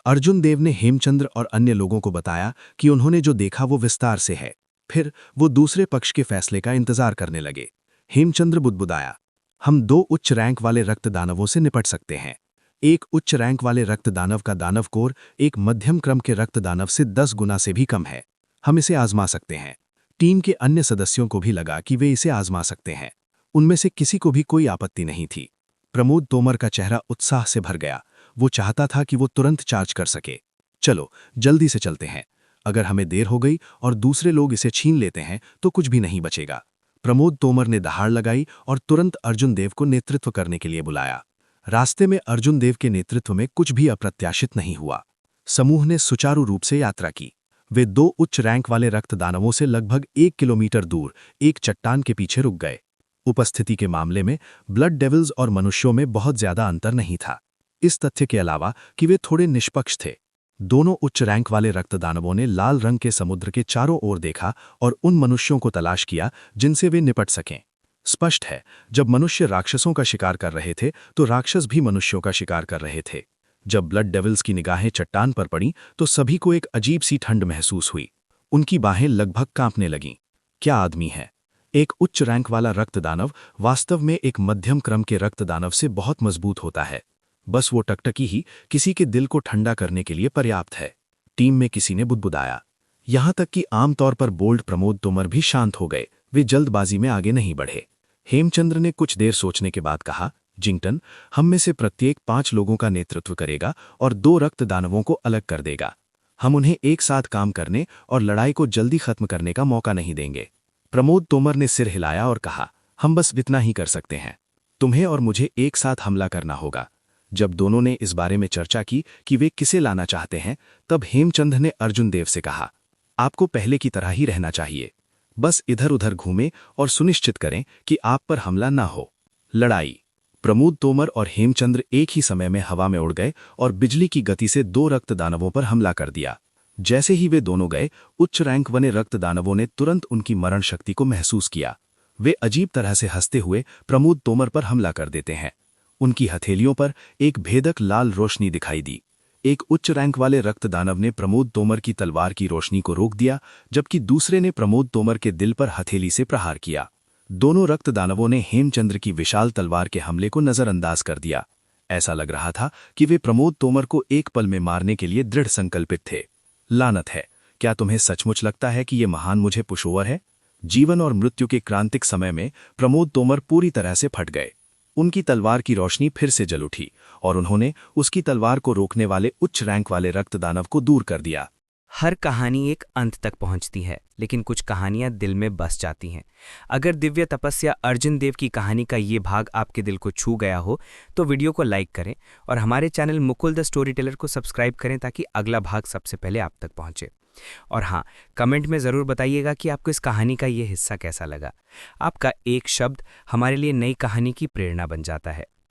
अर्जुन देव ने हेमचंद्र और अन्य लोगों को बताया कि उन्होंने जो देखा वो विस्तार से है। फिर वो दूसरे पक्ष के फैसले का इंतजार करने लगे। हेमचंद्र बुदबुदाया, हम 2 उच्च रैंक वाले रक्त दानवों से निपट सकते हैं। एक उच्च रैंक वाले रक्त दानव का दानव कोर एक मध्यम क्रम के रक्त दानव से 10 गुना से भी कम है। हम इसे आजमा सकते हैं। टीम के अन्य सदस्यों को भी लगा कि वे इसे आजमा सकते हैं। उनमें से किसी को भी कोई आपत्ति नहीं थी। प्रमोद तोमर का चेहरा उत्साह से भर गया। वो चाहता था कि वो तुरंत चार्ज कर सके। चलो जल्दी से चलते हैं। अगर हमें देर हो गई और दूसरे लोग इसे छीन लेते हैं तो कुछ भी नहीं बचेगा। प्रमोद तोमर ने दहाड़ लगाई और तुरंत अर्जुन देव को नेतृत्व करने के लिए बुलाया। रास्ते में अर्जुन देव के नेतृत्व में कुछ भी अप्रत्याशित नहीं हुआ। समूह ने सुचारू रूप से यात्रा की। वे 2 उच्च रैंक वाले रक्त दानवों से लगभग 1 किलोमीटर दूर एक चट्टान के पीछे रुक गए। उपस्थिति के मामले में ब्लड डेविल्स और मनुष्यों में बहुत ज्यादा अंतर नहीं था, इस तथ्य के अलावा कि वे थोड़े निष्पक्ष थे। दोनों उच्च रैंक वाले रक्त दानवों ने लाल रंग के समुद्र के चारों ओर देखा और उन मनुष्यों को तलाश किया जिनसे वे निपट सकें। स्पष्ट है, जब मनुष्य राक्षसों का शिकार कर रहे थे तो राक्षस भी मनुष्यों का शिकार कर रहे थे। जब ब्लड डेविल्स की निगाहें चट्टान पर पड़ी तो सभी को एक अजीब सी ठंड महसूस हुई। उनकी बाहें लगभग कांपने लगीं। क्या आदमी है! एक उच्च रैंक वाला रक्त दानव वास्तव में एक मध्यम क्रम के रक्त दानव से बहुत मजबूत होता है। बस वो टकटकी ही किसी के दिल को ठंडा करने के लिए पर्याप्त है। टीम में किसी ने बुदबुदाया। यहां तक कि आमतौर पर बोल्ड प्रमोद तोमर भी शांत हो गए। वे जल्दबाजी में आगे नहीं बढ़े। हेमचंद्र ने कुछ देर सोचने के बाद कहा, जिंगटन, हम में से प्रत्येक 5 लोगों का नेतृत्व करेगा और 2 रक्त दानवों को अलग कर देगा। हम उन्हें एक साथ काम करने और लड़ाई को जल्दी खत्म करने का मौका नहीं देंगे। प्रमोद तोमर ने सिर हिलाया और कहा, हम बस इतना ही कर सकते हैं। तुम्हें और मुझे एक साथ हमला करना होगा। जब दोनों ने इस बारे में चर्चा की कि वे किसे लाना चाहते हैं, तब हेमचंद ने अर्जुन देव से कहा, आपको पहले की तरह ही रहना चाहिए। बस इधर उधर घूमें और सुनिश्चित करें कि आप पर हमला न हो। लड़ाई। प्रमोद तोमर और हेमचंद्र एक ही समय में हवा में उड़ गए और बिजली की गति से 2 रक्त दानवों पर हमला कर दिया। जैसे ही वे दोनों गए, उच्च रैंक वाले रक्त दानवों ने तुरंत उनकी मरण शक्ति को महसूस किया। वे अजीब तरह से हंसते हुए प्रमोद तोमर पर हमला कर देते हैं। उनकी हथेलियों पर एक भेदक लाल रोशनी दिखाई दी। एक उच्च रैंक वाले रक्त दानव ने प्रमोद तोमर की तलवार की रोशनी को रोक दिया, जबकि दूसरे ने प्रमोद तोमर के दिल पर हथेली से प्रहार किया। दोनों रक्त दानवों ने हेमचंद्र की विशाल तलवार के हमले को नजरअंदाज कर दिया। ऐसा लग रहा था कि वे प्रमोद तोमर को एक पल में मारने के लिए दृढ़ संकल्पित थे। लानत है, क्या तुम्हें सचमुच लगता है कि ये महान मुझे पुशओवर है? जीवन और मृत्यु के क्रांतिक समय में प्रमोद तोमर पूरी तरह से फट गए। उनकी तलवार की रोशनी फिर से जल उठी और उन्होंने उसकी तलवार को रोकने वाले उच्च रैंक वाले रक्त दानव को दूर कर दिया। हर कहानी एक अंत तक पहुंचती है, लेकिन कुछ कहानियां दिल में बस जाती हैं। अगर दिव्य तपस्या अर्जुन देव की कहानी का ये भाग आपके दिल को छू गया हो तो वीडियो को लाइक करें और हमारे channel Mukul the story teller को सब्सक्राइब करें ताकि अगला भाग सबसे पहले आप तक पहुंचे। और हाँ, कमेंट में ज़रूर बताइएगा कि आपको इस कहानी का ये हिस्सा कैसा लगा। आपका एक शब्द हमारे लिए नई कहानी की प्रेरणा बन जाता है।